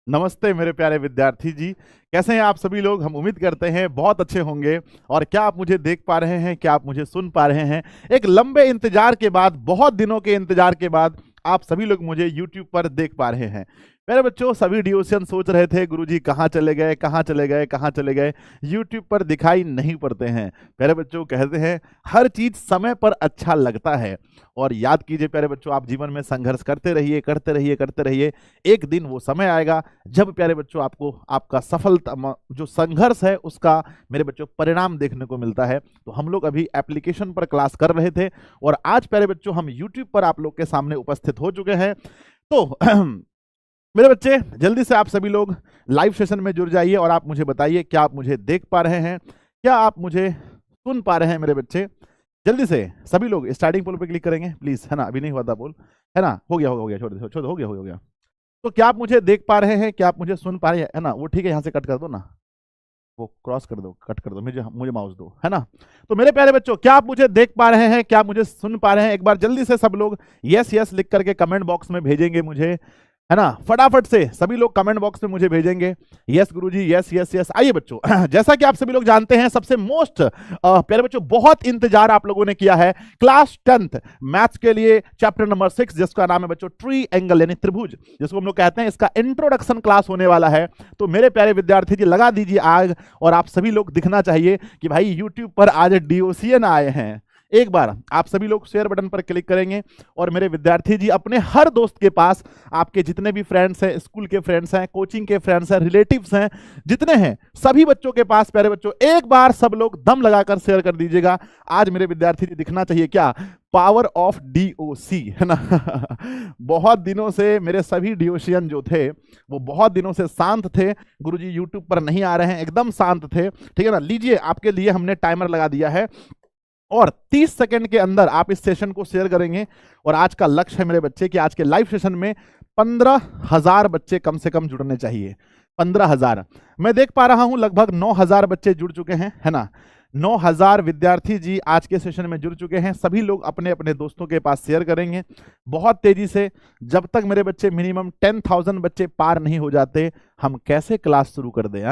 नमस्ते मेरे प्यारे विद्यार्थी जी। कैसे हैं आप सभी लोग? हम उम्मीद करते हैं बहुत अच्छे होंगे। और क्या आप मुझे देख पा रहे हैं? क्या आप मुझे सुन पा रहे हैं? एक लंबे इंतजार के बाद, बहुत दिनों के इंतजार के बाद आप सभी लोग मुझे YouTube पर देख पा रहे हैं। मेरे बच्चों, सभी डिओसियन सोच रहे थे गुरुजी कहाँ चले गए, कहाँ चले गए, कहाँ चले गए, YouTube पर दिखाई नहीं पड़ते हैं। प्यारे बच्चों, कहते हैं हर चीज समय पर अच्छा लगता है। और याद कीजिए प्यारे बच्चों, आप जीवन में संघर्ष करते रहिए, करते रहिए, करते रहिए। एक दिन वो समय आएगा जब प्यारे बच्चों आपको आपका सफलता जो संघर्ष है उसका मेरे बच्चों परिणाम देखने को मिलता है। तो हम लोग अभी एप्लीकेशन पर क्लास कर रहे थे और आज प्यारे बच्चों हम YouTube पर आप लोग के सामने उपस्थित हो चुके हैं। तो मेरे बच्चे, जल्दी से आप सभी लोग लाइव सेशन में जुड़ जाइए और आप मुझे बताइए क्या आप मुझे देख पा रहे हैं, क्या आप मुझे सुन पा रहे हैं। मेरे बच्चे, जल्दी से सभी लोग स्टार्टिंग पोल पे क्लिक करेंगे प्लीज, है ना? अभी नहीं हुआ था पोल, है ना? हो गया, हो गया, छोड़ दो, छोड़ दो, हो गया। तो क्या आप मुझे देख पा रहे हैं? क्या आप मुझे सुन पा रहे हैं? है ना? वो ठीक है, यहाँ से कट कर दो ना, वो क्रॉस कर दो, कट कर दो, मुझे मुझे माउस दो, है ना? तो मेरे प्यारे बच्चों, क्या आप मुझे देख पा रहे हैं? क्या आप मुझे सुन पा रहे हैं? एक बार जल्दी से सब लोग यस यस लिख करके कमेंट बॉक्स में भेजेंगे मुझे, है ना? फटाफट से सभी लोग कमेंट बॉक्स में मुझे भेजेंगे यस गुरुजी, यस यस यस। आइए बच्चों, जैसा कि आप सभी लोग जानते हैं, सबसे मोस्ट प्यारे बच्चों बहुत इंतजार आप लोगों ने किया है क्लास 10th मैथ्स के लिए, चैप्टर नंबर 6 जिसका नाम है बच्चों ट्री एंगल यानी त्रिभुज, जिसको हम लोग कहते हैं। इसका इंट्रोडक्शन क्लास होने वाला है। तो मेरे प्यारे विद्यार्थी जी, लगा दीजिए आग और आप सभी लोग दिखना चाहिए कि भाई यूट्यूब पर आज डीओसीएन आए हैं। एक बार आप सभी लोग शेयर बटन पर क्लिक करेंगे और मेरे विद्यार्थी जी अपने हर दोस्त के पास, आपके जितने भी फ्रेंड्स हैं, स्कूल के फ्रेंड्स हैं, कोचिंग के फ्रेंड्स हैं, रिलेटिव्स हैं, जितने हैं, सभी बच्चों के पास प्यारे बच्चों एक बार सब लोग दम लगाकर शेयर कर दीजिएगा। आज मेरे विद्यार्थी जी दिखना चाहिए क्या? पावर ऑफ डीओसी, है ना? बहुत दिनों से मेरे सभी डीओशियन जो थे वो बहुत दिनों से शांत थे। गुरुजी यूट्यूब पर नहीं आ रहे हैं, एकदम शांत थे, ठीक है ना? लीजिए, आपके लिए हमने टाइमर लगा दिया है और 30 सेकंड के अंदर आप इस सेशन को शेयर करेंगे। और आज का लक्ष्य है मेरे बच्चे कि आज के लाइव सेशन में 15,000 बच्चे कम से कम जुड़ने चाहिए। 15,000। मैं देख पा रहा हूं लगभग 9,000 बच्चे जुड़ चुके हैं, है ना? 9,000 विद्यार्थी जी आज के सेशन में जुड़ चुके हैं। सभी लोग अपने अपने दोस्तों के पास शेयर करेंगे बहुत तेजी से। जब तक मेरे बच्चे मिनिमम 10,000 बच्चे पार नहीं हो जाते, हम कैसे क्लास शुरू कर दें?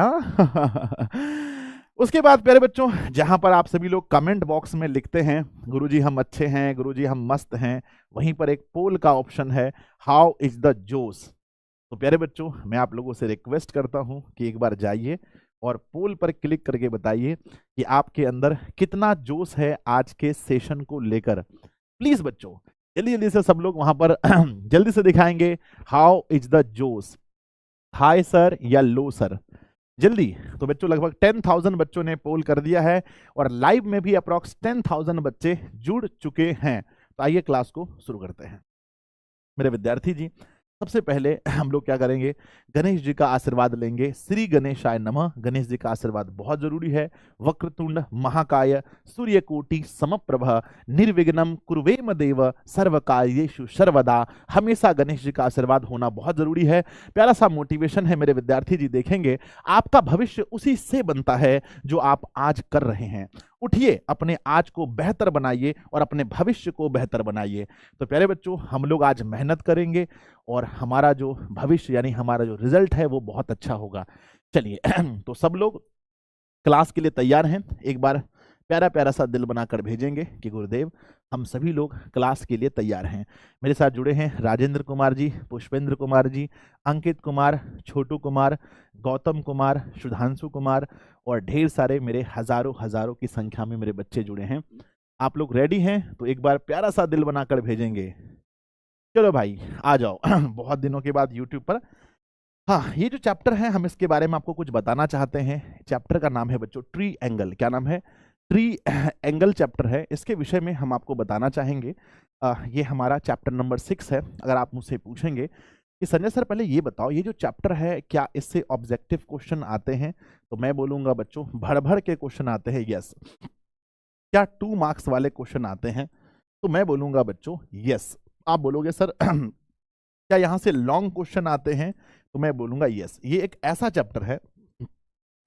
उसके बाद प्यारे बच्चों, जहां पर आप सभी लोग कमेंट बॉक्स में लिखते हैं गुरुजी हम अच्छे हैं, गुरुजी हम मस्त हैं, वहीं पर एक पोल का ऑप्शन है, हाउ इज द जोश। तो प्यारे बच्चों, मैं आप लोगों से रिक्वेस्ट करता हूं कि एक बार जाइए और पोल पर क्लिक करके बताइए कि आपके अंदर कितना जोश है आज के सेशन को लेकर। प्लीज बच्चों, जल्दी जल्दी से सब लोग वहां पर जल्दी से दिखाएंगे हाउ इज द जोश, हाई सर या लो सर, जल्दी। तो बच्चों लगभग 10,000 बच्चों ने पोल कर दिया है और लाइव में भी अप्रॉक्स 10,000 बच्चे जुड़ चुके हैं। तो आइए क्लास को शुरू करते हैं मेरे विद्यार्थी जी। सबसे पहले हम लोग क्या करेंगे, गणेश जी का आशीर्वाद लेंगे। श्री गणेशाय नमः। गणेश जी का आशीर्वाद बहुत जरूरी है। वक्रतुंड महाकाय सूर्यकोटि समप्रभ निर्विघ्नं कुरुवेम देव सर्वकार्येषु सर्वदा। हमेशा गणेश जी का आशीर्वाद होना बहुत जरूरी है। प्यारा सा मोटिवेशन है मेरे विद्यार्थी जी। देखेंगे आपका भविष्य उसी से बनता है जो आप आज कर रहे हैं। उठिए, अपने आज को बेहतर बनाइए और अपने भविष्य को बेहतर बनाइए। तो प्यारे बच्चों, हम लोग आज मेहनत करेंगे और हमारा जो भविष्य यानी हमारा जो रिजल्ट है वो बहुत अच्छा होगा। चलिए तो सब लोग क्लास के लिए तैयार हैं? एक बार प्यारा प्यारा सा दिल बनाकर भेजेंगे कि गुरुदेव हम सभी लोग क्लास के लिए तैयार हैं। मेरे साथ जुड़े हैं राजेंद्र कुमार जी, पुष्पेंद्र कुमार जी, अंकित कुमार, छोटू कुमार, गौतम कुमार, सुधांशु कुमार और ढेर सारे मेरे हजारों हजारों की संख्या में मेरे बच्चे जुड़े हैं। आप लोग रेडी हैं? तो एक बार प्यारा सा दिल बनाकर भेजेंगे। चलो भाई आ जाओ बहुत दिनों के बाद यूट्यूब पर। हाँ, ये जो चैप्टर है हम इसके बारे में आपको कुछ बताना चाहते हैं। चैप्टर का नाम है बच्चों ट्री एंगल। क्या नाम है? ट्री एंगल चैप्टर है। इसके विषय में हम आपको बताना चाहेंगे। ये हमारा चैप्टर नंबर 6 है। अगर आप मुझसे पूछेंगे कि संजय सर पहले ये बताओ, ये जो चैप्टर है क्या इससे ऑब्जेक्टिव क्वेश्चन आते हैं? तो मैं बोलूंगा बच्चों भर भर के क्वेश्चन आते हैं, यस। क्या 2 मार्क्स वाले क्वेश्चन आते हैं? तो मैं बोलूंगा बच्चों यस। आप बोलोगे सर क्या यहाँ से लॉन्ग क्वेश्चन आते हैं? तो मैं बोलूंगा यस। ये एक ऐसा चैप्टर है,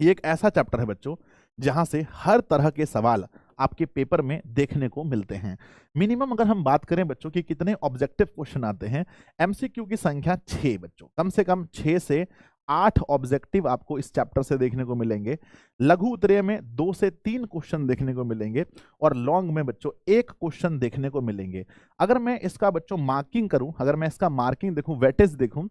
ये एक ऐसा चैप्टर है बच्चों जहां से हर तरह के सवाल आपके पेपर में देखने को मिलते हैं। मिनिमम अगर हम बात करें बच्चों की कितने ऑब्जेक्टिव क्वेश्चन आते हैं, एमसीक्यू की संख्या 6 बच्चों, कम से कम 6 से 8 ऑब्जेक्टिव आपको इस चैप्टर से देखने को मिलेंगे। लघु उत्तरीय में 2 से 3 क्वेश्चन देखने को मिलेंगे और लॉन्ग में बच्चों 1 क्वेश्चन देखने को मिलेंगे। अगर मैं इसका बच्चों मार्किंग करूं, अगर मैं इसका मार्किंग देखूं, वेटेज देखूं,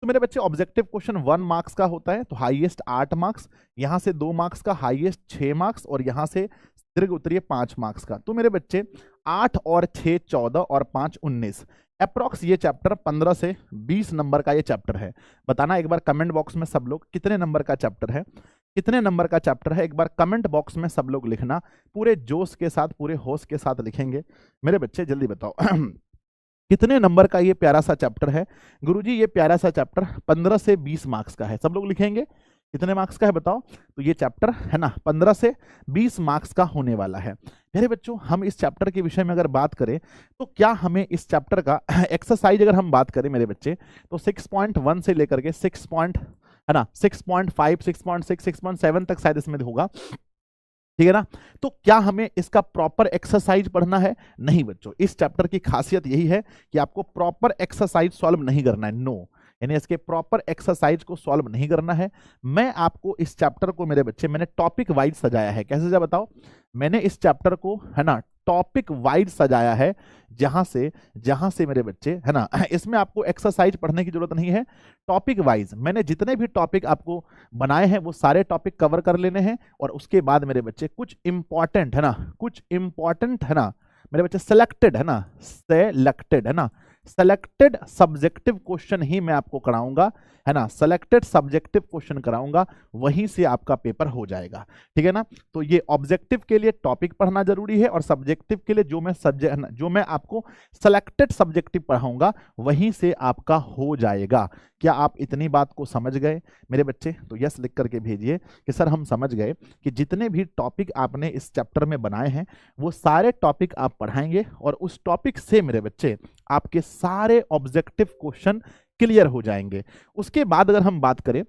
तो मेरे बच्चे ऑब्जेक्टिव क्वेश्चन 1 मार्क्स का होता है, तो हाईएस्ट 8 मार्क्स, यहां से 2 मार्क्स का, हाईएस्ट 6 मार्क्स, और यहां से दीर्घ उत्तरीय 5 मार्क्स का। तो मेरे बच्चे 8 और 6 14 और 5 19, अप्रॉक्स ये चैप्टर 15 से 20 नंबर का ये चैप्टर है। बताना एक बार कमेंट बॉक्स में सब लोग कितने नंबर का चैप्टर है, कितने नंबर का चैप्टर है, एक बार कमेंट बॉक्स में सब लोग लिखना, पूरे जोश के साथ, पूरे होश के साथ लिखेंगे। मेरे बच्चे जल्दी बताओ कितने नंबर का ये प्यारा सा चैप्टर है। गुरुजी ये प्यारा सा चैप्टर 15 से 20 मार्क्स का है। सब लोग लिखेंगे कितने मार्क्स का है बताओ। तो ये चैप्टर है ना 15 से 20 मार्क्स का होने वाला है। मेरे बच्चों हम इस चैप्टर के विषय में अगर बात करें तो क्या हमें इस चैप्टर का एक्सरसाइज अगर हम बात करें मेरे बच्चे, तो 6.1 से लेकर के 6.5 6.6 6.7 तक शायद इसमें होगा, ठीक है ना। तो क्या हमें इसका प्रॉपर एक्सरसाइज पढ़ना है? नहीं बच्चों, इस चैप्टर की खासियत यही है कि आपको प्रॉपर एक्सरसाइज सॉल्व नहीं करना है। नो, यानी इसके प्रॉपर एक्सरसाइज को सॉल्व नहीं करना है। मैं आपको इस चैप्टर को मेरे बच्चे मैंने टॉपिक वाइज सजाया है। कैसे सजा बताओ? मैंने इस चैप्टर को है ना टॉपिक वाइज सजाया है, जहां से मेरे बच्चे है ना इसमें आपको एक्सरसाइज पढ़ने की जरूरत नहीं है। टॉपिक वाइज मैंने जितने भी टॉपिक आपको बनाए हैं वो सारे टॉपिक कवर कर लेने हैं, और उसके बाद मेरे बच्चे कुछ इंपॉर्टेंट है ना मेरे बच्चे सेलेक्टेड है ना सेलेक्टेड सब्जेक्टिव क्वेश्चन ही मैं आपको कराऊंगा, है ना। सेलेक्टेड सब्जेक्टिव क्वेश्चन कराऊंगा, वहीं से आपका पेपर हो जाएगा, ठीक है ना। तो ये ऑब्जेक्टिव के लिए टॉपिक पढ़ना जरूरी है, और सब्जेक्टिव के लिए जो मैं आपको सेलेक्टेड सब्जेक्टिव पढ़ाऊंगा वहीं से आपका हो जाएगा। क्या आप इतनी बात को समझ गए मेरे बच्चे? तो यस लिख करके भेजिए कि सर हम समझ गए कि जितने भी टॉपिक आपने इस चैप्टर में बनाए हैं वो सारे टॉपिक आप पढ़ाएंगे, और उस टॉपिक से मेरे बच्चे आपके सारे ऑब्जेक्टिव क्वेश्चन क्लियर हो जाएंगे। उसके बाद अगर हम बात करें,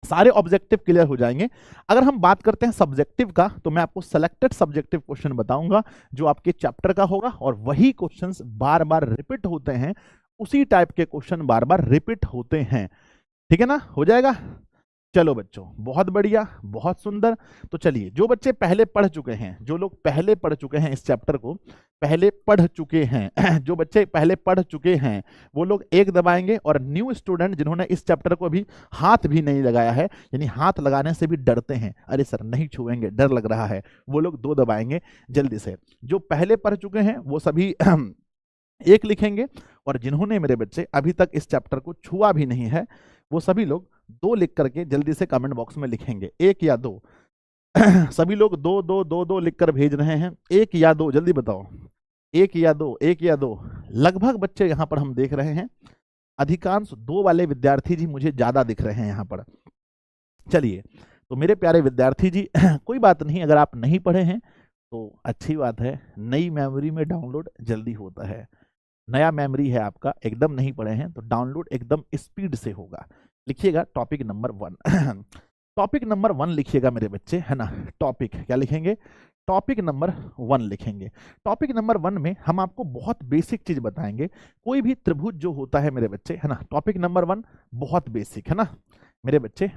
सारे ऑब्जेक्टिव क्लियर हो जाएंगे। अगर हम बात करते हैं सब्जेक्टिव का, तो मैं आपको सेलेक्टेड सब्जेक्टिव क्वेश्चन बताऊंगा जो आपके चैप्टर का होगा, और वही क्वेश्चंस बार बार रिपीट होते हैं, उसी टाइप के क्वेश्चन बार बार रिपीट होते हैं, ठीक है ना। हो जाएगा। चलो बच्चों बहुत बढ़िया, बहुत सुंदर। तो चलिए, जो बच्चे पहले पढ़ चुके हैं, जो लोग पहले पढ़ चुके हैं इस चैप्टर को, पहले पढ़ चुके हैं जो बच्चे पहले पढ़ चुके हैं वो लोग 1 दबाएंगे, और न्यू स्टूडेंट जिन्होंने इस चैप्टर को अभी हाथ भी नहीं लगाया है, यानी हाथ लगाने से भी डरते हैं, अरे सर नहीं छुएंगे डर लग रहा है, वो लोग 2 दबाएंगे जल्दी से। जो पहले पढ़ चुके हैं वो सभी 1 लिखेंगे, और जिन्होंने मेरे बच्चे अभी तक इस चैप्टर को छुआ भी नहीं है वो सभी लोग 2 लिख करके जल्दी से कमेंट बॉक्स में लिखेंगे, 1 या 2 सभी लोग 2 2 2 2 लिख कर भेज रहे हैं, 1 या 2 जल्दी बताओ, 1 या 2 1 या 2। लगभग बच्चे यहां पर हम देख रहे हैं, अधिकांश 2 वाले विद्यार्थी जी मुझे ज्यादा दिख रहे हैं यहां पर। चलिए, तो मेरे प्यारे विद्यार्थी जी कोई बात नहीं, अगर आप नहीं पढ़े हैं तो अच्छी बात है, नई मेमोरी में डाउनलोड जल्दी होता है। नया मेमोरी है आपका, एकदम नहीं पढ़े हैं तो डाउनलोड एकदम स्पीड से होगा। लिखिएगा टॉपिक नंबर 1 टॉपिक नंबर 1 लिखिएगा मेरे बच्चे, है ना। टॉपिक क्या लिखेंगे? टॉपिक नंबर 1 लिखेंगे। टॉपिक नंबर 1 में हम आपको बहुत बेसिक चीज बताएंगे। कोई भी त्रिभुज जो होता है मेरे बच्चे, है ना, टॉपिक नंबर 1 बहुत बेसिक है ना मेरे बच्चे,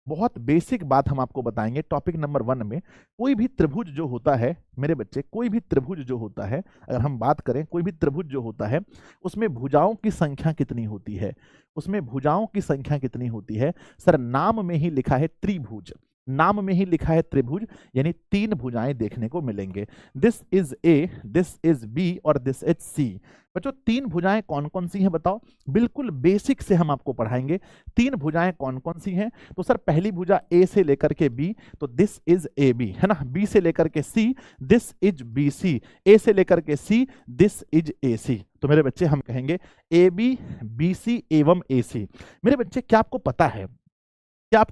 बहुत बेसिक बात हम आपको बताएंगे। टॉपिक नंबर 1 में कोई भी त्रिभुज जो होता है मेरे बच्चे, कोई भी त्रिभुज जो होता है, अगर हम बात करें कोई भी त्रिभुज जो होता है उसमें भुजाओं की संख्या कितनी होती है? उसमें भुजाओं की संख्या कितनी होती है? सर नाम में ही लिखा है त्रिभुज, नाम में ही लिखा है त्रिभुज, यानी 3 भुजाएं देखने को मिलेंगे। This is A, this is B और दिस इज सी। बच्चों 3 भुजाएं कौन कौन सी हैं बताओ? बिल्कुल बेसिक से हम आपको पढ़ाएंगे 3 भुजाएं कौन कौन सी हैं। तो सर पहली भुजा ए से लेकर के बी, तो दिस इज ए बी, है ना। बी से लेकर के सी, दिस इज बी सी। ए से लेकर के सी, दिस इज ए सी। तो मेरे बच्चे हम कहेंगे ए बी बी सी एवं ए सी। मेरे बच्चे क्या आपको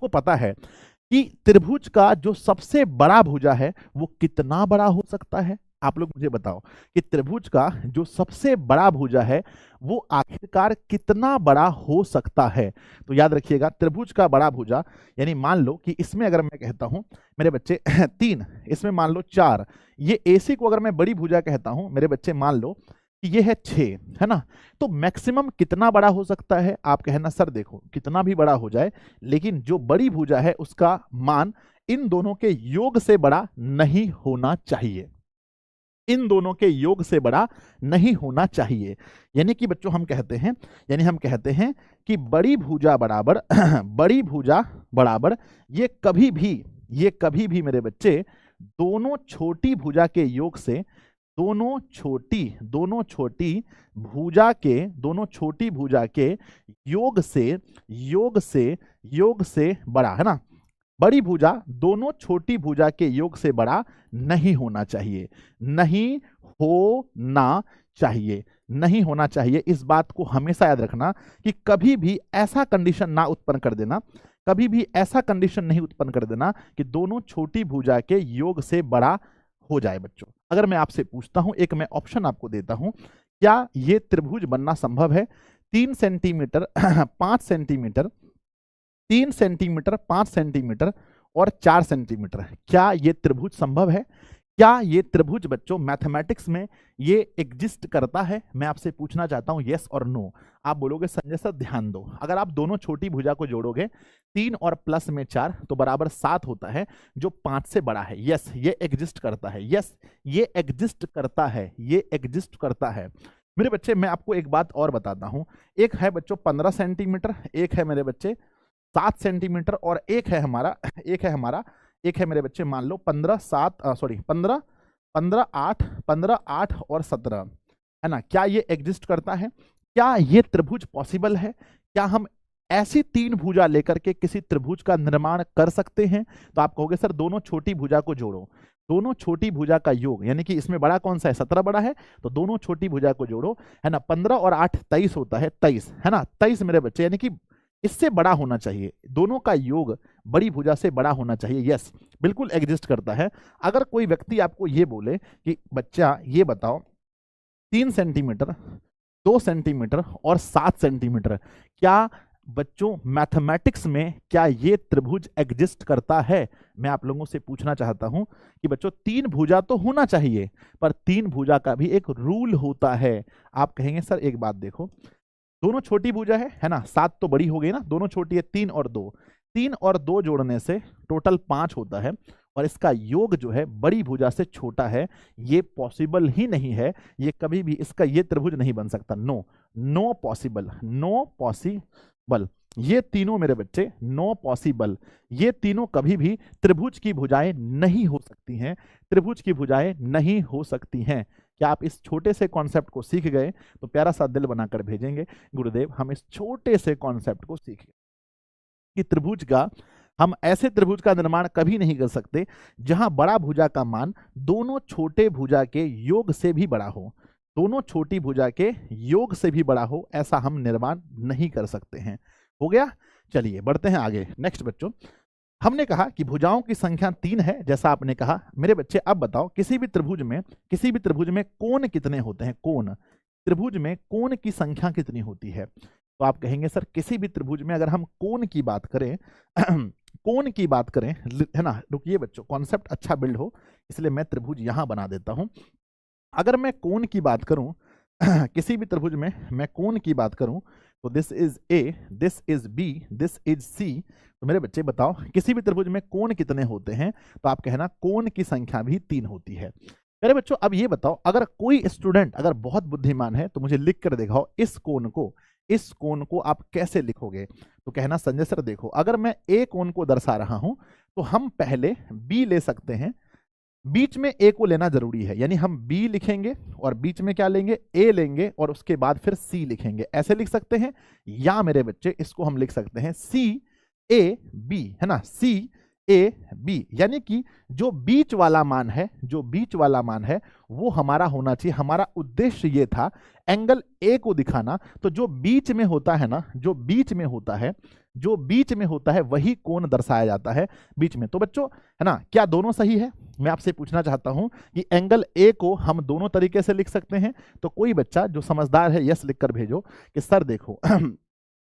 पता है कि त्रिभुज का जो सबसे बड़ा भुजा है वो कितना बड़ा हो सकता है? आप लोग मुझे बताओ कि त्रिभुज का जो सबसे बड़ा भुजा है वो आखिरकार कितना बड़ा हो सकता है? तो याद रखिएगा, त्रिभुज का बड़ा भुजा, यानी मान लो कि इसमें अगर मैं कहता हूं मेरे बच्चे 3, इसमें मान लो 4, ये एसी को अगर मैं बड़ी भुजा कहता हूं मेरे बच्चे, मान लो कि ये है 6, है ना। तो मैक्सिमम कितना बड़ा हो सकता है? आप कहना सर देखो कितना भी बड़ा हो जाए, लेकिन जो बड़ी भुजा है उसका मान इन दोनों के योग से बड़ा नहीं होना चाहिए, इन दोनों के योग से बड़ा नहीं होना चाहिए। यानी कि बच्चों हम कहते हैं, कि बड़ी भुजा बराबर बड़ी भुजा बराबर ये कभी भी मेरे बच्चे दोनों छोटी भुजा के योग से, दोनों छोटी भुजा के योग से बड़ा, है ना। बड़ी भुजा दोनों छोटी भुजा के योग से बड़ा नहीं होना चाहिए, नहीं होना चाहिए। इस बात को हमेशा याद रखना कि कभी भी ऐसा कंडीशन ना उत्पन्न कर देना, कभी भी ऐसा कंडीशन नहीं उत्पन्न कर देना कि दोनों छोटी भुजा के योग से बड़ा हो जाए। बच्चों अगर मैं आपसे पूछता हूं, एक मैं ऑप्शन आपको देता हूं, क्या ये त्रिभुज बनना संभव है? 3 सेंटीमीटर 5 सेंटीमीटर 3 सेंटीमीटर 5 सेंटीमीटर और 4 सेंटीमीटर, क्या ये त्रिभुज संभव है? क्या ये त्रिभुज बच्चों मैथमेटिक्स में ये एग्जिस्ट करता है? मैं आपसे पूछना चाहता हूं यस और नो। आप बोलोगे संजय सर ध्यान दो, अगर आप दोनों छोटी भुजा को जोड़ोगे 3 और प्लस में 4 तो बराबर 7 होता है, जो 5 से बड़ा है। यस ये एग्जिस्ट करता है, यस ये एग्जिस्ट करता है, ये एग्जिस्ट करता है। मेरे बच्चे मैं आपको एक बात और बताता हूं, एक है बच्चों 15 सेंटीमीटर, एक है मेरे बच्चे 7 सेंटीमीटर और एक है मेरे बच्चे मान लो 15 8 और 17, है ना। क्या ये एग्जिस्ट करता है? क्या ये त्रिभुज पॉसिबल है? क्या हम ऐसी 3 भुजा लेकर के किसी त्रिभुज का निर्माण कर सकते हैं? तो आप कहोगे सर दोनों छोटी भुजा को जोड़ो, दोनों छोटी भुजा का योग, यानी कि इसमें बड़ा कौन सा है? 17 बड़ा है, तो दोनों छोटी भुजा को जोड़ो, है ना। 15 और 8 23 होता है, 23, है ना। 23 मेरे बच्चे, यानी कि इससे बड़ा होना चाहिए, दोनों का योग बड़ी भुजा से बड़ा होना चाहिए। यस बिल्कुल एग्जिस्ट करता है। अगर कोई व्यक्ति आपको ये बोले कि बच्चा ये बताओ 3 सेंटीमीटर 2 सेंटीमीटर और 7 सेंटीमीटर, क्या बच्चों मैथमेटिक्स में क्या ये त्रिभुज एग्जिस्ट करता है? मैं आप लोगों से पूछना चाहता हूं कि बच्चों 3 भुजा तो होना चाहिए, पर 3 भुजा का भी एक रूल होता है। आप कहेंगे सर एक बात देखो, दोनों छोटी भुजा है ना, 7 तो बड़ी हो गई ना, दोनों छोटी है 3 और 2 जोड़ने से टोटल 5 होता है, और इसका योग जो है बड़ी भुजा से छोटा है। ये पॉसिबल ही नहीं है, ये कभी भी इसका ये त्रिभुज नहीं बन सकता। नो पॉसिबल, ये तीनों मेरे बच्चे नो पॉसिबल, ये तीनों कभी भी त्रिभुज की भुजाएं नहीं हो सकती हैं, त्रिभुज की भुजाएं नहीं हो सकती हैं। क्या आप इस छोटे से कॉन्सेप्ट को सीख गए? तो प्यारा सा दिल बनाकर भेजेंगे गुरुदेव हम इस छोटे से कॉन्सेप्ट को सीख गए कि त्रिभुज का, हम ऐसे त्रिभुज का निर्माण कभी नहीं कर सकते जहां बड़ा भुजा का मान दोनों छोटे भुजा के योग से भी बड़ा हो, दोनों छोटी भुजा के योग से भी बड़ा हो, ऐसा हम निर्माण नहीं कर सकते हैं। हो गया, चलिए बढ़ते हैं आगे। नेक्स्ट बच्चों, हमने कहा कि भुजाओं की संख्या 3 है, जैसा आपने कहा। मेरे बच्चे अब बताओ किसी भी त्रिभुज में कोण कितने होते हैं? कोण, त्रिभुज में कोण की संख्या कितनी होती है? तो आप कहेंगे सर किसी भी त्रिभुज में अगर हम कोण की बात करें कोण की बात करें, है ना। रुकिए बच्चों, कॉन्सेप्ट अच्छा बिल्ड हो इसलिए मैं त्रिभुज यहां बना देता हूं। अगर मैं कोण की बात करूं किसी भी त्रिभुज में मैं कोण की बात करूं तो this is A, this is B, this is C. तो मेरे बच्चे बताओ किसी भी त्रिभुज में कोण कितने होते हैं? तो आप कहना कोण की संख्या भी 3 होती है। मेरे बच्चों अब ये बताओ, अगर कोई स्टूडेंट अगर बहुत बुद्धिमान है तो मुझे लिख कर दिखाओ इस कोण को आप कैसे लिखोगे? तो कहना संजय सर देखो, अगर मैं ए कोण को दर्शा रहा हूं तो हम पहले बी ले सकते हैं, बीच में ए को लेना जरूरी है, यानी हम बी लिखेंगे और बीच में क्या लेंगे? ए लेंगे और उसके बाद फिर सी लिखेंगे। ऐसे लिख सकते हैं, या मेरे बच्चे इसको हम लिख सकते हैं सी ए बी, है ना, सी ए बी, यानी कि जो बीच वाला मान है वो हमारा होना चाहिए। हमारा उद्देश्य ये था एंगल ए को दिखाना, तो जो बीच में होता है ना, जो बीच में होता है वही कोण दर्शाया जाता है बीच में। तो बच्चों है ना, क्या दोनों सही है? मैं आपसे पूछना चाहता हूं कि एंगल ए को हम दोनों तरीके से लिख सकते हैं। तो कोई बच्चा जो समझदार है यस लिखकर भेजो कि सर देखो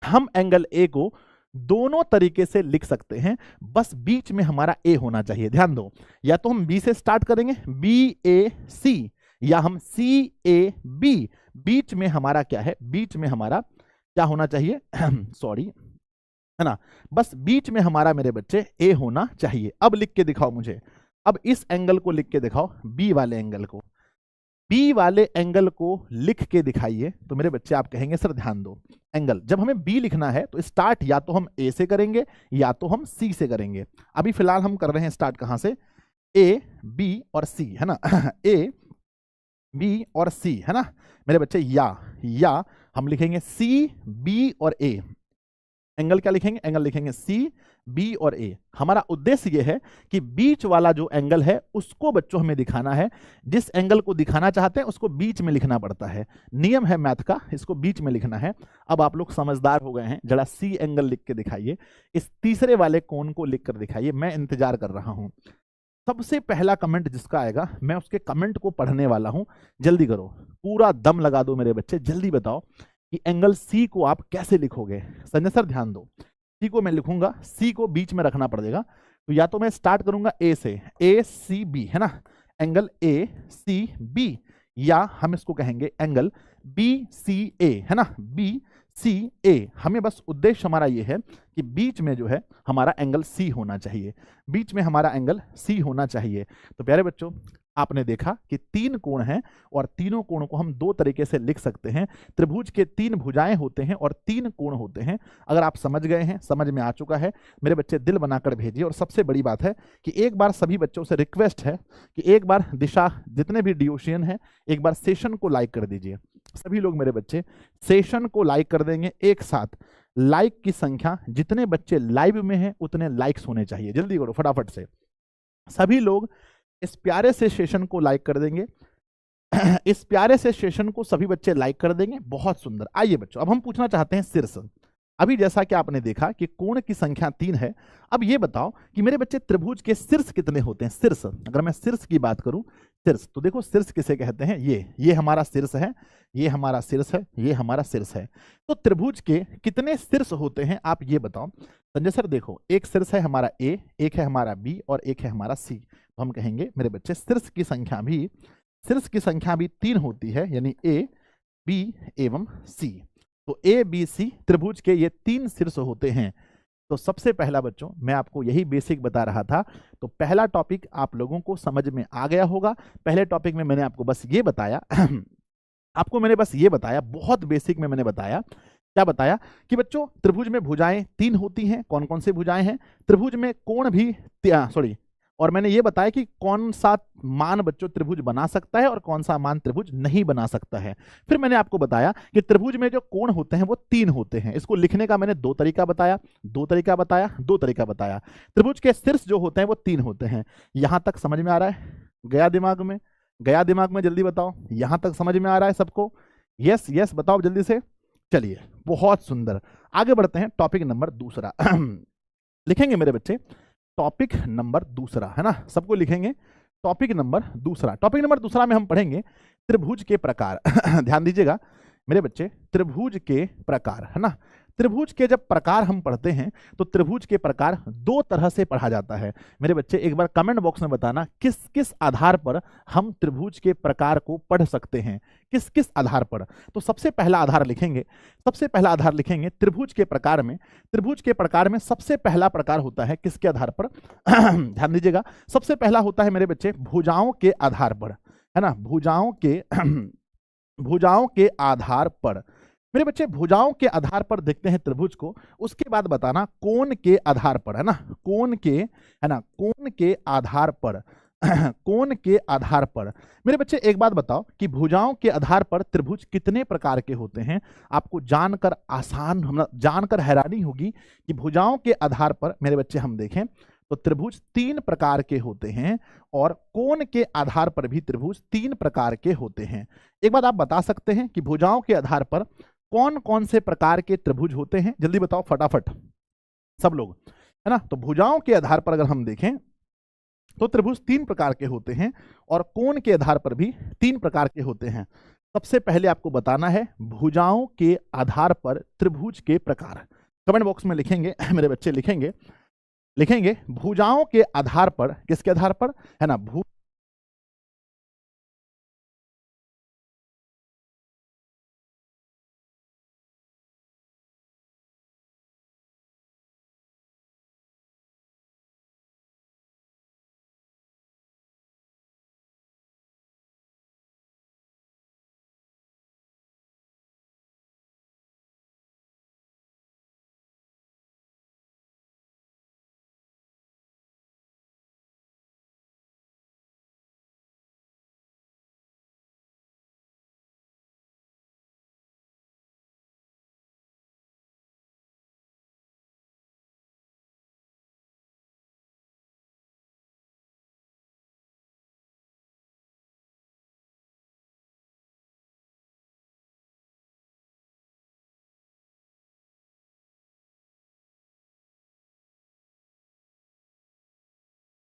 हम एंगल ए को दोनों तरीके से लिख सकते हैं, बस बीच में हमारा ए होना चाहिए। ध्यान दो, या तो हम बी से स्टार्ट करेंगे बी ए सी, या हम CAB, बीच में हमारा क्या है, बीच में हमारा क्या होना चाहिए सॉरी, है ना, बस बीच में हमारा मेरे बच्चे A होना चाहिए। अब लिख के दिखाओ मुझे, अब इस एंगल को लिख के दिखाओ, B वाले एंगल को, बी वाले एंगल को लिख के दिखाइए। तो मेरे बच्चे आप कहेंगे सर ध्यान दो, एंगल जब हमें बी लिखना है तो स्टार्ट या तो हम ए से करेंगे या तो हम सी से करेंगे। अभी फिलहाल हम कर रहे हैं स्टार्ट कहां से, ए बी और सी, है ना ए बी और सी, है ना मेरे बच्चे, या हम लिखेंगे सी बी और ए। एंगल क्या लिखेंगे, एंगल लिखेंगे सी बी और ए। हमारा उद्देश्य यह है कि बीच वाला जो एंगल है उसको बच्चों हमें दिखाना है, जिस एंगल को दिखाना चाहते हैं उसको बीच में लिखना पड़ता है, नियम है मैथ का, इसको बीच में लिखना है। अब आप लोग समझदार हो गए हैं, जरा सी एंगल लिख के दिखाइए, इस तीसरे वाले कोण को लिख कर दिखाइए, मैं इंतजार कर रहा हूं। सबसे पहला कमेंट जिसका आएगा मैं उसके कमेंट को पढ़ने वाला हूं, जल्दी करो, पूरा दम लगा दो मेरे बच्चे, जल्दी बताओ कि एंगल सी को आप कैसे लिखोगे। संजय सर ध्यान दो, सी को मैं लिखूंगा, सी को बीच में रखना पड़ेगा, तो या तो मैं स्टार्ट करूंगा ए से, ए सी बी, है ना, एंगल ए सी बी, या हम इसको कहेंगे एंगल बी सी ए, है ना, बी सी ए। हमें बस उद्देश्य हमारा ये है कि बीच में जो है हमारा एंगल सी होना चाहिए, बीच में हमारा एंगल सी होना चाहिए। तो प्यारे बच्चों आपने देखा कि तीन कोण हैं और तीनों कोणों को हम दो तरीके से लिख सकते हैं। त्रिभुज के तीन भुजाएं होते हैं और तीन कोण होते हैं। अगर आप समझ गए हैं, समझ में आ चुका है, मेरे बच्चे दिल बनाकर भेजिए। और सबसे बड़ी बात है कि एक बार सभी बच्चों से रिक्वेस्ट है कि एक बार दिशा, जितने भी डियोशियन हैं, एक बार सेशन को लाइक कर दीजिए। सभी लोग मेरे बच्चे सेशन को लाइक कर देंगे एक साथ। लाइक की संख्या, जितने बच्चे लाइव में हैं उतने लाइक्स होने चाहिए, जल्दी करो फटाफट से। सभी लोग इस प्यारे से सेशन को लाइक कर देंगे इस प्यारे से सेशन को सभी बच्चे लाइक कर देंगे, बहुत सुंदर। आइए बच्चों, अब हम पूछना चाहते हैं शीर्ष। अभी जैसा कि आपने देखा कि कोण की संख्या 3 है, अब ये बताओ कि मेरे बच्चे त्रिभुज के शीर्ष कितने होते हैं। शीर्ष, अगर मैं शीर्ष की बात करूं, शीर्ष तो देखो शीर्ष किसे कहते हैं, ये हमारा शीर्ष है, ये हमारा शीर्ष है, ये हमारा शीर्ष है। तो त्रिभुज के कितने शीर्ष होते हैं आप ये बताओ। संजय सर देखो, एक शीर्ष है हमारा ए, एक है हमारा बी और एक है हमारा सी। तो हम कहेंगे मेरे बच्चे शीर्ष की संख्या भी 3 होती है, यानी ए बी एवं सी। तो ए बी सी त्रिभुज के ये 3 शीर्ष होते हैं। तो सबसे पहला बच्चों मैं आपको यही बेसिक बता रहा था, तो पहला टॉपिक आप लोगों को समझ में आ गया होगा। पहले टॉपिक में मैंने आपको बस ये बताया आपको मैंने बस ये बताया, बहुत बेसिक में मैंने बताया, क्या बताया कि बच्चों त्रिभुज में भुजाएं 3 होती हैं। कौन कौन सी भुजाएं हैं, त्रिभुज में कोण भी और मैंने ये बताया कि कौन सा मान बच्चों त्रिभुज बना सकता है और कौन सा मान त्रिभुज नहीं बना सकता है। फिर मैंने आपको बताया कि त्रिभुज में जो कोण होते हैं वो 3 होते हैं। इसको लिखने का मैंने दो तरीका बताया। त्रिभुज के शीर्ष जो होते हैं वो 3 होते हैं। यहां तक समझ में आ रहा है, गया दिमाग में, जल्दी बताओ, यहां तक समझ में आ रहा है सबको? यस बताओ जल्दी से। चलिए बहुत सुंदर, आगे बढ़ते हैं। टॉपिक नंबर दूसरा लिखेंगे मेरे बच्चे, टॉपिक नंबर दूसरा, है ना, सबको लिखेंगे। टॉपिक नंबर दूसरा में हम पढ़ेंगे त्रिभुज के प्रकार ध्यान दीजिएगा मेरे बच्चे, त्रिभुज के प्रकार, है ना। त्रिभुज के जब प्रकार हम पढ़ते हैं तो त्रिभुज के प्रकार 2 तरह से पढ़ा जाता है। मेरे बच्चे एक बार कमेंट बॉक्स में बताना किस किस आधार पर हम त्रिभुज के प्रकार को पढ़ सकते हैं, किस किस आधार पर। तो सबसे पहला आधार लिखेंगे त्रिभुज के प्रकार में। त्रिभुज के प्रकार में सबसे पहला प्रकार होता है किसके आधार पर ध्यान दीजिएगा, सबसे पहला होता है मेरे बच्चे भुजाओं के आधार पर, है ना, भुजाओं के आधार पर। मेरे बच्चे भुजाओं के आधार पर देखते हैं त्रिभुज को, उसके बाद बताना कोण के आधार पर, है ना, कोण के आधार पर कोण के आधार पर। मेरे बच्चे एक बात बताओ कि भुजाओं के आधार पर त्रिभुज कितने प्रकार के होते हैं। आपको जानकर हैरानी होगी कि भुजाओं के आधार पर मेरे बच्चे हम देखें तो त्रिभुज 3 प्रकार के होते हैं और कोण के आधार पर भी त्रिभुज 3 प्रकार के होते हैं। एक बात आप बता सकते हैं कि भुजाओं के आधार पर कौन कौन से प्रकार के त्रिभुज होते हैं, जल्दी बताओ फटाफट सब लोग, है ना। तो भुजाओं के आधार पर अगर हम देखें तो त्रिभुज 3 प्रकार के होते हैं और कोण के आधार पर भी 3 प्रकार के होते हैं। सबसे पहले आपको बताना है भुजाओं के आधार पर त्रिभुज के प्रकार। कमेंट बॉक्स में लिखेंगे मेरे बच्चे, लिखेंगे भुजाओं के आधार पर, किसके आधार पर, है ना,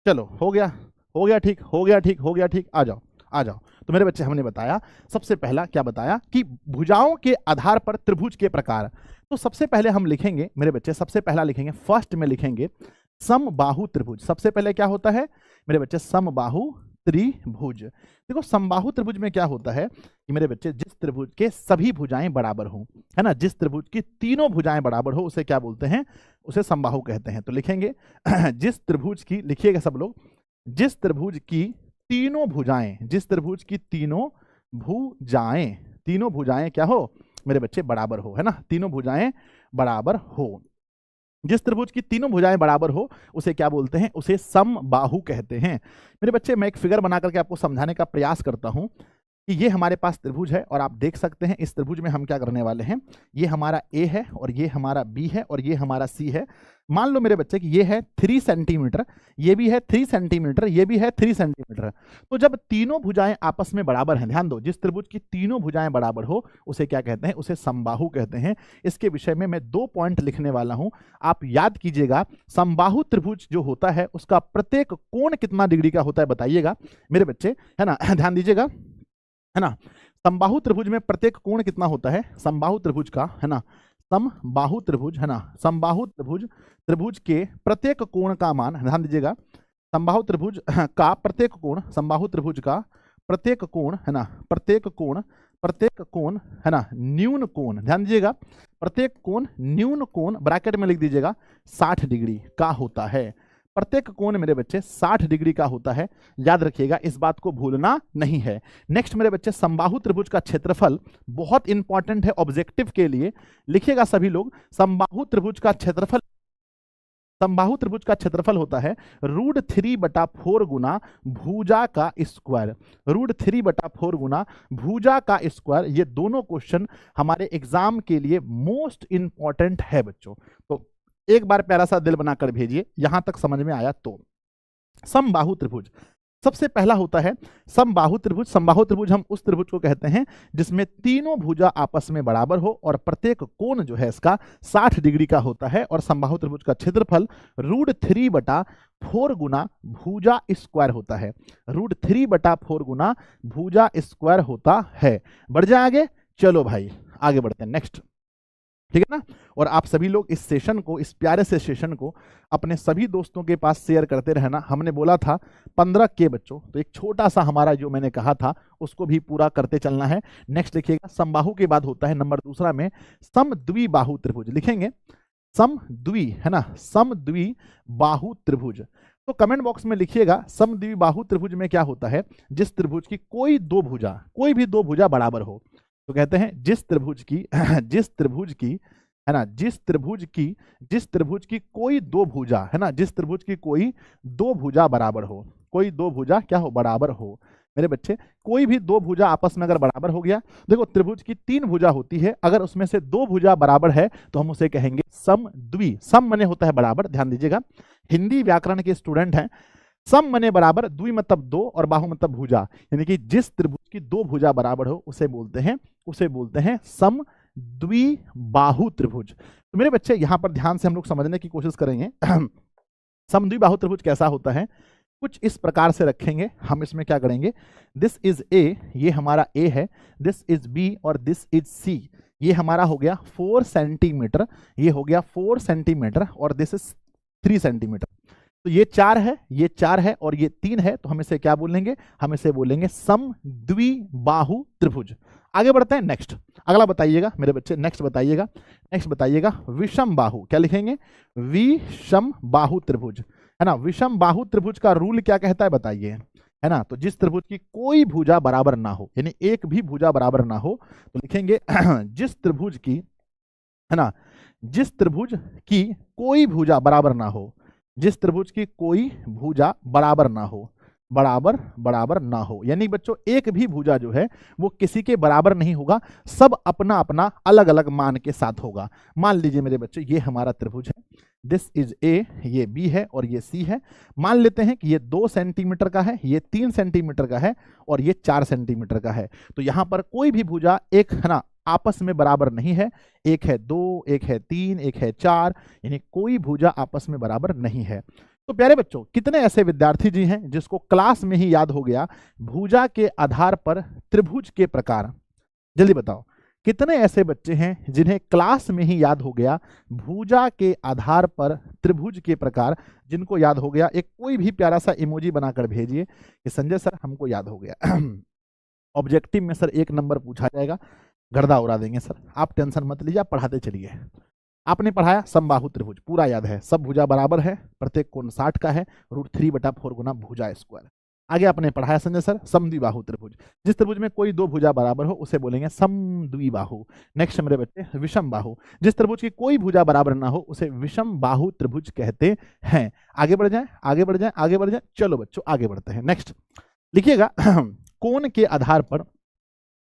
चलो हो गया, हो गया ठीक, हो गया ठीक, हो गया ठीक, आ जाओ आ जाओ। तो मेरे बच्चे हमने बताया सबसे पहला क्या बताया कि भुजाओं के आधार पर त्रिभुज के प्रकार। तो सबसे पहले हम लिखेंगे मेरे बच्चे, सबसे पहला लिखेंगे, फर्स्ट में लिखेंगे समबाहु त्रिभुज। सबसे पहले क्या होता है मेरे बच्चे, समबाहु त्रिभुज। देखो समबाहु त्रिभुज में क्या होता है कि मेरे बच्चे जिस त्रिभुज के सभी भुजाएं बराबर हों, है ना, जिस त्रिभुज की तीनों भुजाएं बराबर हो उसे क्या बोलते हैं, उसे समबाहु कहते हैं। तो लिखेंगे जिस त्रिभुज की, लिखिएगा सब लोग, जिस त्रिभुज की तीनों भुजाएं, जिस त्रिभुज की तीनों भुजाएं, तीनों भुजाएं क्या हो मेरे बच्चे, बराबर हो, है ना, तीनों भुजाएं बराबर हो, जिस त्रिभुज की तीनों भुजाएं बराबर हो उसे क्या बोलते हैं, उसे समबाहु कहते हैं। मेरे बच्चे मैं एक फिगर बना करके आपको समझाने का प्रयास करता हूं कि ये हमारे पास त्रिभुज है और आप देख सकते हैं इस त्रिभुज में हम क्या करने वाले हैं, ये हमारा ए है और ये हमारा बी है और ये हमारा सी है। मान लो मेरे बच्चे कि ये है 3 सेंटीमीटर, ये भी है 3 सेंटीमीटर, ये भी है 3 सेंटीमीटर। तो जब तीनों भुजाएं आपस में बराबर हैं, ध्यान दो, जिस त्रिभुज की तीनों भुजाएं बराबर हो उसे क्या कहते हैं, उसे समबाहु कहते हैं। इसके विषय में मैं 2 पॉइंट लिखने वाला हूं, आप याद कीजिएगा। समबाहु त्रिभुज जो होता है उसका प्रत्येक कोण कितना डिग्री का होता है बताइएगा मेरे बच्चे, है ना, ध्यान दीजिएगा, है ना। समबाहु त्रिभुज में प्रत्येक कोण कितना होता है, समबाहु त्रिभुज का, है ना, समबाहु त्रिभुज, है ना, समबाहु त्रिभुज, त्रिभुज के प्रत्येक कोण का मान, ध्यान दीजिएगा, समबाहु त्रिभुज का प्रत्येक कोण, समबाहु त्रिभुज का प्रत्येक कोण, है ना, प्रत्येक कोण, प्रत्येक कोण, है ना, न्यून कोण, ध्यान दीजिएगा, प्रत्येक कोण न्यून कोण ब्रैकेट में लिख दीजिएगा 60 डिग्री का होता है। प्रत्येक कोण मेरे बच्चे 60 डिग्री का होता है, याद रखिएगा, इस बात को भूलना नहीं है। नेक्स्ट मेरे बच्चे, समबाहु त्रिभुज का क्षेत्रफल बहुत इंपॉर्टेंट है ऑब्जेक्टिव के लिए, लिखिएगा सभी लोग, समबाहु त्रिभुज का क्षेत्रफल, समबाहु त्रिभुज का क्षेत्रफल होता है √3/4 गुना भुजा का स्क्वायर, √3/4 गुना भुजा का स्क्वायर। ये दोनों क्वेश्चन हमारे एग्जाम के लिए मोस्ट इंपॉर्टेंट है बच्चों। तो एक बार प्यारा सा दिल बनाकर भेजिए, यहां तक समझ में आया तो। समबाहु त्रिभुज सबसे पहला होता है समबाहु त्रिभुज। समबाहु त्रिभुज हम उस त्रिभुज को कहते हैं जिसमें तीनों भुजा आपस में बराबर हो और प्रत्येक कोण जो है इसका 60 डिग्री का होता है, और समबाहु त्रिभुज का क्षेत्रफल √3/4 गुना भुजा स्क्वायर होता है, √3/4 गुना भुजा स्क्वायर होता है। बढ़ जाए आगे, चलो भाई आगे बढ़ते हैं, नेक्स्ट, ठीक है ना। और आप सभी लोग इस सेशन को, इस प्यारे से सेशन को अपने सभी दोस्तों के पास शेयर करते रहना। हमने बोला था 15 के बच्चों, तो एक छोटा सा हमारा जो मैंने कहा था उसको भी पूरा करते चलना है। नेक्स्ट देखिएगा, समबाहु के बाद होता है नंबर दूसरा में समद्विबाहु त्रिभुज। लिखेंगे समद्वि, है ना, समद्विबाहु त्रिभुज। तो कमेंट बॉक्स में लिखिएगा समद्विबाहु त्रिभुज में क्या होता है, जिस त्रिभुज की कोई दो भुजा, कोई भी दो भुजा बराबर हो। तो कहते हैं जिस त्रिभुज की जिस त्रिभुज की, है ना, जिस त्रिभुज की कोई दो भुजा, है ना, जिस त्रिभुज की कोई दो भुजा बराबर हो, कोई दो भुजा क्या हो, बराबर हो। मेरे बच्चे कोई भी दो भुजा आपस में अगर बराबर हो गया, देखो त्रिभुज की 3 भुजा होती है, अगर उसमें से 2 भुजा बराबर है तो हम उसे कहेंगे समद्वि। सम माने होता है बराबर, ध्यान दीजिएगा, हिंदी व्याकरण के स्टूडेंट हैं, सम माने बराबर, द्वि मतलब 2 और बाहु मतलब भुजा, यानी कि जिस त्रिभुज की 2 भुजा बराबर हो उसे बोलते हैं समद्विबाहु त्रिभुज। तो मेरे बच्चे यहां पर ध्यान से हम लोग समझने की कोशिश करेंगे समद्विबाहु त्रिभुज कैसा होता है, कुछ इस प्रकार से रखेंगे हम। इसमें क्या करेंगे, दिस इज ए, ये हमारा ए है, दिस इज बी और दिस इज सी। ये हमारा हो गया 4 सेंटीमीटर, ये हो गया 4 सेंटीमीटर और दिस इज 3 सेंटीमीटर। तो ये 4 है, ये 4 है और ये 3 है, तो हम इसे क्या बोलेंगे, हम इसे बोलेंगे समद्विबाहु त्रिभुज। आगे बढ़ते हैं, नेक्स्ट अगला बताइएगा मेरे बच्चे, नेक्स्ट बताइएगा विषम बाहु। क्या लिखेंगे, विषम बाहु त्रिभुज, है ना। विषम बाहु त्रिभुज का रूल क्या कहता है बताइए, है ना। तो जिस त्रिभुज की कोई भुजा बराबर ना हो, यानी एक भी भुजा बराबर ना हो, तो लिखेंगे जिस त्रिभुज की, है ना, जिस त्रिभुज की कोई भुजा बराबर ना हो, जिस त्रिभुज की कोई भुजा बराबर ना हो, बराबर ना हो, यानी बच्चों एक भी भुजा जो है वो किसी के बराबर नहीं होगा, सब अपना अपना अलग अलग मान के साथ होगा। मान लीजिए मेरे बच्चे ये हमारा त्रिभुज है, दिस इज ए, ये बी है और ये सी है। मान लेते हैं कि ये 2 सेंटीमीटर का है, ये 3 सेंटीमीटर का है और ये 4 सेंटीमीटर का है। तो यहां पर कोई भी भुजा एक, है ना, आपस में बराबर नहीं है, एक है 2, एक है 3, एक है 4, यानी कोई भुजा आपस में बराबर नहीं है। तो प्यारे बच्चों, कितने ऐसे विद्यार्थी जी हैं जिसको क्लास में ही याद हो गया भुजा के आधार पर त्रिभुज के प्रकार? जल्दी बताओ, कितने ऐसे बच्चे हैं जिन्हें क्लास में ही याद हो गया भुजा के आधार पर त्रिभुज के प्रकार? जिनको याद हो गया एक कोई भी प्यारा सा इमोजी बनाकर भेजिए कि संजय सर हमको याद हो गया। ऑब्जेक्टिव में सर 1 नंबर पूछा जाएगा, गर्दा उड़ा देंगे सर, आप टेंशन मत लीजिए, आप पढ़ाते चलिए। आपने पढ़ाया समबाहु त्रिभुज, पूरा याद है, सब भुजा बराबर है, प्रत्येक कोण 60 का है, √3/4 गुना भुजा स्क्वायर। आगे आपने पढ़ाया संजय सर समद्विबाहु त्रिभुज, जिस त्रिभुज में कोई 2 भुजा बराबर हो उसे बोलेंगे समद्विबाहु। नेक्स्ट मेरे बच्चे विषम बाहु, जिस त्रिभुज की कोई भुजा बराबर ना हो उसे विषम बाहु त्रिभुज कहते हैं। आगे बढ़ जाए, आगे बढ़ जाए, आगे बढ़ जाए, चलो बच्चों आगे बढ़ते हैं। नेक्स्ट लिखिएगा कोण के आधार पर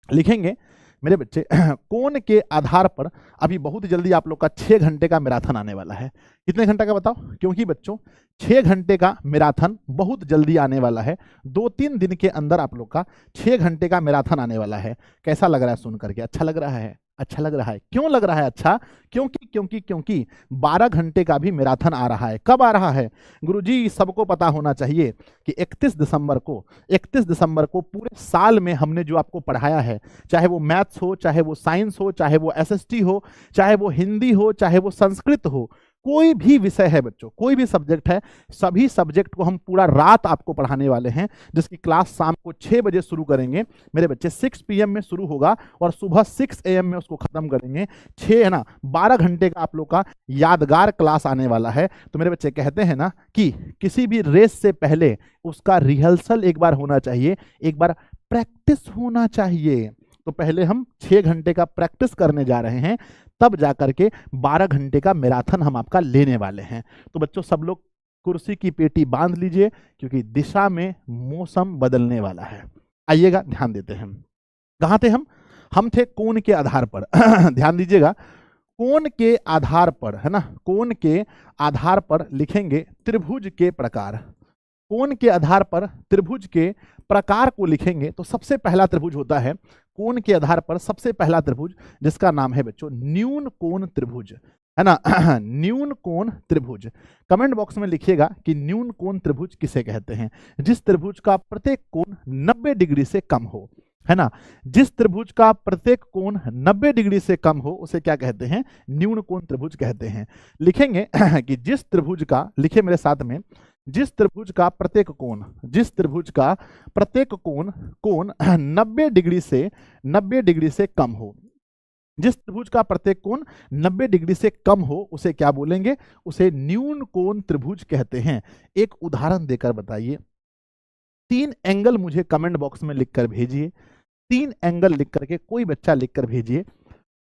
लिखेंगे मेरे बच्चे, कोण के आधार पर अभी बहुत जल्दी आप लोग का 6 घंटे का मैराथन आने वाला है। कितने घंटे का बताओ? क्योंकि बच्चों 6 घंटे का मैराथन बहुत जल्दी आने वाला है, 2-3 दिन के अंदर आप लोग का 6 घंटे का मैराथन आने वाला है। कैसा लग रहा है सुन करके? अच्छा लग रहा है? अच्छा लग रहा है। क्यों लग रहा है अच्छा? क्योंकि 12 घंटे का भी मैराथन आ रहा है। कब आ रहा है गुरुजी? सबको पता होना चाहिए कि 31 दिसंबर को पूरे साल में हमने जो आपको पढ़ाया है, चाहे वो मैथ्स हो, चाहे वो साइंस हो, चाहे वो एसएसटी हो, चाहे वो हिंदी हो, चाहे वो संस्कृत हो, कोई भी विषय है बच्चों, कोई भी सब्जेक्ट है, सभी सब्जेक्ट को हम पूरा रात आपको पढ़ाने वाले हैं, जिसकी क्लास शाम को 6 बजे शुरू करेंगे मेरे बच्चे, 6 PM में शुरू होगा और सुबह 6 AM में उसको खत्म करेंगे। 6 है ना, 12 घंटे का आप लोग का यादगार क्लास आने वाला है। तो मेरे बच्चे कहते हैं ना कि किसी भी रेस से पहले उसका रिहर्सल एक बार होना चाहिए, एक बार प्रैक्टिस होना चाहिए। तो पहले हम 6 घंटे का प्रैक्टिस करने जा रहे हैं, तब जाकर के 12 घंटे का मैराथन हम आपका लेने वाले हैं। तो बच्चों सब लोग कुर्सी की पेटी बांध लीजिए, क्योंकि दिशा में मौसम बदलने वाला है। आइएगा ध्यान देते हैं, कहाँ थे हम थे कोण के आधार पर। ध्यान दीजिएगा, कोण के आधार पर है ना, कोण के आधार पर लिखेंगे त्रिभुज के प्रकार। कोण के आधार पर त्रिभुज के प्रकार को लिखेंगे तो सबसे पहला त्रिभुज होता है कोण के आधार पर सबसे पहला त्रिभुज, जिसका नाम है बच्चों न्यून कोण त्रिभुज, है ना। न्यून कोण त्रिभुज, कमेंट बॉक्स में लिखिएगा कि न्यून कोण त्रिभुज किसे कहते हैं? जिस त्रिभुज का प्रत्येक कोण 90 डिग्री से कम हो, है ना। जिस त्रिभुज का प्रत्येक कोण 90 डिग्री से कम हो उसे क्या कहते हैं? न्यून कोण त्रिभुज कहते हैं। लिखेंगे कि जिस त्रिभुज का, लिखिए मेरे साथ में, जिस त्रिभुज का प्रत्येक कोण, जिस त्रिभुज का प्रत्येक कोण 90 डिग्री से कम हो, जिस त्रिभुज का प्रत्येक कोण 90 डिग्री से कम हो उसे क्या बोलेंगे? उसे न्यून कोण त्रिभुज कहते हैं। एक उदाहरण देकर बताइए। 3 एंगल मुझे कमेंट बॉक्स में लिखकर भेजिए, 3 एंगल लिख करके कोई बच्चा लिखकर भेजिए।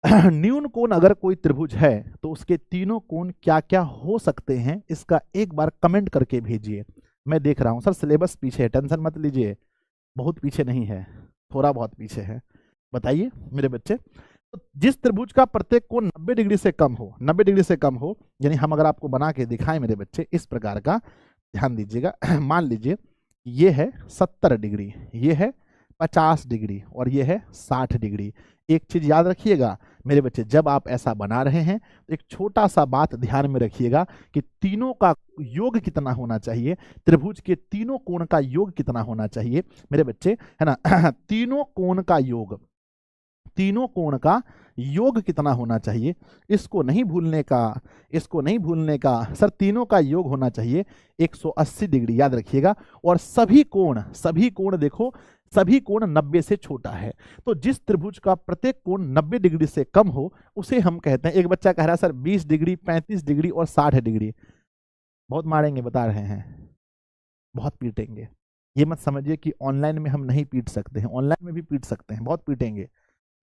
न्यून कोण अगर कोई त्रिभुज है तो उसके तीनों कोण क्या क्या हो सकते हैं, इसका एक बार कमेंट करके भेजिए। मैं देख रहा हूं सर सिलेबस पीछे है, टेंशन मत लीजिए, बहुत पीछे नहीं है, थोड़ा बहुत पीछे है। बताइए मेरे बच्चे, तो जिस त्रिभुज का प्रत्येक कोण 90 डिग्री से कम हो, 90 डिग्री से कम हो, यानी हम अगर आपको बना के दिखाएं मेरे बच्चे इस प्रकार का, ध्यान दीजिएगा। मान लीजिए ये है 70 डिग्री, ये है 50 डिग्री और ये है 60 डिग्री। एक चीज याद रखिएगा मेरे बच्चे, जब आप ऐसा बना रहे हैं तो एक छोटा सा बात ध्यान में रखिएगा कि तीनों का योग कितना होना चाहिए, त्रिभुज के तीनों कोण का योग कितना होना चाहिए मेरे बच्चे, है ना। तीनों कोण का योग, तीनों कोण का योग कितना होना चाहिए, इसको नहीं भूलने का, इसको नहीं भूलने का सर। तीनों का योग होना चाहिए 180 डिग्री, याद रखिएगा। और सभी कोण देखो, सभी कोण 90 से छोटा है। तो जिस त्रिभुज का प्रत्येक कोण 90 डिग्री से कम हो उसे हम कहते हैं, एक बच्चा कह रहा है सर 20 डिग्री, 35 डिग्री और 60 डिग्री। बहुत मारेंगे बता रहे हैं, बहुत पीटेंगे। ये मत समझिए कि ऑनलाइन में हम नहीं पीट सकते हैं, ऑनलाइन में भी पीट सकते हैं, बहुत पीटेंगे,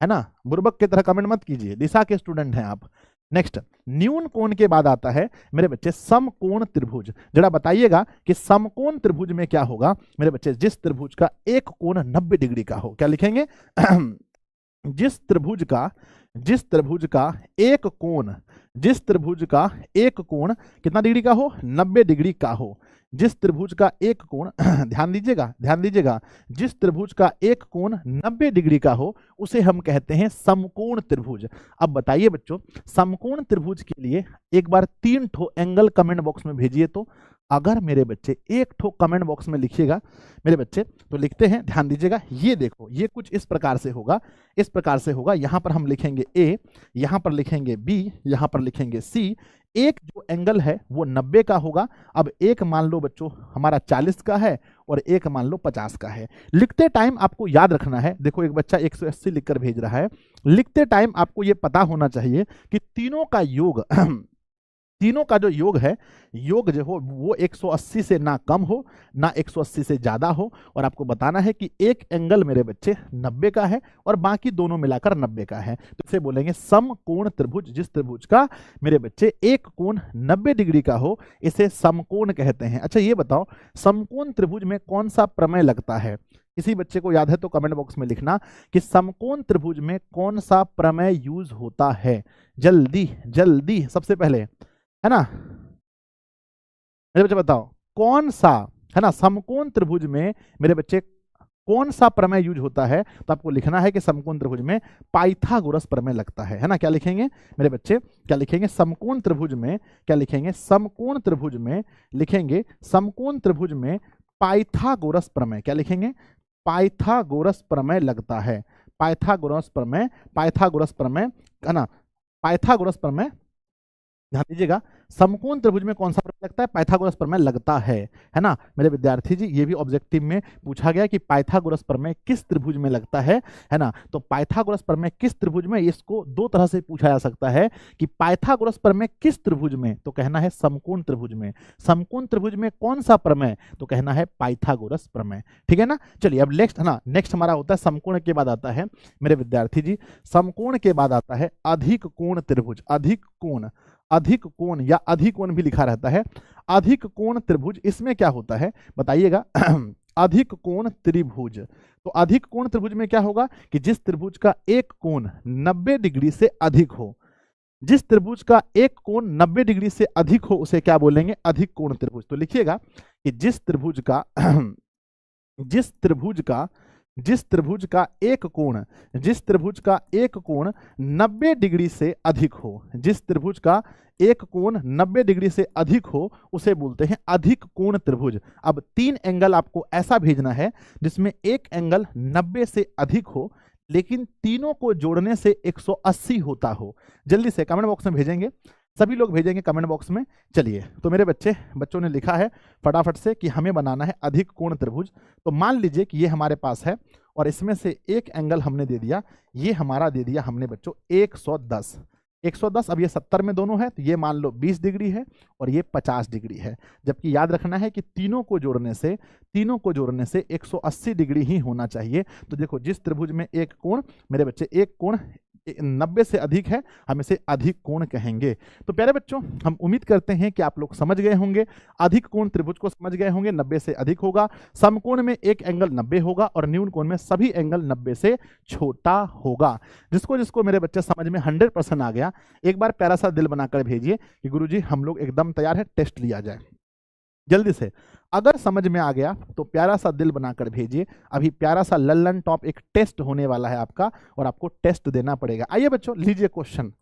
है ना। बुर्बक की तरह कमेंट मत कीजिए, दिशा के स्टूडेंट हैं आप। नेक्स्ट, न्यून कोण के बाद आता है मेरे बच्चे समकोण त्रिभुज। जरा बताइएगा कि समकोण त्रिभुज में क्या होगा मेरे बच्चे? जिस त्रिभुज का एक कोण 90 डिग्री का हो, क्या लिखेंगे? जिस त्रिभुज का एक कोण, जिस त्रिभुज का एक कोण कितना डिग्री का हो? 90 डिग्री का हो। जिस त्रिभुज का एक कोण ध्यान दीजिएगा, जिस त्रिभुज का एक कोण 90 डिग्री का हो उसे हम कहते हैं समकोण त्रिभुज। अब बताइए बच्चों, समकोण त्रिभुज के लिए एक बार 3 ठो एंगल कमेंट बॉक्स में भेजिए तो अगर मेरे बच्चे एक ठो कमेंट बॉक्स में लिखिएगा मेरे बच्चे, तो लिखते हैं, ध्यान दीजिएगा। ये देखो, ये कुछ इस प्रकार से होगा, इस प्रकार से होगा। यहाँ पर हम लिखेंगे ए, यहाँ पर लिखेंगे बी, यहाँ पर लिखेंगे सी। एक जो एंगल है वो 90 का होगा। अब एक मान लो बच्चों हमारा 40 का है और एक मान लो 50 का है। लिखते टाइम आपको याद रखना है, देखो एक बच्चा 180 लिखकर भेज रहा है। लिखते टाइम आपको ये पता होना चाहिए कि तीनों का योग तीनों का जो योग है, योग जो हो वो 180 से ना कम हो ना 180 से ज्यादा हो। और आपको बताना है कि एक एंगल मेरे बच्चे 90 का है और बाकी दोनों मिलाकर 90 का है। तो इसे बोलेंगे समकोण त्रिभुज। जिस त्रिभुज का मेरे बच्चे एक कोण 90 डिग्री का हो इसे समकोण कहते हैं। अच्छा ये बताओ, समकोण त्रिभुज में कौन सा प्रमेय लगता है? किसी बच्चे को याद है तो कमेंट बॉक्स में लिखना कि समकोण त्रिभुज में कौन सा प्रमेय यूज होता है। जल्दी जल्दी, सबसे पहले, है ना मेरे बच्चे बताओ कौन सा, है ना, समकोण त्रिभुज में मेरे बच्चे कौन सा प्रमेय यूज होता है? तो आपको लिखना है कि समकोण त्रिभुज में पाइथागोरस प्रमेय लगता है ना। क्या लिखेंगे मेरे बच्चे, क्या लिखेंगे? समकोण त्रिभुज में क्या लिखेंगे? समकोण त्रिभुज में लिखेंगे, समकोण त्रिभुज में पाइथागोरस प्रमेय। क्या लिखेंगे? पाइथागोरस प्रमेय लगता है। पाइथागोरस प्रमेय, पाइथागोरस प्रमेय, है ना, पाइथागोरस प्रमेय। ध्यान दीजिएगा, समकोण त्रिभुज में कौन सा प्रमेय लगता है? पाइथागोरस प्रमेय लगता है ना मेरे विद्यार्थी जी। ये भी ऑब्जेक्टिव में पूछा गया कि पाइथागोरस प्रमेय किस त्रिभुज में लगता है ना। तो पाइथागोरस प्रमेय किस त्रिभुज में, इसको दो तरह से पूछा जा सकता है कि पाइथागोरस प्रमेय किस त्रिभुज में, तो कहना है समकोण त्रिभुज में। समकोण त्रिभुज में कौन सा प्रमेय, तो कहना है पाइथागोरस प्रमेय। ठीक है ना। चलिए अब नेक्स्ट, है ना, नेक्स्ट हमारा होता है समकोण के बाद आता है मेरे विद्यार्थी जी, समकोण के बाद आता है अधिक कोण त्रिभुज। अधिक कोण, अधिक कोण या अधिकोण भी लिखा रहता है। अधिक कोण त्रिभुज, इसमें क्या होता है बताइएगा? अधिक कोण त्रिभुज, तो अधिक कोण त्रिभुज में क्या होगा कि जिस त्रिभुज का एक कोण 90 डिग्री से अधिक हो, जिस त्रिभुज का एक कोण 90 डिग्री से अधिक हो उसे क्या बोलेंगे? अधिक कोण त्रिभुज। तो लिखिएगा कि जिस त्रिभुज का जिस त्रिभुज का जिस त्रिभुज का एक कोण, जिस त्रिभुज का एक कोण 90 डिग्री से अधिक हो, जिस त्रिभुज का एक कोण 90 डिग्री से अधिक हो उसे बोलते हैं अधिक कोण त्रिभुज। अब तीन एंगल आपको ऐसा भेजना है जिसमें एक एंगल 90 से अधिक हो लेकिन तीनों को जोड़ने से 180 होता हो। जल्दी से कमेंट बॉक्स में भेजेंगे, सभी लोग भेजेंगे कमेंट बॉक्स में। चलिए तो मेरे बच्चों ने लिखा है फटाफट से कि हमें बनाना है अधिक कोण त्रिभुज। तो मान लीजिए कि ये हमारे पास है और इसमें से एक एंगल हमने दे दिया, ये हमारा दे दिया हमने बच्चों 110। 110, अब ये 70 में दोनों है तो ये मान लो 20 डिग्री है और ये 50 डिग्री है। जबकि याद रखना है कि तीनों को जोड़ने से 180 डिग्री ही होना चाहिए। तो देखो जिस त्रिभुज में एक कोण मेरे बच्चे, एक कोण 90 से अधिक है, हम इसे अधिक कोण कहेंगे। तो प्यारे बच्चों हम उम्मीद करते हैं कि आप लोग समझ गए होंगे, अधिक कोण त्रिभुज को समझ गए होंगे। 90 से अधिक होगा, समकोण में एक एंगल 90 होगा और न्यून कोण में सभी एंगल 90 से छोटा होगा। जिसको जिसको मेरे बच्चे समझ में 100% आ गया, एक बार प्यारा सा दिल बनाकर भेजिए कि गुरुजी हम लोग एकदम तैयार है, टेस्ट लिया जाए। जल्दी से अगर समझ में आ गया तो प्यारा सा दिल बनाकर भेजिए। अभी प्यारा सा लल्लन टॉप एक टेस्ट होने वाला है आपका और आपको टेस्ट देना पड़ेगा। आइए बच्चों लीजिए क्वेश्चन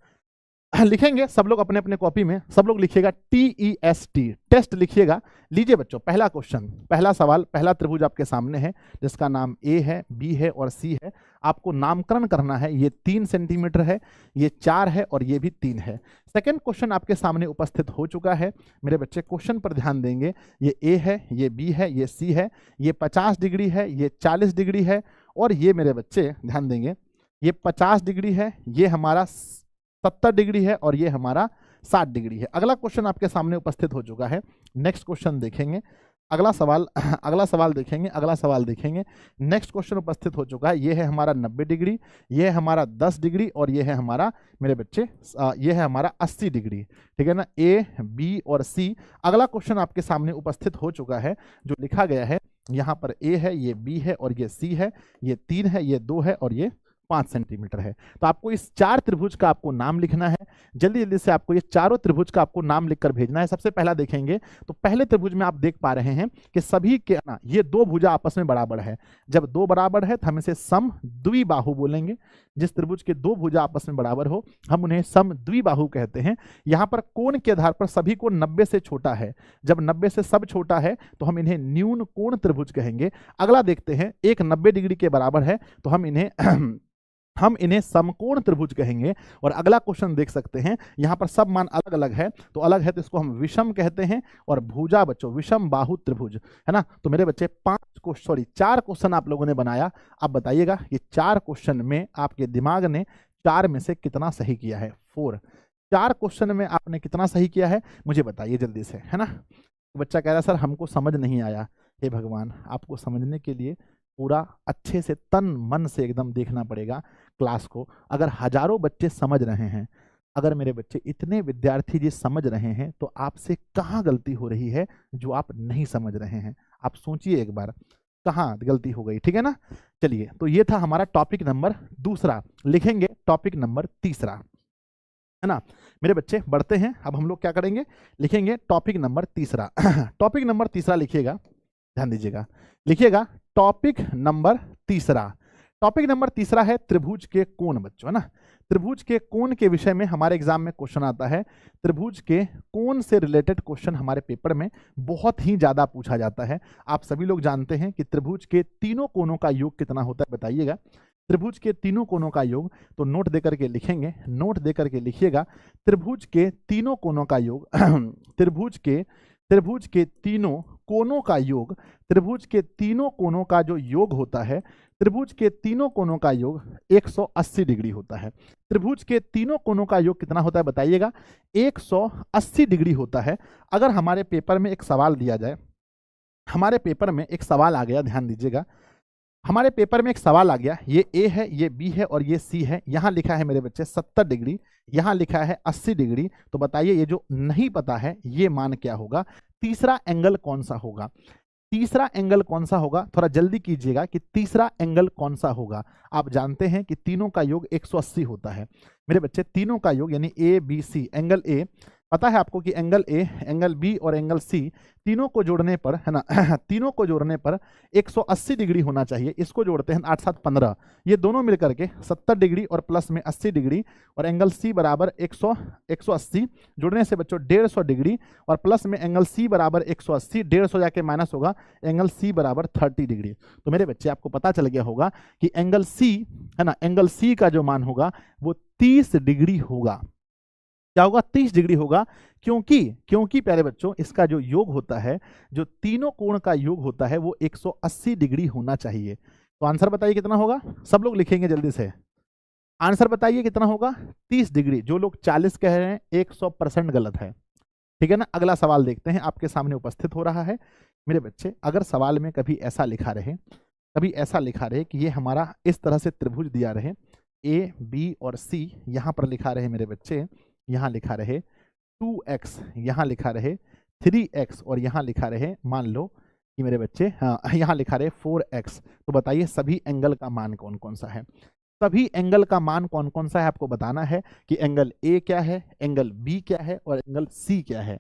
लिखेंगे सब लोग अपने अपने कॉपी में, सब लोग लिखिएगा TEST, टेस्ट लिखिएगा। लीजिए बच्चों पहला क्वेश्चन, पहला सवाल, पहला त्रिभुज आपके सामने है जिसका नाम A है, B है और C है। आपको नामकरण करना है, ये 3 सेंटीमीटर है, ये 4 है और ये भी 3 है। सेकंड क्वेश्चन आपके सामने उपस्थित हो चुका है मेरे बच्चे, क्वेश्चन पर ध्यान देंगे। ये A है, ये B है, ये C है, ये 50 डिग्री है, ये 40 डिग्री है और ये मेरे बच्चे ध्यान देंगे ये 50 डिग्री है, ये हमारा 70 डिग्री है और ये हमारा 60 डिग्री है। अगला क्वेश्चन आपके सामने उपस्थित हो चुका है। नेक्स्ट क्वेश्चन देखेंगे, अगला सवाल देखेंगे, अगला सवाल देखेंगे। नेक्स्ट क्वेश्चन उपस्थित हो चुका है, ये है हमारा 90 डिग्री, ये है हमारा 10 डिग्री और ये है हमारा मेरे बच्चे ये है हमारा 80 डिग्री। ठीक है ना, A, B और C। अगला क्वेश्चन आपके सामने उपस्थित हो चुका है जो लिखा गया है यहाँ पर A है, ये B है और ये C है, ये 3 है, ये 2 है और ये 5 सेंटीमीटर है। तो आपको इस 4 त्रिभुज का आपको नाम लिखना है। जल्दी जल्दी से आपको ये चारों त्रिभुज का आपको नाम लिखकर भेजना है। सबसे पहला देखेंगे तो पहले त्रिभुज में आप देख पा रहे हैं कि सभी के ना ये 2 भुजा आपस में बराबर है। जब 2 बराबर है तो हम इसे समद्विबाहु बोलेंगे। जिस त्रिभुज के 2 भुजा आपस में बराबर हो हम उन्हें समद्विबाहु कहते हैं। यहाँ पर कोण के आधार पर सभी कोण 90 से छोटा है। जब 90 से सब छोटा है तो हम इन्हें न्यून कोण त्रिभुज कहेंगे। अगला देखते हैं, एक 90 डिग्री के बराबर है तो हम इन्हें समकोण त्रिभुज कहेंगे। और अगला क्वेश्चन देख सकते हैं, यहाँ पर सब मान अलग अलग है तो इसको हम विषम कहते हैं। और भुजा बच्चों विषम बाहु त्रिभुज है ना। तो मेरे बच्चे 4 क्वेश्चन आप लोगों ने बनाया। अब बताइएगा ये 4 क्वेश्चन में आपके दिमाग ने 4 में से कितना सही किया है। 4 क्वेश्चन में आपने कितना सही किया है मुझे बताइए जल्दी से, है ना। बच्चा कह रहा है सर हमको समझ नहीं आया। हे भगवान, आपको समझने के लिए पूरा अच्छे से तन मन से एकदम देखना पड़ेगा क्लास को। अगर हजारों बच्चे समझ रहे हैं, अगर मेरे बच्चे इतने विद्यार्थी जी समझ रहे हैं तो आपसे कहाँ गलती हो रही है जो आप नहीं समझ रहे हैं। आप सोचिए एक बार कहाँ गलती हो गई, ठीक है ना। चलिए, तो ये था हमारा टॉपिक नंबर 2। लिखेंगे टॉपिक नंबर 3, है ना। मेरे बच्चे बढ़ते हैं। अब हम लोग क्या करेंगे, लिखेंगे टॉपिक नंबर 3। टॉपिक नंबर 3 लिखिएगा, ध्यान दीजिएगा, लिखिएगा टॉपिक नंबर 3। टॉपिक नंबर 3 है त्रिभुज के कोण बच्चों, है ना। त्रिभुज के कोण के विषय में हमारे एग्जाम में क्वेश्चन आता है। त्रिभुज के कोण से रिलेटेड क्वेश्चन हमारे पेपर में बहुत ही ज्यादा पूछा जाता है। आप सभी लोग जानते हैं कि त्रिभुज के तीनों कोणों का योग कितना होता है, बताइएगा। त्रिभुज के तीनों कोणों का योग, तो नोट देकर के लिखेंगे, नोट देकर के लिखिएगा त्रिभुज के तीनों कोणों का योग त्रिभुज के तीनों कोणों का योग, त्रिभुज के तीनों कोणों का जो योग होता है, त्रिभुज के तीनों कोणों का योग 180 डिग्री होता है। त्रिभुज के तीनों कोणों का योग कितना होता है बताइएगा, 180 डिग्री होता है। अगर हमारे पेपर में एक सवाल दिया जाए, हमारे पेपर में एक सवाल आ गया, ध्यान दीजिएगा, हमारे पेपर में एक सवाल आ गया, ये ए है, ये बी है और ये सी है। यहाँ लिखा है मेरे बच्चे 70 डिग्री, यहाँ लिखा है 80 डिग्री। तो बताइए ये जो नहीं पता है ये मान क्या होगा, तीसरा एंगल कौन सा होगा, तीसरा एंगल कौन सा होगा। थोड़ा जल्दी कीजिएगा कि तीसरा एंगल कौन सा होगा। आप जानते हैं कि तीनों का योग 180 होता है मेरे बच्चे, तीनों का योग यानी A B C. Angle A पता है आपको कि एंगल ए, एंगल बी और एंगल सी तीनों को जोड़ने पर, है ना तीनों को जोड़ने पर 180 डिग्री होना चाहिए। इसको जोड़ते हैं 8 7 15, ये दोनों मिलकर के 70 डिग्री और प्लस में 80 डिग्री और एंगल सी बराबर 180 जोड़ने से बच्चों 150 डिग्री और प्लस में एंगल सी बराबर 180, 150 जाके माइनस होगा, एंगल सी बराबर 30 डिग्री। तो मेरे बच्चे आपको पता चल गया होगा कि एंगल सी, है ना, एंगल सी का जो मान होगा वो 30 डिग्री होगा। क्या होगा, 30 डिग्री होगा। क्योंकि प्यारे बच्चों इसका जो योग होता है, जो तीनों कोण का योग होता है वो 180 डिग्री होना चाहिए। तो आंसर बताइए कितना होगा, सब लोग लिखेंगे जल्दी से, आंसर बताइए कितना होगा, 30 डिग्री। जो लोग 40 कह रहे हैं 100% गलत है, ठीक है ना। अगला सवाल देखते हैं, आपके सामने उपस्थित हो रहा है मेरे बच्चे। अगर सवाल में कभी ऐसा लिखा रहे, कभी ऐसा लिखा रहे कि ये हमारा इस तरह से त्रिभुज दिया रहे, ए बी और सी, यहाँ पर लिखा रहे मेरे बच्चे, यहाँ लिखा रहे 2x, यहाँ लिखा रहे 3x और यहाँ लिखा रहे, मान लो कि मेरे बच्चे हाँ यहाँ लिखा रहे 4x। तो बताइए सभी एंगल का मान कौन कौन सा है, सभी एंगल का मान कौन कौन सा है आपको बताना है कि एंगल ए क्या है, एंगल बी क्या है और एंगल सी क्या है।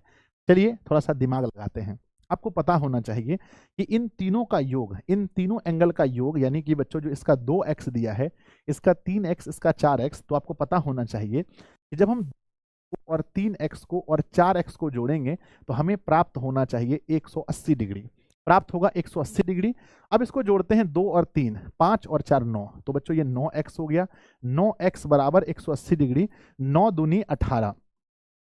चलिए थोड़ा सा दिमाग लगाते हैं। आपको पता होना चाहिए कि इन तीनों का योग, इन तीनों एंगल का योग, यानी कि बच्चों जो इसका 2x दिया है, इसका 3x, इसका 4x, तो आपको पता होना चाहिए कि जब हम और 3x को और 4x को जोड़ेंगे तो हमें प्राप्त होना चाहिए 180 डिग्री, प्राप्त होगा 180 डिग्री। अब इसको जोड़ते हैं 2 और 3, 5 और 4 9, तो बच्चों ये 9x हो गया, 9x बराबर 180 डिग्री, 9 दूनी 18,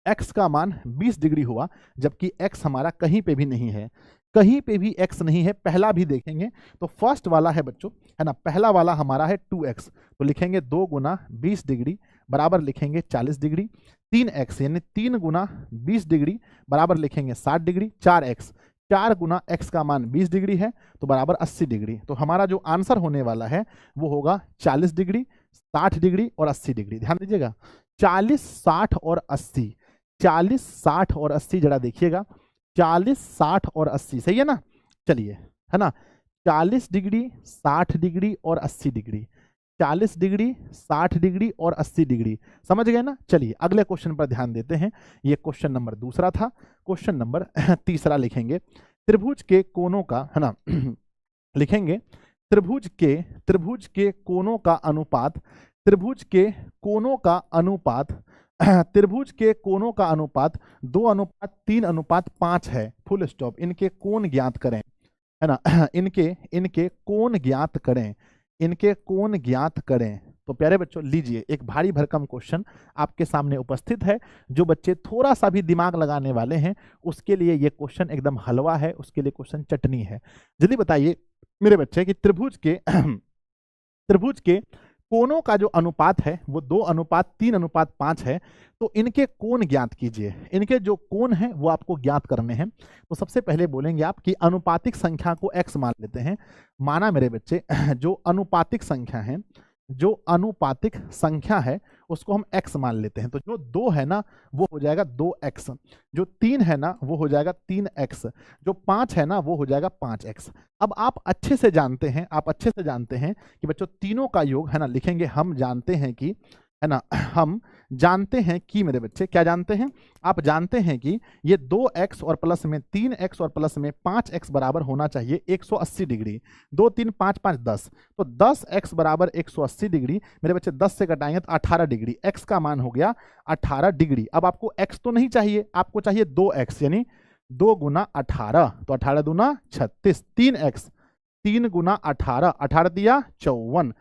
x का मान 20 डिग्री हुआ, जबकि x हमारा कहीं पे भी नहीं है, कहीं पे भी x नहीं है। पहला भी देखेंगे तो फर्स्ट वाला है बच्चों, है ना, पहला वाला हमारा है 2x, तो लिखेंगे 2 गुना 20 डिग्री बराबर लिखेंगे 40 डिग्री, 3x यानी 3 गुना 20 डिग्री बराबर लिखेंगे 60 डिग्री, 4x, 4 गुना x का मान 20 डिग्री है तो बराबर 80 डिग्री। तो हमारा जो आंसर होने वाला है वो होगा 40 डिग्री, 60 डिग्री और 80 डिग्री। ध्यान दीजिएगा 40, 60 और 80, 40, 60 और 80 जरा देखिएगा, 40, 60 और 80 सही है ना। चलिए, है ना, 40 डिग्री, 60 डिग्री और 80 डिग्री, 40 डिग्री, 60 डिग्री और 80 डिग्री। समझ गए ना। चलिए अगले क्वेश्चन पर ध्यान देते हैं। ये क्वेश्चन नंबर दूसरा था। क्वेश्चन नंबर तीसरा लिखेंगे, त्रिभुज के कोनों का, है ना लिखेंगे त्रिभुज के कोनों का अनुपात, त्रिभुज के कोनों का अनुपात त्रिभुज के कोनों का अनुपात 2:3:5 है। Full stop. इनके कोण ज्ञात करें, है ना इनके कोण ज्ञात करें, इनके कोण ज्ञात करें। तो प्यारे बच्चों लीजिए, एक भारी भरकम क्वेश्चन आपके सामने उपस्थित है। जो बच्चे थोड़ा सा भी दिमाग लगाने वाले हैं उसके लिए ये क्वेश्चन एकदम हलवा है, उसके लिए क्वेश्चन चटनी है। जल्दी बताइए मेरे बच्चे कि त्रिभुज के कोनों का जो अनुपात है वो 2:3:5 है। तो इनके कोण ज्ञात कीजिए। इनके जो कोण हैं वो आपको ज्ञात करने हैं। तो सबसे पहले बोलेंगे आप कि अनुपातिक संख्या को x मान लेते हैं। माना मेरे बच्चे जो अनुपातिक संख्या है उसको हम x मान लेते हैं। तो जो 2 है ना वो हो जाएगा 2x, जो 3 है ना वो हो जाएगा 3x, जो 5 है ना वो हो जाएगा 5x। अब आप अच्छे से जानते हैं कि बच्चों तीनों का योग, है ना, लिखेंगे हम जानते हैं कि, है ना, हम जानते हैं कि मेरे बच्चे क्या जानते हैं, आप जानते हैं कि ये 2x और प्लस में 3x और प्लस में 5x बराबर होना चाहिए 180 डिग्री। 2 3 5 5 10, तो 10x बराबर 180 डिग्री। मेरे बच्चे 10 से घटाएंगे तो 18 डिग्री। x का मान हो गया 18 डिग्री। अब आपको x तो नहीं चाहिए, आपको चाहिए 2x, यानी 2 गुना 18, तो 18 दूना 36, 3x, 3 गुना 18, 18 दिया 54,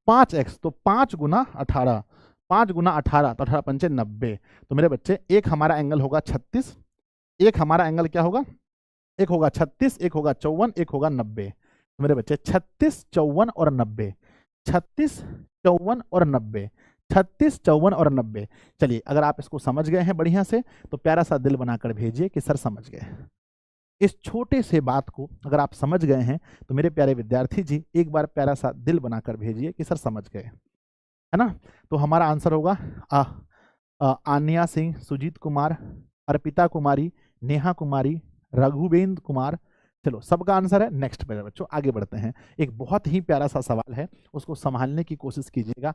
5x, तो 5 गुना 18, 5 गुना 18, तो 18 पंचे 90। तो मेरे बच्चे एक हमारा एंगल होगा 36, एक हमारा एंगल क्या होगा, एक होगा 36, एक होगा 54, एक होगा 90। तो मेरे बच्चे 36, 54 और 90, 36, 54 और 90, 36, 54 और 90। चलिए अगर आप इसको समझ गए हैं बढ़िया से तो प्यारा सा दिल बनाकर भेजिए कि सर समझ गए। इस छोटे से बात को अगर आप समझ गए हैं तो मेरे प्यारे विद्यार्थी जी एक बार प्यारा सा दिल बनाकर भेजिए कि सर समझ गए, है ना। तो हमारा आंसर होगा आन्या सिंह, सुजीत कुमार, अर्पिता कुमारी, नेहा कुमारी, रघुवेंद्र कुमार। चलो सबका आंसर है। नेक्स्ट मेरे बच्चों आगे बढ़ते हैं। एक बहुत ही प्यारा सा सवाल है, उसको संभालने की कोशिश कीजिएगा।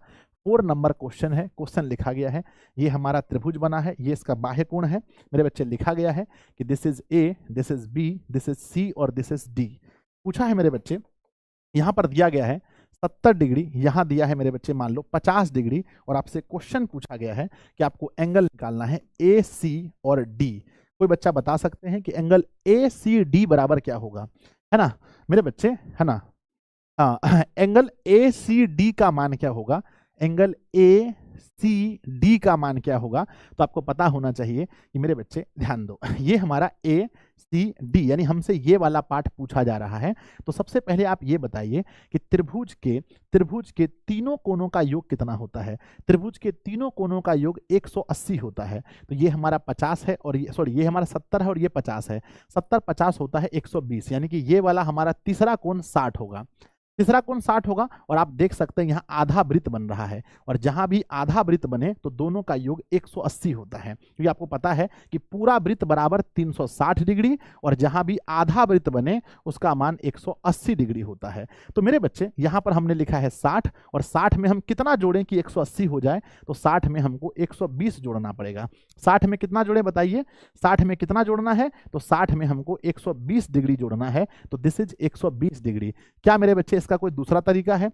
4 नंबर क्वेश्चन है। क्वेश्चन लिखा गया है, ये हमारा त्रिभुज बना है, ये इसका बाह्य कोण है। मेरे बच्चे लिखा गया है कि this is A, this is B, this is C और दिस इज डी। पूछा है मेरे बच्चे, यहाँ पर दिया गया है 70 डिग्री, यहाँ दिया है मेरे बच्चे मान लो 50 डिग्री, और आपसे क्वेश्चन पूछा गया है कि आपको एंगल निकालना है ए, सी और डी। कोई बच्चा बता सकते हैं कि एंगल ए सी डी बराबर क्या होगा, है ना मेरे बच्चे, है ना। एंगल ए सी डी का मान क्या होगा, एंगल ए सी डी का मान क्या होगा। तो आपको पता होना चाहिए कि मेरे बच्चे ध्यान दो, ये हमारा ए सी डी यानी हमसे ये वाला पार्ट पूछा जा रहा है। तो सबसे पहले आप ये बताइए कि त्रिभुज के तीनों कोनों का योग कितना होता है। त्रिभुज के तीनों कोनों का योग 180 होता है। तो ये हमारा 50 है और ये हमारा 70 है और ये 50 है। 70 50 होता है 120, यानी कि ये वाला हमारा तीसरा कोण 60 होगा। तीसरा कोण 60 होगा और आप देख सकते हैं यहाँ आधा वृत्त बन रहा है, और जहां भी आधा वृत्त बने तो दोनों का योग 180 होता है, क्योंकि आपको पता है कि पूरा वृत्त बराबर 360 डिग्री और जहां भी आधा वृत्त बने उसका मान 180 डिग्री होता है। तो मेरे बच्चे यहाँ पर हमने लिखा है 60, और 60 में हम कितना जोड़ें कि 180 हो जाए, तो 60 में हमको 120 जोड़ना पड़ेगा। 60 में कितना जोड़े बताइए, 60 में कितना जोड़ना है, तो 60 में हमको 120 डिग्री जोड़ना है। तो दिस इज 120 डिग्री। क्या मेरे बच्चे इसका कोई दूसरा तरीका है,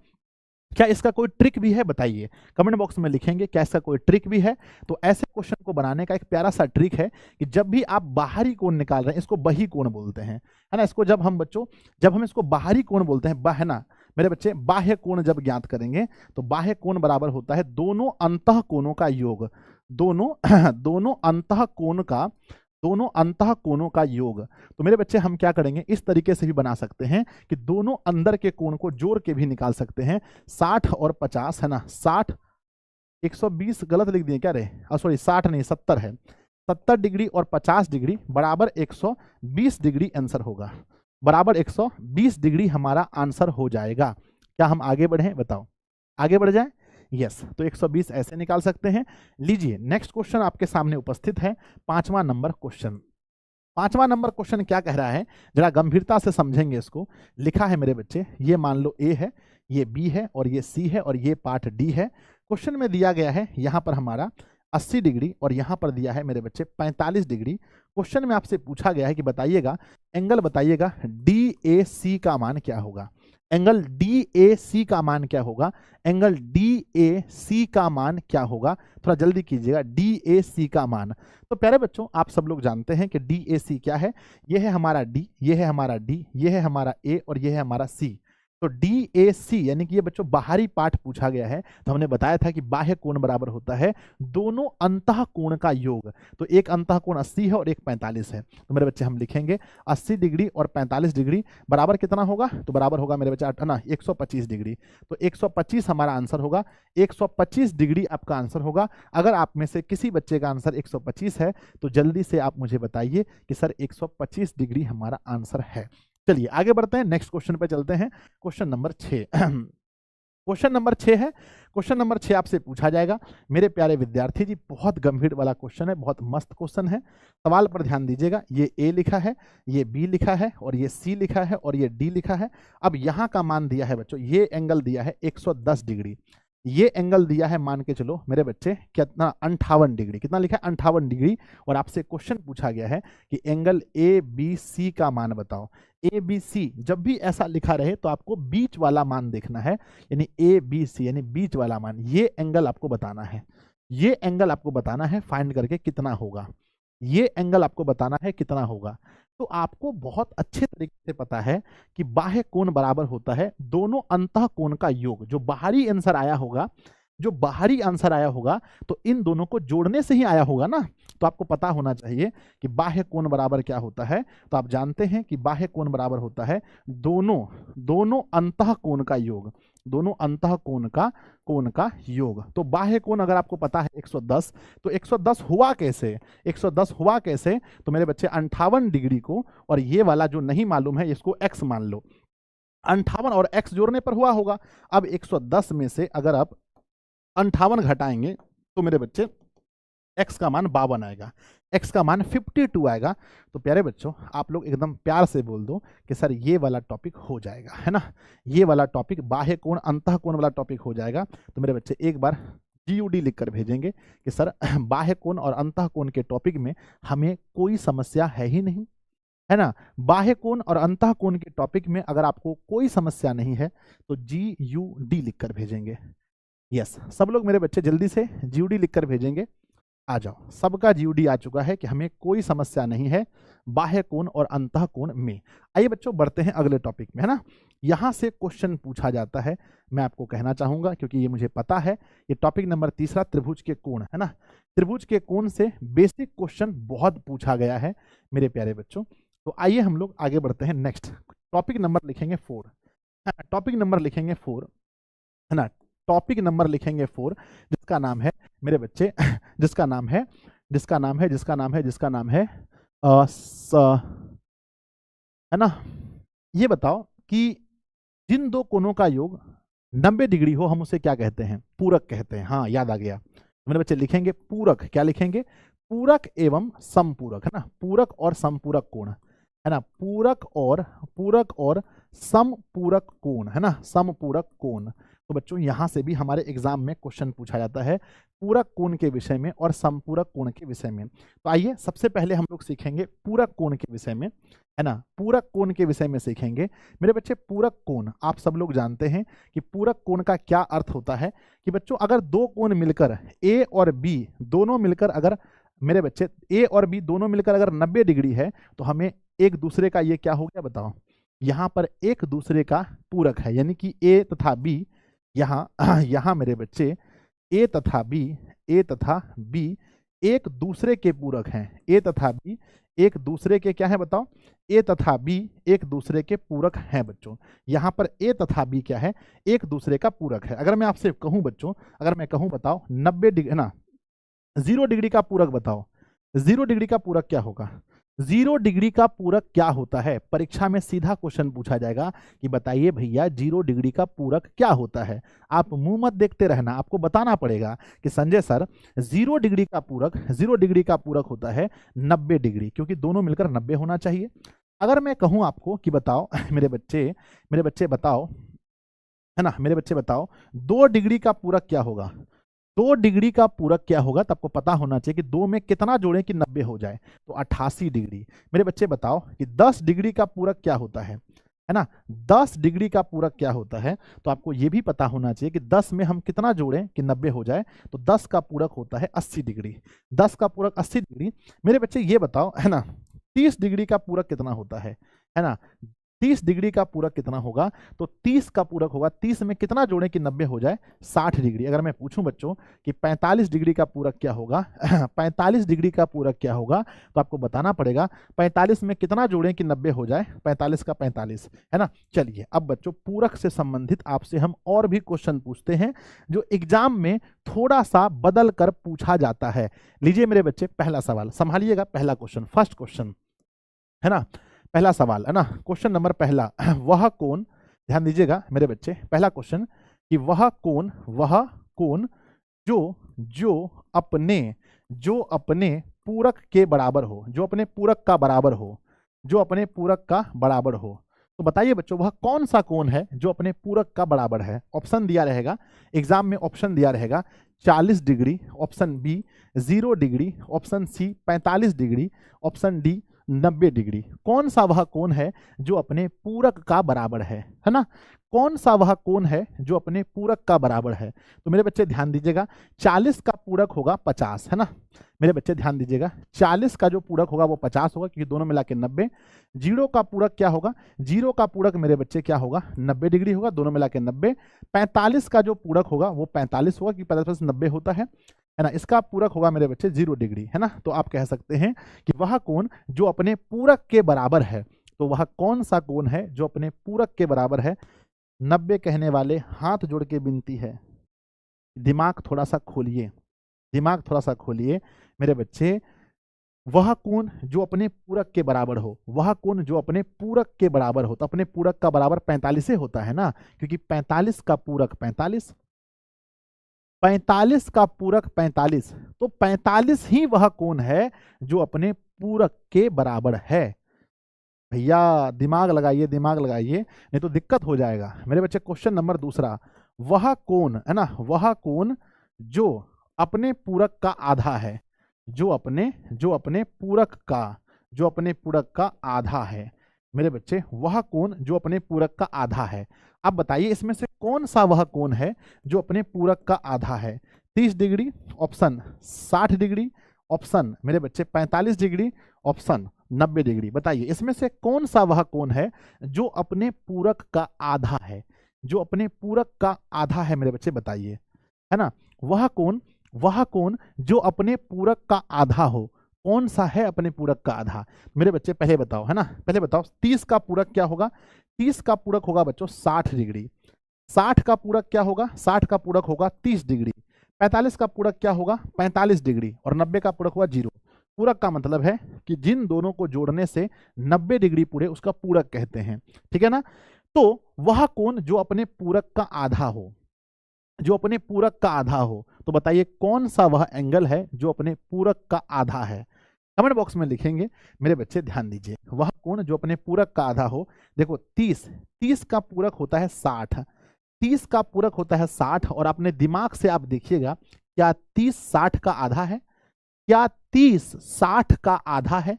क्या इसका कोई ट्रिक भी है, बताइए कमेंट बॉक्स में लिखेंगे क्या इसका कोई ट्रिक भी है। तो ऐसे क्वेश्चन को बनाने का एक प्यारा सा ट्रिक है कि जब भी आप बाहरी कोण निकाल रहे हैं, इसको बही कोण बोलते हैं, है ना। इसको जब हम इसको बाहरी कोण बोलते हैं, है ना मेरे बच्चे, बाह्य कोण जब ज्ञात करेंगे तो बाह्य कोण बराबर होता है दोनों अंतः कोणों का योग, दोनों अंतः कोणों का योग। तो मेरे बच्चे हम क्या करेंगे, इस तरीके से भी बना सकते हैं कि दोनों अंदर के कोण को जोड़ के भी निकाल सकते हैं। 60 और 50, है ना, 60 120 गलत लिख दिए क्या रे, सॉरी 60 नहीं 70 है। 70 डिग्री और 50 डिग्री बराबर 120 डिग्री आंसर होगा, बराबर 120 डिग्री हमारा आंसर हो जाएगा। क्या हम आगे बढ़े, बताओ आगे बढ़ जाए। यस, तो 120 ऐसे निकाल सकते हैं। लीजिए नेक्स्ट क्वेश्चन आपके सामने उपस्थित है, 5वां नंबर क्वेश्चन। 5वां नंबर क्वेश्चन क्या कह रहा है, जरा गंभीरता से समझेंगे इसको। लिखा है मेरे बच्चे, ये मान लो ए है, ये बी है और ये सी है और ये पार्ट डी है। क्वेश्चन में दिया गया है यहाँ पर हमारा 80 डिग्री और यहाँ पर दिया है मेरे बच्चे 45 डिग्री। क्वेश्चन में आपसे पूछा गया है कि बताइएगा एंगल, बताइएगा डी ए सी का मान क्या होगा। एंगल डी ए सी का मान क्या होगा, एंगल डी ए सी का मान क्या होगा, थोड़ा जल्दी कीजिएगा, डी ए सी का मान। तो प्यारे बच्चों आप सब लोग जानते हैं कि डी ए सी क्या है, ये है हमारा डी, ये है हमारा डी, ये है हमारा ए और ये है हमारा सी। तो डी ए सी यानी कि ये बच्चों बाहरी पार्ट पूछा गया है। तो हमने बताया था कि बाह्य कोण बराबर होता है दोनों अंतः कोण का योग। तो एक अंतः कोण 80 है और एक 45 है। तो मेरे बच्चे हम लिखेंगे 80 डिग्री और 45 डिग्री बराबर कितना होगा, तो बराबर होगा मेरे बच्चे ना 125 डिग्री। तो 125 हमारा आंसर होगा, 125 डिग्री आपका आंसर होगा। अगर आप में से किसी बच्चे का आंसर 125 है तो जल्दी से आप मुझे बताइए कि सर 125 डिग्री हमारा आंसर है। चलिए आगे बढ़ते हैं, नेक्स्ट क्वेश्चन पे चलते हैं। क्वेश्चन नंबर 6 क्वेश्चन नंबर 6 है। क्वेश्चन नंबर 6 आपसे पूछा जाएगा मेरे प्यारे विद्यार्थी जी, बहुत गंभीर वाला क्वेश्चन है, बहुत मस्त क्वेश्चन है। सवाल पर ध्यान दीजिएगा, ये ए लिखा है, ये बी लिखा है और ये सी लिखा है और ये डी लिखा है। अब यहाँ का मान दिया है बच्चों, ये एंगल दिया है 110 डिग्री, ये एंगल दिया है मान के चलो मेरे बच्चे कितना 58 डिग्री, कितना लिखा है 58 डिग्री। और आपसे क्वेश्चन पूछा गया है कि एंगल ए बी सी का मान बताओ। ए बी सी जब भी ऐसा लिखा रहे तो आपको बीच वाला मान देखना है, यानी ए बी सी यानी बीच वाला मान, ये एंगल आपको बताना है, ये एंगल आपको बताना है फाइंड करके कितना होगा, ये एंगल आपको बताना है कितना होगा। तो आपको बहुत अच्छे तरीके से पता है कि बाह्य कोण बराबर होता है दोनों अंतः कोण का योग। जो बाहरी आंसर आया होगा, जो बाहरी आंसर आया होगा तो इन दोनों को जोड़ने से ही आया होगा ना। तो आपको पता होना चाहिए कि बाह्य कोण बराबर क्या होता है। तो आप जानते हैं कि बाह्य कोण बराबर होता है दोनों अंतः कोण का योग, दोनों अंतः कोण का योग। तो बाह्य कोण अगर आपको पता है 110, तो 110 हुआ कैसे, 110 हुआ कैसे, तो मेरे बच्चे 58 डिग्री को और ये वाला जो नहीं मालूम है इसको x मान लो, 58 और x जोड़ने पर हुआ होगा। अब 110 में से अगर आप 58 घटाएंगे तो मेरे बच्चे x का मान 52 आएगा, x का मान 52 आएगा। तो प्यारे बच्चों आप लोग एकदम प्यार से बोल दो कि सर ये वाला टॉपिक हो जाएगा, है ना, ये वाला टॉपिक बाह्य कोण अंतः कोण वाला टॉपिक हो जाएगा। तो मेरे बच्चे एक बार GUD लिख कर भेजेंगे कि सर बाह्य कोण और अंतः कोण के टॉपिक में हमें कोई समस्या है ही नहीं, है ना। बाह्य कोण और अंतः कोण के टॉपिक में अगर आपको कोई समस्या नहीं है तो GUD लिख कर भेजेंगे। यस, सब लोग मेरे बच्चे जल्दी से GUD लिख कर भेजेंगे। आ जाओ, सबका GUD आ चुका है कि हमें कोई समस्या नहीं है बाह्य कोण और अंतः कोण में। आइए बच्चों बढ़ते हैं अगले टॉपिक में, है ना। यहां से क्वेश्चन पूछा जाता है, मैं आपको कहना चाहूंगा क्योंकि ये मुझे पता है। ये टॉपिक नंबर 3 त्रिभुज के कोण, है ना। त्रिभुज के कोण से बेसिक क्वेश्चन बहुत पूछा गया है मेरे प्यारे बच्चों। तो आइए हम लोग आगे बढ़ते हैं। नेक्स्ट टॉपिक नंबर लिखेंगे 4, टॉपिक नंबर लिखेंगे 4, है ना। टॉपिक नंबर लिखेंगे 4 जिसका नाम है मेरे बच्चे जिसका नाम है है ना। ये बताओ कि जिन दो कोणों का योग 90 डिग्री हो हम उसे क्या कहते हैं, पूरक कहते हैं। हाँ याद आ गया मेरे बच्चे, लिखेंगे पूरक। क्या लिखेंगे, पूरक एवं समपूरक, है ना। पूरक और समपूरक कोण, है ना, पूरक और समपूरक कोण, है ना, समपूरक कोण। तो बच्चों यहां से भी हमारे एग्जाम में क्वेश्चन पूछा जाता है पूरक कोण के विषय में और समपूरक कोण के विषय में। तो आइए सबसे पहले हम लोग सीखेंगे पूरक कोण के विषय में, है ना। पूरक कोण के विषय में सीखेंगे मेरे बच्चे। पूरक कोण आप सब लोग जानते हैं कि पूरक कोण का क्या अर्थ होता है कि बच्चों अगर दो कोण मिलकर A और B दोनों मिलकर अगर मेरे बच्चे A और B दोनों मिलकर अगर 90 डिग्री है तो हमें एक दूसरे का ये क्या हो गया बताओ, यहाँ पर एक दूसरे का पूरक है। यानी कि A तथा B यहाँ मेरे बच्चे A तथा B एक दूसरे के पूरक हैं। A तथा B एक दूसरे के क्या है बताओ, A तथा B एक दूसरे के पूरक हैं बच्चों। यहाँ पर A तथा B क्या है, एक दूसरे का पूरक है। अगर मैं आपसे कहूँ बच्चों, अगर मैं कहूँ बताओ 90 डिग्री ना 0 डिग्री का पूरक बताओ, 0 डिग्री का पूरक क्या होगा, 0 डिग्री का पूरक क्या होता है। परीक्षा में सीधा क्वेश्चन पूछा जाएगा कि बताइए भैया 0 डिग्री का पूरक क्या होता है। आप मुंह मत देखते रहना, आपको बताना पड़ेगा कि संजय सर 0 डिग्री का पूरक होता है 90 डिग्री, क्योंकि दोनों मिलकर 90 होना चाहिए। अगर मैं कहूं आपको कि बताओ मेरे बच्चे बताओ है ना। मेरे बच्चे बताओ 2 डिग्री का पूरक क्या होगा? 2 डिग्री का पूरक क्या होगा? तो आपको पता होना चाहिए कि 2 में कितना जोड़ें कि 90 हो जाए, तो 88 डिग्री। मेरे बच्चे बताओ कि 10 डिग्री का पूरक क्या होता है ना। 10 डिग्री का पूरक क्या होता है? तो आपको यह भी पता होना चाहिए कि 10 में हम कितना जोड़ें कि 90 हो जाए, तो 10 का पूरक होता है 80 डिग्री। 10 का पूरक 80 डिग्री। मेरे बच्चे ये बताओ, है ना, 30 डिग्री का पूरक कितना होता है ना। 30 डिग्री का पूरक कितना होगा? तो 30 का पूरक होगा, 30 में कितना जोड़ें कि 90 हो जाए? 60 डिग्री। अगर मैं पूछूं बच्चों कि 45 डिग्री का पूरक क्या होगा 45 डिग्री का पूरक क्या होगा, तो आपको बताना पड़ेगा 45 में कितना जोड़ें कि 90 हो जाए? 45 का 45, है ना। चलिए अब बच्चों पूरक से संबंधित आपसे हम और भी क्वेश्चन पूछते हैं जो एग्जाम में थोड़ा सा बदल कर पूछा जाता है। लीजिए मेरे बच्चे पहला सवाल संभालिएगा, पहला क्वेश्चन, फर्स्ट क्वेश्चन, है ना। पहला सवाल, है ना, क्वेश्चन नंबर पहला, वह कौन, ध्यान दीजिएगा मेरे बच्चे, पहला क्वेश्चन कि वह कौन जो जो अपने पूरक के बराबर हो, जो अपने पूरक का बराबर हो, जो अपने पूरक का बराबर हो। तो बताइए बच्चों वह कौन सा कोण है जो अपने पूरक का बराबर है? ऑप्शन दिया रहेगा एग्जाम में, ऑप्शन दिया रहेगा 40 degree, option B 0 degree, option C 45 degree, option D 90 degree. कौन सा वह कोण है जो अपने पूरक का बराबर है ना। कौन सा वह कोण है जो अपने पूरक का बराबर है? तो मेरे बच्चे ध्यान दीजिएगा 40 का पूरक होगा 50, है ना। मेरे बच्चे ध्यान दीजिएगा 40 का जो पूरक होगा वो 50 होगा क्योंकि दोनों मिला के 90। 0 का पूरक क्या होगा? 0 का पूरक मेरे बच्चे क्या होगा? 90 डिग्री होगा, दोनों मिला के 90। 45 का जो पूरक होगा वो 45 होगा क्योंकि 50 90 होता है ना। इसका पूरक होगा मेरे बच्चे 0 डिग्री, है ना। तो आप कह सकते हैं कि वह कोण जो अपने पूरक के बराबर है, तो वह कौन सा कोण है जो अपने पूरक के बराबर है? 90 कहने वाले हाथ जोड़ के विनती है, दिमाग थोड़ा सा खोलिए, दिमाग थोड़ा सा खोलिए मेरे बच्चे। वह कोण जो अपने पूरक के बराबर हो, वह कोण जो अपने पूरक के बराबर हो, तो अपने पूरक का बराबर 45 से होता है ना, क्योंकि 45 का पूरक 45, 45 का पूरक 45, तो 45 ही वह कोण है जो अपने पूरक के बराबर है। भैया दिमाग लगाइए, दिमाग लगाइए, नहीं तो दिक्कत हो जाएगा मेरे बच्चे। क्वेश्चन नंबर दूसरा, वह कोण, है ना, वह कोण जो अपने पूरक का आधा है, जो अपने पूरक का आधा है मेरे बच्चे, वह कोण जो अपने पूरक का आधा है। अब बताइए इसमें से कौन सा वह कोण है जो अपने पूरक का आधा है? 30 डिग्री, ऑप्शन 60 डिग्री, ऑप्शन मेरे बच्चे 45 डिग्री, ऑप्शन 90 डिग्री। बताइए इसमें से कौन सा वह कोण है जो अपने पूरक का आधा है, जो अपने पूरक का आधा है मेरे बच्चे, बताइए, है ना। वह कोण जो अपने पूरक का आधा हो, कौन सा है अपने पूरक का आधा? मेरे बच्चे पहले बताओ, है ना, पहले बताओ 30 का पूरक क्या होगा? 30 का पूरक होगा बच्चों 60 डिग्री। 60 का पूरक क्या होगा? 60 का पूरक होगा 30 डिग्री। 45 का पूरक क्या होगा? 45 डिग्री। और 90 का पूरक हुआ 0। पूरक का मतलब है कि जिन दोनों को जोड़ने से 90 डिग्री पूरे, उसका पूरक कहते हैं, ठीक है ना। तो वह कोण जो अपने पूरक का आधा हो, जो अपने पूरक का आधा हो, तो बताइए कौन सा वह एंगल है जो अपने पूरक का आधा है? कमेंट बॉक्स में लिखेंगे मेरे बच्चे, ध्यान दीजिए। वह कोण जो अपने पूरक का आधा हो, देखो 30 का पूरक होता है 60, 30 का पूरक होता है 60, और अपने दिमाग से आप देखिएगा क्या 30 60 का आधा है? क्या 30 60 का आधा है?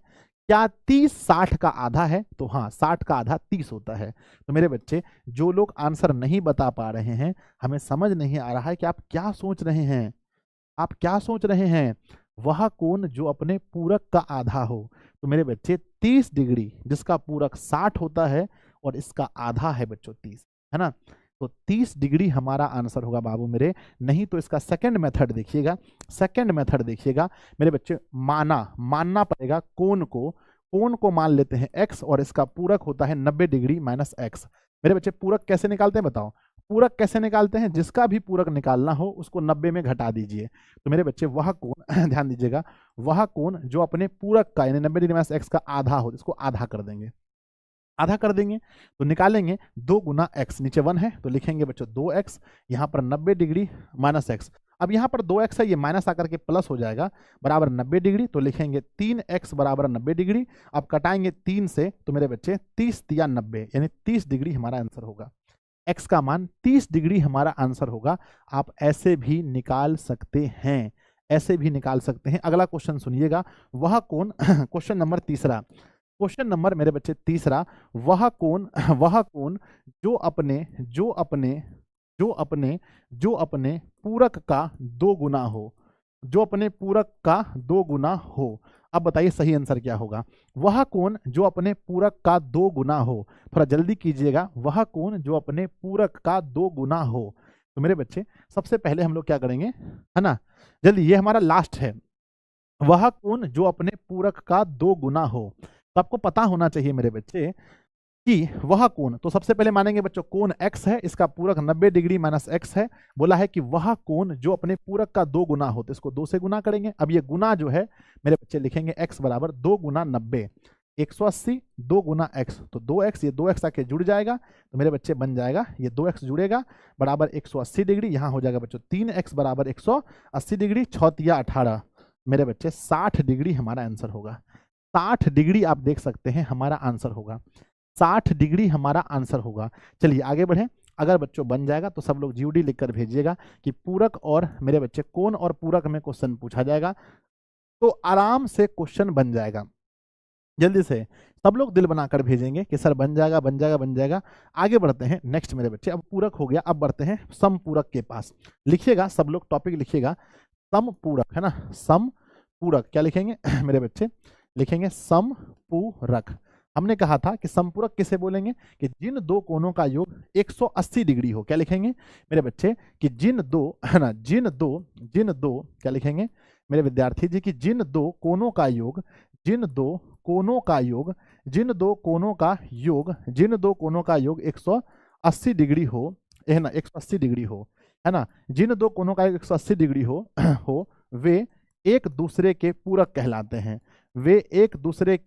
क्या 30 60 का आधा है? तो हाँ, 60 का आधा 30 होता है। तो मेरे बच्चे जो लोग आंसर नहीं बता पा रहे हैं, हमें समझ नहीं आ रहा है कि आप क्या सोच रहे हैं, आप क्या सोच रहे हैं। वह कोण जो अपने पूरक का आधा हो, तो मेरे बच्चे 30 डिग्री जिसका पूरक 60 होता है और इसका आधा है बच्चों 30, है ना। तो 30 डिग्री हमारा आंसर होगा बाबू मेरे। नहीं तो इसका सेकंड मेथड देखिएगा, सेकंड मेथड देखिएगा मेरे बच्चे। मानना पड़ेगा कोण को मान लेते हैं x, और इसका पूरक होता है 90 डिग्री माइनस x। मेरे बच्चे पूरक कैसे निकालते हैं बताओ? पूरक कैसे निकालते हैं? जिसका भी पूरक निकालना हो उसको 90 में घटा दीजिए। तो मेरे बच्चे वह कोण ध्यान दीजिएगा, वह कोण जो अपने पूरक का यानी 90 डिग्री माइनस x का आधा हो, इसको आधा कर देंगे, आधा कर देंगे तो निकालेंगे 2 गुना x, नीचे 1 है तो लिखेंगे बच्चों 2x, यहाँ पर 90 डिग्री माइनस x। अब यहाँ पर 2x है, ये माइनस आकर के प्लस हो जाएगा, बराबर 90 डिग्री, तो लिखेंगे 3x बराबर 90 डिग्री। अब कटाएंगे 3 से, तो मेरे बच्चे 30 या 90 यानी 30 डिग्री हमारा आंसर होगा। x का मान 30 डिग्री हमारा आंसर होगा। आप ऐसे भी निकाल सकते हैं, ऐसे भी निकाल सकते हैं। अगला क्वेश्चन सुनिएगा, वह कोण क्वेश्चन नंबर तीसरा, क्वेश्चन नंबर मेरे बच्चे तीसरा, वह कोण जो अपने पूरक का 2 गुना हो, जो अपने पूरक का 2 गुना हो। अब बताइए सही आंसर क्या होगा। वह कोण जो अपने पूरक का 2 गुना हो, थोड़ा जल्दी कीजिएगा, वह कोण जो अपने पूरक का 2 गुना हो। तो मेरे बच्चे सबसे पहले हम लोग क्या करेंगे, है ना, जल्दी, ये हमारा लास्ट है, वह कोण जो अपने पूरक का 2 गुना हो। तो आपको पता होना चाहिए मेरे बच्चे कि वह कोण, तो सबसे पहले मानेंगे बच्चों कोण x है, इसका पूरक 90 डिग्री माइनस x है। बोला है कि वह कोण जो अपने पूरक का 2 गुना हो, तो इसको 2 से गुना करेंगे। अब ये गुना जो है मेरे बच्चे लिखेंगे x बराबर 2 गुना 90, 180 2 गुना x, तो 2x, ये 2x आके जुड़ जाएगा, तो मेरे बच्चे बन जाएगा, ये 2x जुड़ेगा बराबर 180 डिग्री, यहाँ हो जाएगा बच्चों 3x बराबर 180 डिग्री, 6 या 18, मेरे बच्चे 60 डिग्री हमारा आंसर होगा। 60 डिग्री आप देख सकते हैं हमारा आंसर होगा, 60 डिग्री हमारा आंसर होगा। चलिए आगे बढ़ें, अगर बच्चों बन जाएगा तो सब लोग जीओडी लिखकर भेजिएगा कि पूरक और मेरे बच्चे कोण और पूरक में क्वेश्चन पूछा जाएगा, तो आराम से क्वेश्चन बन जाएगा। जल्दी से सब लोग दिल बनाकर भेजेंगे कि सर बन जाएगा बन जाएगा बन जाएगा। आगे बढ़ते हैं नेक्स्ट मेरे बच्चे, अब पूरक हो गया, अब बढ़ते हैं समपूरक के पास। लिखिएगा सब लोग, टॉपिक लिखिएगा समपूरक, है ना, समपूरक क्या लिखेंगे मेरे बच्चे, लिखेंगे समपूरक। हमने कहा था कि समपूरक किसे बोलेंगे, कि जिन दो कोणों का योग 180 डिग्री हो। क्या लिखेंगे मेरे बच्चे, कि जिन दो, है ना, जिन दो क्या लिखेंगे मेरे विद्यार्थी जी, कि जिन दो कोणों का योग, जिन दो कोणों का योग, जिन दो कोणों का योग, जिन दो कोणों का योग 180 डिग्री हो, है ना, 180 डिग्री हो, है ना, जिन दो कोणों का 180 डिग्री हो वे एक दूसरे के पूरक कहलाते हैं। वे एक दूसरे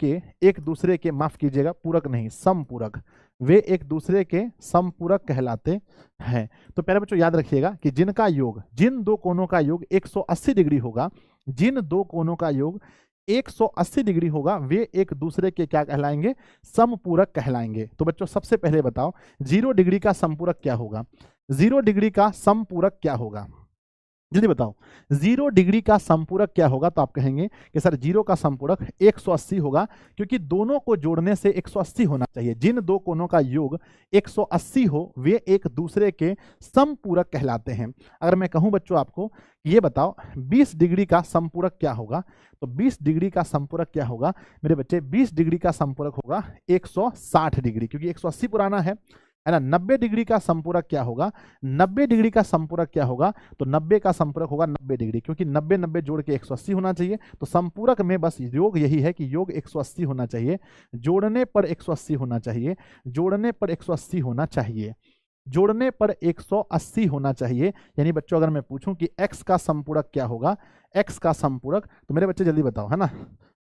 के माफ कीजिएगा, पूरक नहीं समपूरक, वे एक दूसरे के समपूरक कहलाते हैं। तो पहले बच्चों याद रखिएगा कि जिनका योग, जिन दो कोणों का योग 180 डिग्री होगा, जिन दो कोणों का योग 180 डिग्री होगा, वे एक दूसरे के क्या कहलाएंगे, समपूरक कहलाएंगे। तो बच्चों सबसे पहले बताओ 0 डिग्री का समपूरक क्या होगा, 0 डिग्री का समपूरक क्या होगा, जल्दी बताओ 0 डिग्री का समपूरक क्या होगा। तो आप कहेंगे कि सर 0 का समपूरक 180 होगा, क्योंकि दोनों को जोड़ने से 180 होना चाहिए। जिन दो कोणों का योग 180 हो वे एक दूसरे के समपूरक कहलाते हैं। अगर मैं कहूं बच्चों आपको ये बताओ 20 डिग्री का समपूरक क्या होगा, तो 20 डिग्री का समपूरक क्या होगा मेरे बच्चे, 20 डिग्री का समपूरक होगा 160 डिग्री, क्योंकि 180 पुराना है ना। 90 डिग्री का समपूरक क्या होगा, 90 डिग्री का समपूरक क्या होगा, तो 90 का समपूरक होगा 90 डिग्री, क्योंकि 90 90 जोड़ के 180 होना चाहिए। तो समपूरक में बस योग यही है कि योग 180 होना चाहिए, जोड़ने पर 180 होना चाहिए, जोड़ने पर 180 होना चाहिए, जोड़ने पर 180 होना चाहिए। यानी बच्चों अगर मैं पूछूं कि x का समपूरक क्या होगा, x का समपूरक, तो मेरे बच्चे जल्दी बताओ, है ना,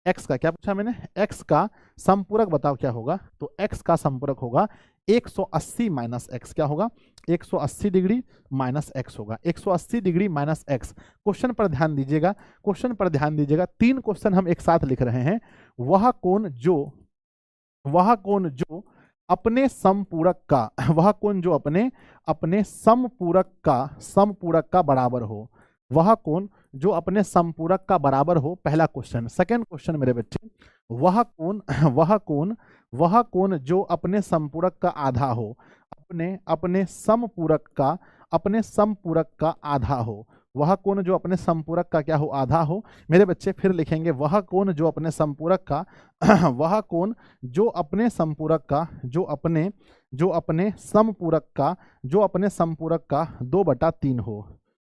x का क्या पूछा मैंने, x का समपूरक बताओ क्या होगा। तो x का समपूरक होगा 180 माइनस x, क्या होगा 180 डिग्री माइनस x होगा, 180 डिग्री माइनस x। क्वेश्चन पर ध्यान दीजिएगा, क्वेश्चन पर ध्यान दीजिएगा, 3 क्वेश्चन हम एक साथ लिख रहे हैं। वह कोण जो अपने समपूरक का, वह कोण जो अपने समपूरक का बराबर हो, वह कोण जो अपने समपूरक का बराबर हो, पहला क्वेश्चन। सेकंड क्वेश्चन मेरे बच्चे, वह कोण जो अपने समपूरक का आधा हो, अपने समपूरक का आधा हो, वह कोण जो अपने समपूरक का क्या हो, आधा हो। मेरे बच्चे फिर लिखेंगे वह कोण जो अपने समपूरक का वह कोण जो अपने समपूरक का, जो अपने समपूरक का 2/3 हो,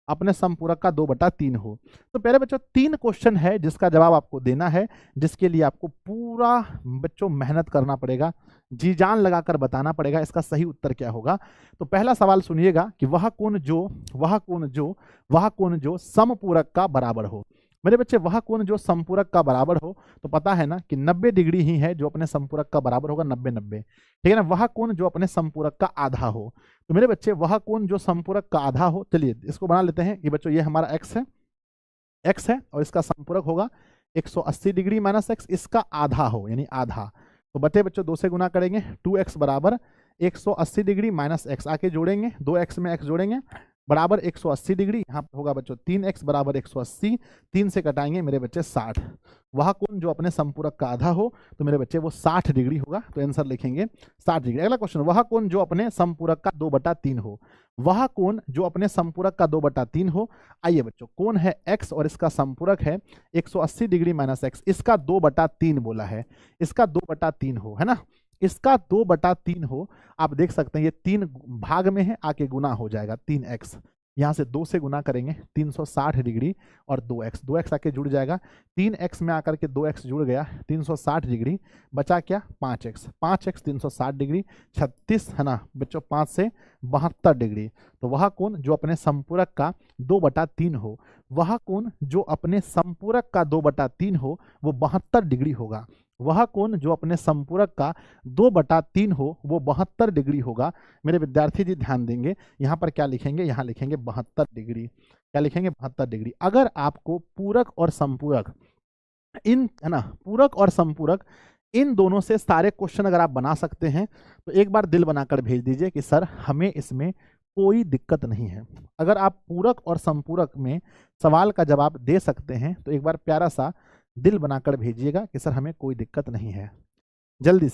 अपने समपूरक का 2/3 हो। तो पहले बच्चों 3 क्वेश्चन है जिसका जवाब आपको देना है, जिसके लिए आपको पूरा बच्चों मेहनत करना पड़ेगा, जी जान लगाकर बताना पड़ेगा इसका सही उत्तर क्या होगा। तो पहला सवाल सुनिएगा कि वह कोण जो समपूरक का बराबर हो। मेरे बच्चे वह कोण जो समपूरक का बराबर हो, तो पता है ना कि 90 डिग्री ही है जो अपने समपूरक का बराबर होगा, 90 90, ठीक है ना। वह कोण जो अपने समपूरक का आधा हो, तो मेरे बच्चे वह कोण जो समपूरक का आधा हो, चलिए इसको बना लेते हैं कि बच्चों ये हमारा x है और इसका समपूरक होगा 180 डिग्री माइनस x, इसका आधा हो यानी आधा, तो बटे बच्चों 2 से गुना करेंगे, 2x बराबर 180 डिग्री माइनस एक्स आके जोड़ेंगे, 2x में x जोड़ेंगे बराबर 180 डिग्री। यहाँ पर होगा बच्चों 3x बराबर 180, 3 से कटाएंगे मेरे बच्चे 60। वह कोण जो अपने संपूरक का आधा हो तो मेरे बच्चे वो 60 डिग्री होगा, तो आंसर लिखेंगे 60 डिग्री। अगला क्वेश्चन, वह कोण जो अपने संपूरक का 2/3 हो। वह कोण जो अपने संपूरक का 2/3 हो। आइए बच्चों, कोण है x और इसका संपूरक है 180 डिग्री माइनस एक्स, इसका 2/3 बोला है, इसका 2/3 हो, है ना, इसका 2/3 हो। आप देख सकते हैं ये 3 भाग में है, आके गुना हो जाएगा 3x, यहाँ से 2 से गुना करेंगे 360 डिग्री और 2x आके जुड़ जाएगा, 3x में आकर के 2x जुड़ गया 360 डिग्री, बचा क्या 5x 360 डिग्री 36, है ना बच्चों, 5 से 72 डिग्री। तो वह कोण जो अपने संपूरक का 2/3 हो, वह कोण जो अपने संपूरक का 2/3 हो वो 72 डिग्री होगा। वह कोण जो अपने संपूरक का 2/3 हो वो 72 डिग्री होगा। मेरे विद्यार्थी जी ध्यान देंगे, यहाँ पर क्या लिखेंगे, यहाँ लिखेंगे 72 डिग्री। क्या लिखेंगे 72 डिग्री। अगर आपको पूरक और संपूरक इन, है ना, पूरक और संपूरक इन दोनों से सारे क्वेश्चन अगर आप बना सकते हैं तो एक बार दिल बनाकर भेज दीजिए कि सर हमें इसमें कोई दिक्कत नहीं है। अगर आप पूरक और संपूरक में सवाल का जवाब दे सकते हैं तो एक बार प्यारा सा दिल बनाकर भेजिएगा कि सर हमें कोई दिक्कत नहीं है। जल्दी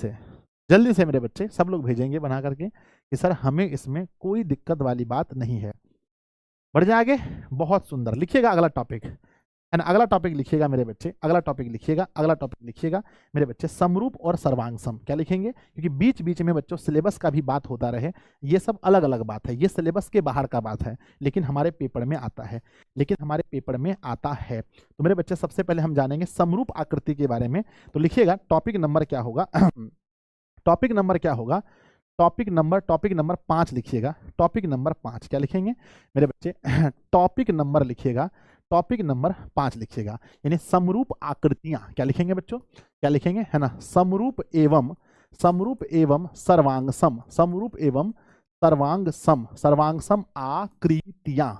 से मेरे बच्चे सब लोग भेजेंगे बना करके कि सर हमें इसमें कोई दिक्कत वाली बात नहीं है। बढ़ जाए आगे, बहुत सुंदर। लिखिएगा अगला टॉपिक, है ना, अगला टॉपिक लिखिएगा मेरे बच्चे, अगला टॉपिक लिखिएगा मेरे बच्चे, समरूप और सर्वांग सम। क्या लिखेंगे, क्योंकि बीच बीच में बच्चों सिलेबस का भी बात होता रहे, ये सब अलग अलग बात है, ये सिलेबस के बाहर का बात है, लेकिन हमारे पेपर में आता है, तो मेरे बच्चे सबसे पहले हम जानेंगे समरूप आकृति के बारे में। तो लिखिएगा टॉपिक नंबर क्या होगा, टॉपिक नंबर 5 लिखिएगा, टॉपिक नंबर 5। क्या लिखेंगे मेरे बच्चे, टॉपिक नंबर लिखिएगा, टॉपिक नंबर 5 लिखिएगा, यानी समरूप आकृतियां। क्या लिखेंगे बच्चों, क्या लिखेंगे, है ना, समरूप एवं सर्वांग सम, समरूप एवं सर्वांग सम आकृतियां,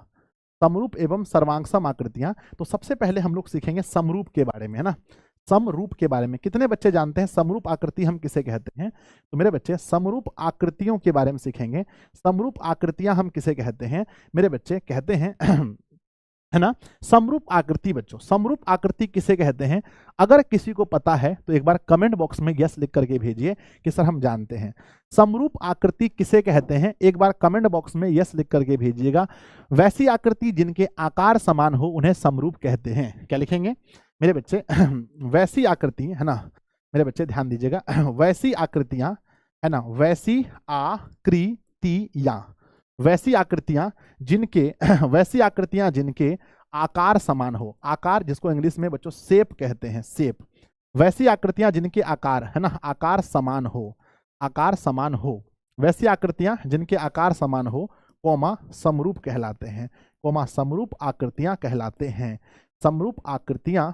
समरूप एवं सर्वांग सम आकृतियां। तो सबसे पहले हम लोग सीखेंगे समरूप के बारे में, है ना, समरूप के बारे में। कितने बच्चे जानते हैं समरूप आकृति हम किसे कहते हैं? तो मेरे बच्चे समरूप आकृतियों के बारे में सीखेंगे। समरूप आकृतियां हम किसे कहते हैं मेरे बच्चे? कहते हैं है ना, समरूप आकृति। बच्चों समरूप आकृति किसे कहते हैं? अगर किसी को पता है तो एक बार कमेंट बॉक्स में यस लिख करके भेजिए कि सर हम जानते हैं। समरूप आकृति किसे कहते हैं? एक बार कमेंट बॉक्स में यस लिख करके भेजिएगा। वैसी आकृति जिनके आकार समान हो उन्हें समरूप कहते हैं। क्या लिखेंगे मेरे बच्चे? वैसी आकृति, है ना मेरे बच्चे ध्यान दीजिएगा, वैसी आकृतियां, है ना, वैसी आकृतियां, वैसी आकृतियां जिनके आकार समान हो, आकार जिसको इंग्लिश में बच्चों शेप कहते हैं, शेप। वैसी आकृतियां जिनके आकार, है ना, आकार समान हो, वैसी आकृतियां जिनके आकार समान हो, कोमा समरूप कहलाते हैं, कोमा समरूप आकृतियां कहलाते हैं, समरूप आकृतियां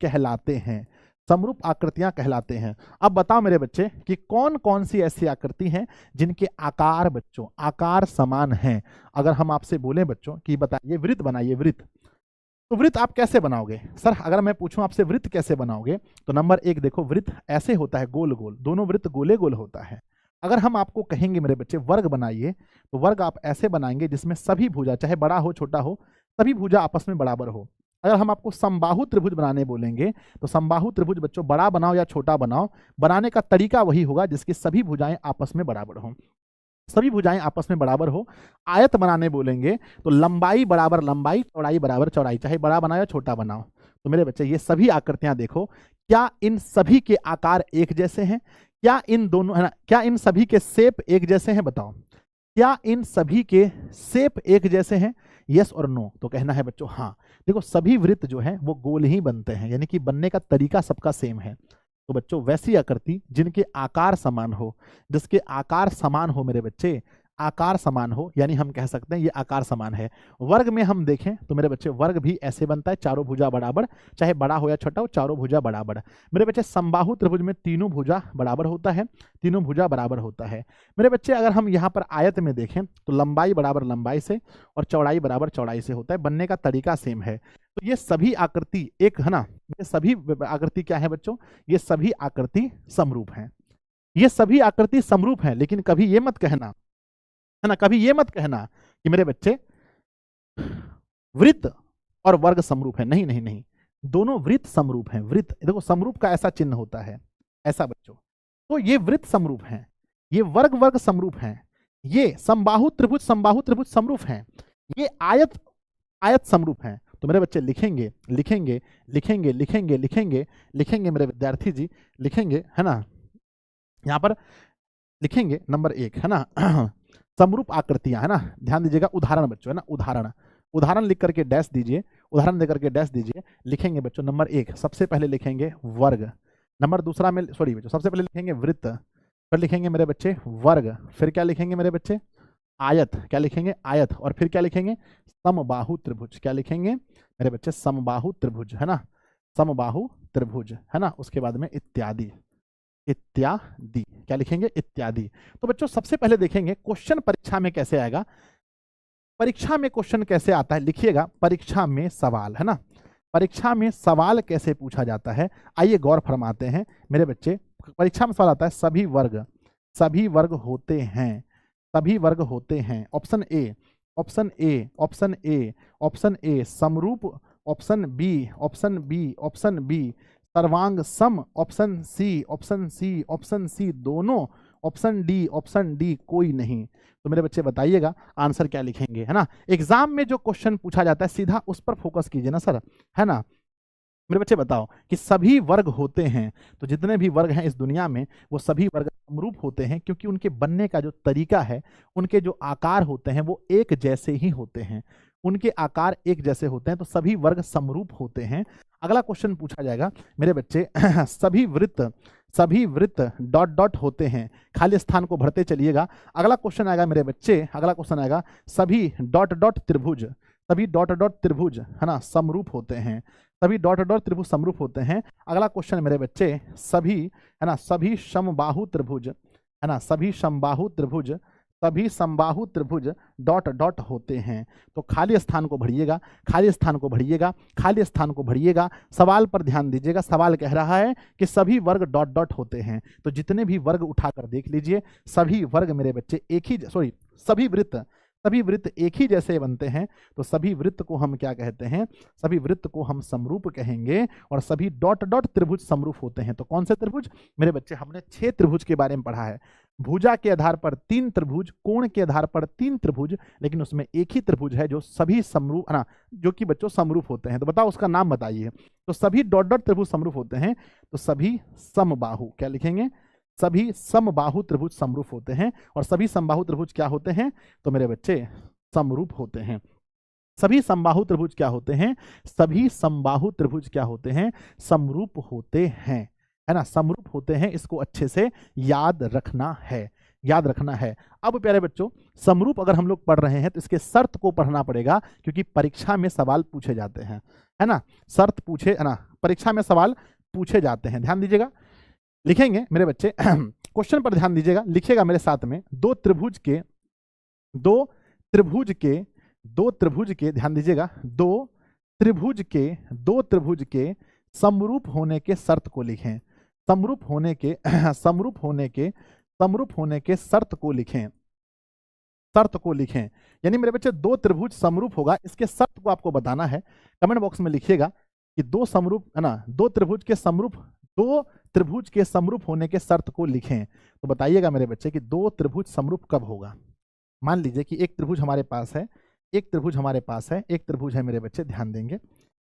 कहलाते हैं, समरूप आकृतियां कहलाते हैं। अब बताओ मेरे बच्चे कि कौन कौन सी ऐसी आकृति हैं जिनके आकार बच्चों आकार समान हैं। अगर हम आपसे बोलें बच्चों कि बताइए वृत्त बनाइए, वृत्त, तो वृत्त आप कैसे बनाओगे? सर अगर मैं पूछूं आपसे वृत्त कैसे बनाओगे, तो नंबर 1 देखो, वृत्त ऐसे होता है गोल गोल, दोनों वृत्त गोले गोल होता है। अगर हम आपको कहेंगे मेरे बच्चे वर्ग बनाइए, तो वर्ग आप ऐसे बनाएंगे जिसमें सभी भुजा, चाहे बड़ा हो छोटा हो, सभी भुजा आपस में बराबर हो। अगर हम आपको समबाहु त्रिभुज बनाने बोलेंगे तो समबाहु त्रिभुज बच्चों बड़ा बनाओ या छोटा बनाओ, बनाने का तरीका वही होगा जिसकी सभी भुजाएं आपस में बराबर हो, सभी भुजाएं आपस में बराबर हो। आयत बनाने बोलेंगे तो लंबाई बराबर लंबाई, चौड़ाई बराबर चौड़ाई, चाहे बड़ा बनाओ या छोटा बनाओ। तो मेरे बच्चे ये सभी आकृतियां देखो, क्या इन सभी के आकार एक जैसे हैं? क्या इन दोनों, है ना, क्या इन सभी के शेप एक जैसे हैं? बताओ, क्या इन सभी के शेप एक जैसे हैं? यस और नो। तो कहना है बच्चों हाँ। देखो सभी वृत्त जो है वो गोल ही बनते हैं, यानी कि बनने का तरीका सबका सेम है। तो बच्चों वैसी आकृति जिनके आकार समान हो, जिसके आकार समान हो मेरे बच्चे, आकार समान हो, यानी हम कह सकते हैं ये आकार समान है। वर्ग में हम देखें तो मेरे बच्चे वर्ग भी ऐसे बनता है, चारों भुजा बराबर, चाहे बड़ा हो या छोटा हो, चारों भुजा बराबर। मेरे बच्चे समबाहु त्रिभुज में तीनों भुजा बराबर होता है, तीनों भुजा बराबर होता है। मेरे बच्चे अगर हम यहाँ पर आयत में देखें तो लंबाई बराबर लंबाई से और चौड़ाई बराबर चौड़ाई से होता है, बनने का तरीका सेम है। तो ये सभी आकृति एक, है ना, ये सभी आकृति क्या है बच्चों? ये सभी आकृति समरूप हैं। ये सभी आकृति समरूप हैं, लेकिन कभी ये मत कहना, है ना, कभी ये मत कहना कि मेरे बच्चे वृत्त और वर्ग समरूप है। नहीं नहीं नहीं, दोनों वृत्त समरूप हैं। वृत्त देखो, समरूप का ऐसा चिन्ह होता है, ऐसा बच्चों, तो ये वृत्त समरूप हैं, ये वर्ग वर्ग समरूप हैं, ये समबाहु त्रिभुज समरूप हैं, ये आयत आयत समरूप हैं। तो मेरे बच्चे लिखेंगे लिखेंगे लिखेंगे लिखेंगे लिखेंगे लिखेंगे मेरे विद्यार्थी जी, लिखेंगे, है ना, यहां पर लिखेंगे नंबर 1, है ना, समरूप आकृतियां, है ना, ध्यान दीजिएगा, उदाहरण बच्चों, है ना, उदाहरण, उदाहरण लिख करके डैश दीजिए, उदाहरण देकर के डैश दीजिए। लिखेंगे बच्चों नंबर 1, सबसे पहले लिखेंगे वर्ग, नंबर दूसरा में, सॉरी बच्चों, सबसे पहले लिखेंगे वृत्त, फिर लिखेंगे मेरे बच्चे वर्ग, फिर क्या लिखेंगे मेरे बच्चे आयत, क्या लिखेंगे आयत, और फिर क्या लिखेंगे समबाहु त्रिभुज, क्या लिखेंगे मेरे बच्चे समबाहु त्रिभुज, है ना, समबाहु त्रिभुज, है ना, उसके बाद में इत्यादि, इत्यादि, क्या लिखेंगे इत्यादि। तो बच्चों सबसे पहले देखेंगे क्वेश्चन परीक्षा में कैसे आएगा, परीक्षा में क्वेश्चन कैसे आता है, लिखिएगा परीक्षा में सवाल, है ना, परीक्षा में सवाल कैसे पूछा जाता है, आइए गौर फरमाते हैं मेरे बच्चे। परीक्षा में सवाल आता है सभी वर्ग होते हैं, सभी वर्ग होते हैं, option a, option a, option a, option a समरूप, option b, option b, option b सर्वांग सम, option c, option c, option c दोनों, ऑप्शन डी कोई नहीं। तो मेरे बच्चे बताइएगा आंसर क्या लिखेंगे, है ना। एग्जाम में जो क्वेश्चन पूछा जाता है सीधा उस पर फोकस कीजिए ना सर, है ना। मेरे बच्चे बताओ कि सभी वर्ग होते हैं, तो जितने भी वर्ग हैं इस दुनिया में वो सभी वर्ग समरूप होते हैं, क्योंकि उनके बनने का जो तरीका है, उनके जो आकार होते हैं वो एक जैसे ही होते हैं, उनके आकार एक जैसे होते हैं, तो सभी वर्ग समरूप होते हैं। अगला क्वेश्चन पूछा जाएगा मेरे बच्चे सभी वृत्त डॉट डॉट होते हैं, खाली स्थान को भरते चलिएगा। अगला क्वेश्चन आएगा मेरे बच्चे, अगला क्वेश्चन आएगा सभी डॉट डॉट त्रिभुज, सभी डॉट डॉट त्रिभुज, है ना, समरूप होते हैं, सभी डॉट डॉट त्रिभुज समरूप होते हैं। अगला क्वेश्चन मेरे बच्चे सभी, है ना, सभी समबाहु त्रिभुज, है ना, सभी समबाहु त्रिभुज, सभी समबाहु त्रिभुज डॉट डॉट होते हैं। तो खाली स्थान को भरिएगा, खाली स्थान को भरिएगा, खाली स्थान को भरिएगा। सवाल पर ध्यान दीजिएगा, सवाल कह रहा है कि सभी वर्ग डॉट डॉट होते हैं, तो जितने भी वर्ग उठाकर देख लीजिए, सभी वर्ग मेरे बच्चे एक ही, सॉरी सभी वृत्त एक ही जैसे बनते हैं, तो सभी वृत्त को हम क्या कहते हैं, सभी वृत्त को हम समरूप कहेंगे, और सभी डॉट डॉट त्रिभुज समरूप होते हैं। तो कौन से त्रिभुज मेरे बच्चे, हमने 6 त्रिभुज के बारे में पढ़ा है, भुजा के आधार पर 3 त्रिभुज, कोण के आधार पर 3 त्रिभुज, लेकिन उसमें एक ही त्रिभुज है जो सभी समरूप, ना, जो कि बच्चों समरूप होते हैं। तो बताओ उसका नाम बताइए। तो सभी डॉट डॉट त्रिभुज समरूप होते हैं, तो सभी समबाहु, क्या लिखेंगे, सभी समबाहु त्रिभुज समरूप होते हैं। और सभी समबाहु त्रिभुज क्या होते हैं, तो मेरे बच्चे समरूप होते हैं। सभी समबाहु त्रिभुज क्या होते हैं, सभी समबाहु त्रिभुज क्या होते हैं, समरूप होते हैं, है ना, समरूप होते हैं। इसको अच्छे से याद रखना है, याद रखना है। अब प्यारे बच्चों, समरूप अगर हम लोग पढ़ रहे हैं तो इसके शर्त को पढ़ना पड़ेगा, क्योंकि परीक्षा में सवाल पूछे जाते हैं, है ना, शर्त पूछे, है ना, परीक्षा में सवाल पूछे जाते हैं। ध्यान दीजिएगा, लिखेंगे मेरे बच्चे, क्वेश्चन पर ध्यान दीजिएगा, लिखिएगा मेरे साथ में, दो त्रिभुज के ध्यान दीजिएगा, दो त्रिभुज के समरूप होने के शर्त को लिखें, समरूप होने के शर्त को लिखें, यानी मेरे बच्चे 2 त्रिभुज समरूप होगा, इसके शर्त को आपको बताना है। कमेंट बॉक्स में लिखिएगा कि 2 समरूप, है ना, 2 त्रिभुज के समरूप होने के शर्त को लिखें। तो बताइएगा मेरे बच्चे कि 2 त्रिभुज समरूप कब होगा। मान लीजिए कि एक त्रिभुज हमारे पास है, एक त्रिभुज है मेरे बच्चे, ध्यान देंगे,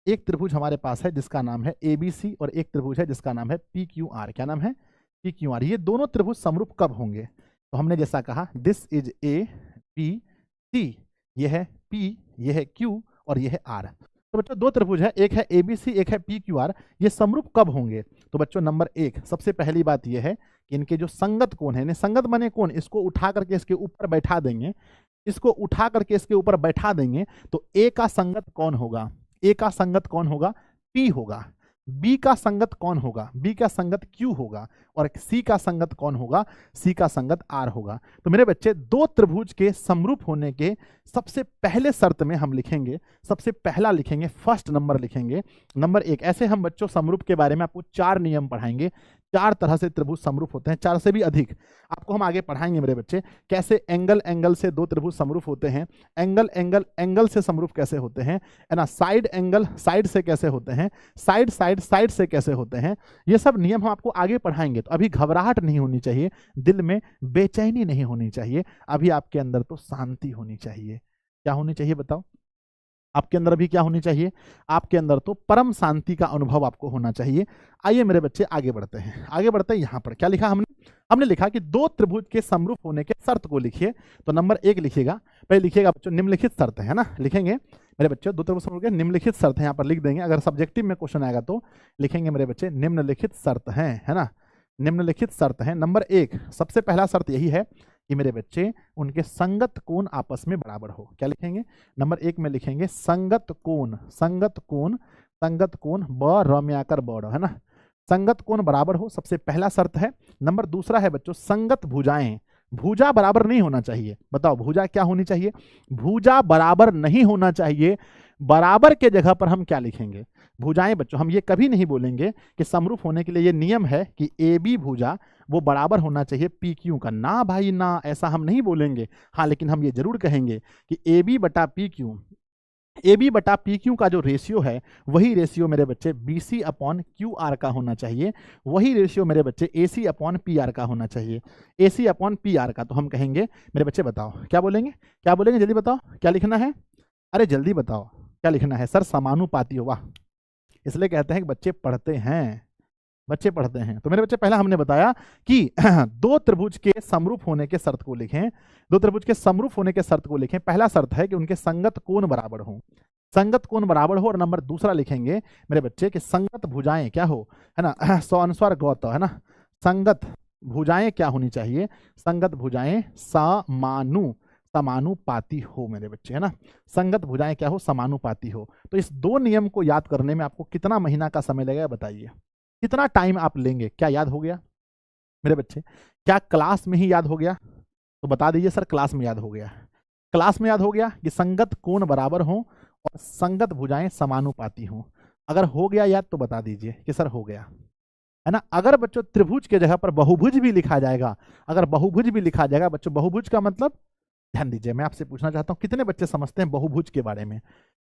एक त्रिभुज हमारे पास है जिसका नाम है ABC, और एक त्रिभुज है जिसका नाम है PQR। क्या नाम है, PQR। ये दोनों त्रिभुज समरूप कब होंगे, तो हमने जैसा कहा, दिस इज ABC, ये है P, ये है Q और ये है R। तो बच्चों 2 त्रिभुज है, एक है ABC, एक है PQR, ये समरूप कब होंगे। तो बच्चों नंबर 1, सबसे पहली बात ये है कि इनके जो संगत कोण है, संगत बने कोण, इसको उठा करके इसके ऊपर बैठा देंगे, तो A का संगत कौन होगा, A का संगत कौन होगा, P होगा। B का संगत कौन होगा, B का संगत Q होगा। और C का संगत कौन होगा, C का संगत R होगा। तो मेरे बच्चे 2 त्रिभुज के समरूप होने के सबसे पहले शर्त में हम लिखेंगे, सबसे पहला लिखेंगे, फर्स्ट नंबर लिखेंगे, नंबर 1। ऐसे हम बच्चों समरूप के बारे में आपको 4 नियम पढ़ाएंगे। 4 तरह से त्रिभुज समरूप होते हैं, 4 से भी अधिक आपको हम आगे पढ़ाएंगे मेरे बच्चे। कैसे एंगल एंगल से 2 त्रिभुज समरूप होते हैं, एंगल एंगल एंगल से समरूप कैसे होते हैं, है ना, साइड एंगल साइड से कैसे होते हैं, साइड साइड साइड से कैसे होते हैं, ये सब नियम हम आपको आगे पढ़ाएंगे। तो अभी घबराहट नहीं होनी चाहिए, दिल में बेचैनी नहीं होनी चाहिए, अभी आपके अंदर तो शांति होनी चाहिए। क्या होनी चाहिए बताओ? आपके अंदर अभी क्या होनी चाहिए? आपके अंदर तो परम शांति का अनुभव आपको होना चाहिए। आइए मेरे बच्चे आगे बढ़ते हैं, आगे बढ़ते हैं। यहाँ पर क्या लिखा हमने लिखा कि 2 त्रिभुज के समरूप होने के शर्त को लिखिए। तो नंबर 1 लिखिएगा, पहले लिखिएगा बच्चों निम्नलिखित शर्त है ना, लिखेंगे मेरे बच्चे 2 त्रिभुज समरूप के निम्नलिखित शर्त है, यहाँ पर लिख देंगे। अगर सब्जेक्टिव में क्वेश्चन आएगा तो लिखेंगे मेरे बच्चे निम्नलिखित शर्त है ना, निम्नलिखित शर्त है। नंबर 1 सबसे पहला शर्त यही है कि मेरे बच्चे उनके संगत कोण आपस में बराबर हो। क्या लिखेंगे? नंबर 1 में लिखेंगे संगत कोण, संगत कोण, संगत कोण ब र में आकर बड़, है ना, संगत कोण बराबर हो, सबसे पहला शर्त है। नंबर दूसरा है बच्चों संगत भुजाएं, भुजा बराबर नहीं होना चाहिए। बताओ भुजा क्या होनी चाहिए? भुजा बराबर नहीं होना चाहिए। बराबर के जगह पर हम क्या लिखेंगे? भुजाएं बच्चों, हम ये कभी नहीं बोलेंगे कि समरूप होने के लिए ये नियम है कि ए बी भुजा वो बराबर होना चाहिए पी क्यू का, ना भाई ना, ऐसा हम नहीं बोलेंगे। हाँ लेकिन हम ये जरूर कहेंगे कि ए बी बटा पी क्यू, ए बी बटा पी क्यू का जो रेशियो है वही रेशियो मेरे बच्चे B C upon Q R का होना चाहिए, वही रेशियो मेरे बच्चे A C upon P R का होना चाहिए, A C upon P R का। तो हम कहेंगे मेरे बच्चे बताओ क्या बोलेंगे, क्या बोलेंगे, जल्दी बताओ क्या लिखना है, अरे जल्दी बताओ क्या लिखना है सर? समानुपाती हो। वाह, इसलिए कहते हैं कि बच्चे पढ़ते हैं, बच्चे पढ़ते हैं। तो मेरे बच्चे पहला हमने बताया कि 2 त्रिभुज के समरूप होने के शर्त को लिखें, 2 त्रिभुज के समरूप होने के शर्त को लिखें। पहला शर्त है कि उनके संगत कोण बराबर हो, संगत कोण बराबर हो। और नंबर दूसरा लिखेंगे मेरे बच्चे कि संगत भुजाएं क्या हो, है ना, स्वानुस्वार गौत, है ना, संगत भुजाएं क्या होनी चाहिए? संगत भुजाएं समानुपाती हो मेरे बच्चे, है ना, संगत भुजाएं क्या हो? समानुपाती हो। तो इस 2 नियम को याद करने में आपको कितना महीना का समय लगेगा बताइए, कितना टाइम आप लेंगे? क्या याद हो गया मेरे बच्चे? क्या क्लास में ही याद हो गया? तो बता दीजिए सर क्लास में याद हो गया, क्लास में याद हो गया कि संगत कोण बराबर हो और संगत भुजाएं समानुपाती हो। अगर हो गया याद तो बता दीजिए कि सर हो गया, है ना। अगर बच्चों त्रिभुज के जगह पर बहुभुज भी लिखा जाएगा, अगर बहुभुज भी लिखा जाएगा बच्चों, बहुभुज का मतलब ध्यान दीजिए, मैं आपसे पूछना चाहता हूं कितने बच्चे समझते हैं बहुभुज के बारे में,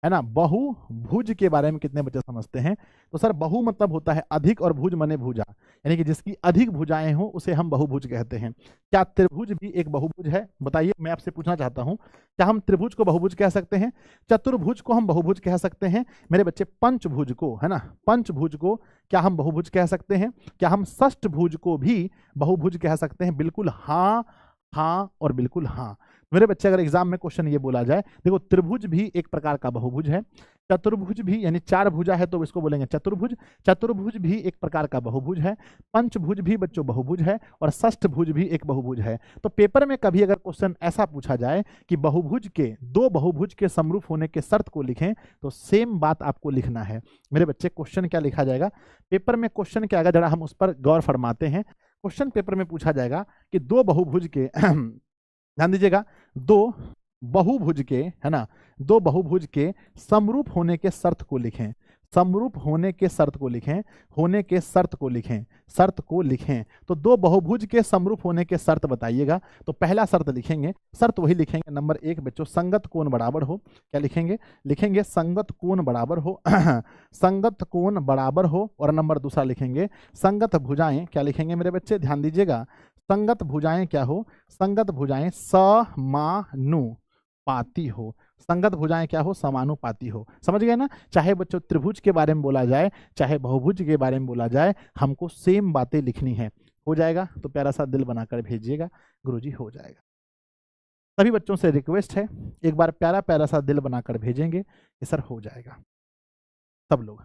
है ना, बहुभुज के बारे में कितने बच्चे समझते हैं? तो सर बहु मतलब होता है अधिक और भुज मने भुजा, यानी कि जिसकी अधिक भुजाएं हो उसे हम बहुभुज कहते हैं। क्या त्रिभुज भी एक बहुभुज है? बताइए, मैं आपसे पूछना चाहता हूं क्या हम त्रिभुज को बहुभुज कह सकते हैं? चतुर्भुज को हम बहुभुज कह सकते हैं मेरे बच्चे? पंचभुज को, है ना, पंचभुज को क्या हम बहुभुज कह सकते हैं? क्या हम षष्ठभुज को भी बहुभुज कह सकते हैं? बिल्कुल हाँ, हाँ और बिल्कुल हाँ। मेरे बच्चे अगर एग्जाम में क्वेश्चन ये बोला जाए, देखो त्रिभुज भी एक प्रकार का बहुभुज है, चतुर्भुज भी यानी 4 भुजा है तो इसको बोलेंगे चतुर्भुज, चतुर्भुज भी एक प्रकार का बहुभुज है, पंचभुज भी बच्चों बहुभुज है और षष्ठभुज भी एक बहुभुज है। तो पेपर में कभी अगर क्वेश्चन ऐसा पूछा जाए कि बहुभुज के 2 बहुभुज के समरूप होने के शर्त को लिखें, तो सेम बात आपको लिखना है मेरे बच्चे। क्वेश्चन क्या लिखा जाएगा पेपर में? क्वेश्चन क्या आएगा जरा हम उस पर गौर फरमाते हैं। क्वेश्चन पेपर में पूछा जाएगा कि 2 बहुभुज के ध्यान दीजिएगा, 2 बहुभुज के, है ना, 2 बहुभुज के समरूप होने के शर्त को लिखें, समरूप होने के शर्त को लिखें, होने के शर्त को लिखें, शर्त को लिखें। तो 2 बहुभुज के समरूप होने के शर्त बताइएगा। तो पहला शर्त लिखेंगे, शर्त वही लिखेंगे नंबर 1 बच्चों, संगत कोण बराबर हो। क्या लिखेंगे? लिखेंगे संगत कोण बराबर हो संगत कोण बराबर हो। और नंबर दूसरा लिखेंगे संगत भुजाएं, क्या लिखेंगे मेरे बच्चे? ध्यान दीजिएगा, संगत भुजाएं क्या हो? संगत भुजाएं समानुपाती हो, संगत भुजाएं क्या हो? समानुपाती हो। समझ गए ना? चाहे बच्चों त्रिभुज के बारे में बोला जाए, चाहे बहुभुज के बारे में बोला जाए, हमको सेम बातें लिखनी है। हो जाएगा तो प्यारा सा दिल बनाकर भेजिएगा, गुरुजी हो जाएगा। सभी बच्चों से रिक्वेस्ट है, एक बार प्यारा प्यारा सा दिल बनाकर भेजेंगे कि सर हो जाएगा। सब लोग,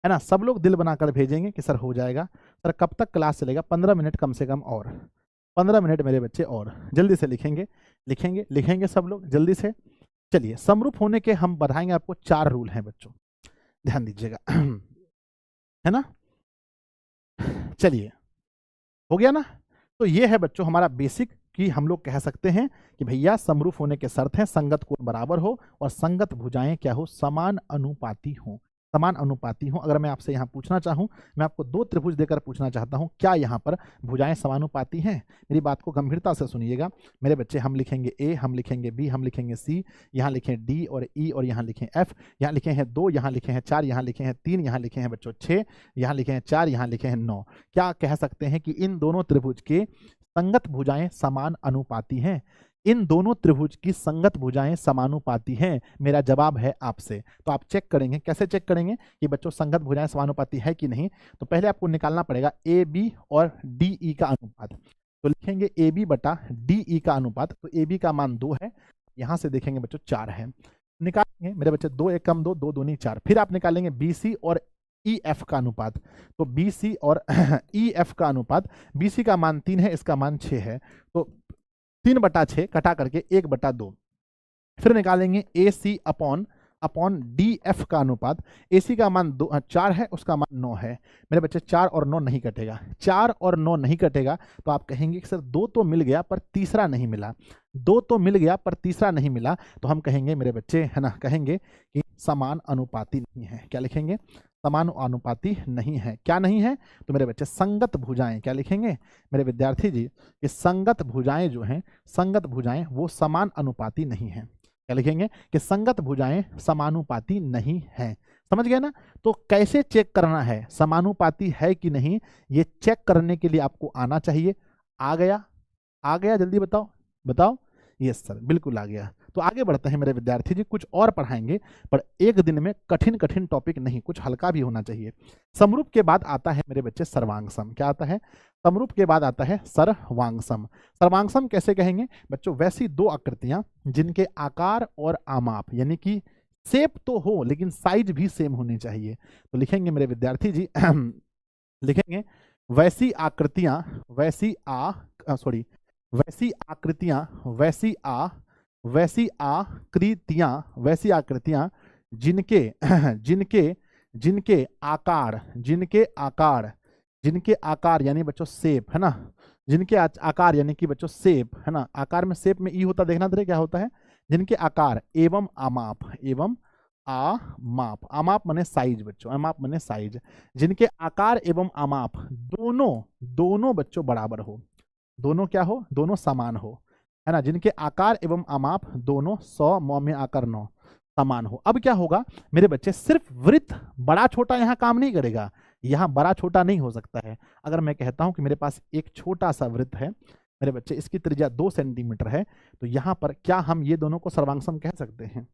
है ना, सब लोग दिल बनाकर भेजेंगे कि सर हो जाएगा। सर कब तक क्लास चलेगा? 15 मिनट कम से कम, और 15 मिनट मेरे बच्चे, और जल्दी से लिखेंगे, लिखेंगे, लिखेंगे सब लोग जल्दी से। चलिए, समरूप होने के हम बताएंगे आपको 4 रूल हैं बच्चों, ध्यान दीजिएगा, है ना। चलिए, हो गया ना? तो ये है बच्चों हमारा बेसिक कि हम लोग कह सकते हैं कि भैया समरूप होने के शर्त हैं संगत कोण बराबर हो और संगत भुजाएं क्या हो, समान अनुपाती हो। समान अनुपाती हो। अगर मैं आपसे यहाँ पूछना चाहूँ, मैं आपको दो त्रिभुज देकर पूछना चाहता हूँ, क्या यहाँ पर भुजाएं समानुपाती हैं? मेरी बात को गंभीरता से सुनिएगा मेरे बच्चे। हम लिखेंगे ए, हम लिखेंगे बी, हम लिखेंगे सी, यहाँ लिखें डी और ई और यहाँ लिखें एफ, यहाँ लिखे हैं 2, यहाँ लिखे हैं 4, यहाँ लिखे हैं 3, यहाँ लिखे हैं बच्चों 6, यहाँ लिखे हैं 4, यहाँ लिखे हैं 9। क्या कह सकते हैं कि इन दोनों त्रिभुज के संगत भुजाएं समान अनुपाती हैं? इन दोनों त्रिभुज की संगत भुजाएं समानुपाती हैं। मेरा जवाब है आपसे। तो आप चेक करेंगे, कैसे चेक करेंगे कि बच्चों संगत भुजाएं समानुपाती है कि नहीं? तो पहले आपको निकालना पड़ेगा ए बी और डी ई का अनुपात। तो लिखेंगे ए बी बटा डी ई का अनुपात। तो ए बी का मान 2 है, यहां से देखेंगे बच्चों 4 है। निकालेंगे मेरे बच्चे 2 1 कम 2, 2 दूनी 4। फिर आप निकालेंगे बी सी और ई एफ का अनुपात। तो बी सी और ई एफ का अनुपात, बी सी का मान 3 है, इसका मान 6 है, तो 3/6 कटा करके 1/2। फिर निकालेंगे ए सी अपॉन डी एफ का अनुपात। ए सी का मान 4 है, उसका मान 9 है। मेरे बच्चे 4 और 9 नहीं कटेगा, 4 और 9 नहीं कटेगा। तो आप कहेंगे कि सर 2 तो मिल गया पर तीसरा नहीं मिला, 2 तो मिल गया पर तीसरा नहीं मिला। तो हम कहेंगे मेरे बच्चे, है ना, कहेंगे कि समान अनुपाती नहीं है। क्या लिखेंगे? समान अनुपाती नहीं है। क्या नहीं है? तो मेरे बच्चे संगत भुजाएं, क्या लिखेंगे मेरे विद्यार्थी जी? कि संगत भुजाएं जो हैं, संगत भुजाएं वो समान अनुपाती नहीं है। क्या लिखेंगे? कि संगत भुजाएं समानुपाती नहीं है। समझ गए ना? तो कैसे चेक करना है समानुपाती है कि नहीं, ये चेक करने के लिए आपको आना चाहिए। आ गया? आ गया? जल्दी बताओ, बताओ। यस सर, बिल्कुल आ गया। तो आगे बढ़ते हैं मेरे विद्यार्थी जी, कुछ और पढ़ाएंगे, पर एक दिन में कठिन कठिन टॉपिक नहीं, कुछ हल्का भी होना चाहिए। समरूप के बाद आता है मेरे बच्चे सर्वांगसम। क्या आता है? समरूप के बाद आता है सर्वांगसम। सर्वांगसम कैसे कहेंगे बच्चों? वैसी दो आकृतियां जिनके आकार और आमाप, यानी कि शेप तो हो लेकिन साइज भी सेम होनी चाहिए। तो लिखेंगे मेरे विद्यार्थी जी लिखेंगे वैसी आकृतियां, वैसी आकृतियां जिनके जिनके आकार यानी बच्चों शेप, है ना, जिनके आकार यानी कि बच्चों शेप, है ना, आकार में शेप में ई होता, देखना तेरे क्या होता है, जिनके आकार एवं आमाप, आमाप माने साइज बच्चों, आमाप माने साइज, जिनके आकार एवं आमाप दोनों बच्चों बराबर हो, दोनों क्या हो, दोनों समान हो, है ना, जिनके आकार एवं आमाप दोनों 100 मौ में आकर 9 समान हो। अब क्या होगा मेरे बच्चे? सिर्फ वृत्त बड़ा छोटा यहाँ काम नहीं करेगा, यहाँ बड़ा छोटा नहीं हो सकता है। अगर मैं कहता हूं कि मेरे पास एक छोटा सा वृत्त है मेरे बच्चे, इसकी त्रिज्या 2 सेंटीमीटर है, तो यहाँ पर क्या हम ये दोनों को सर्वांगसम कह सकते हैं?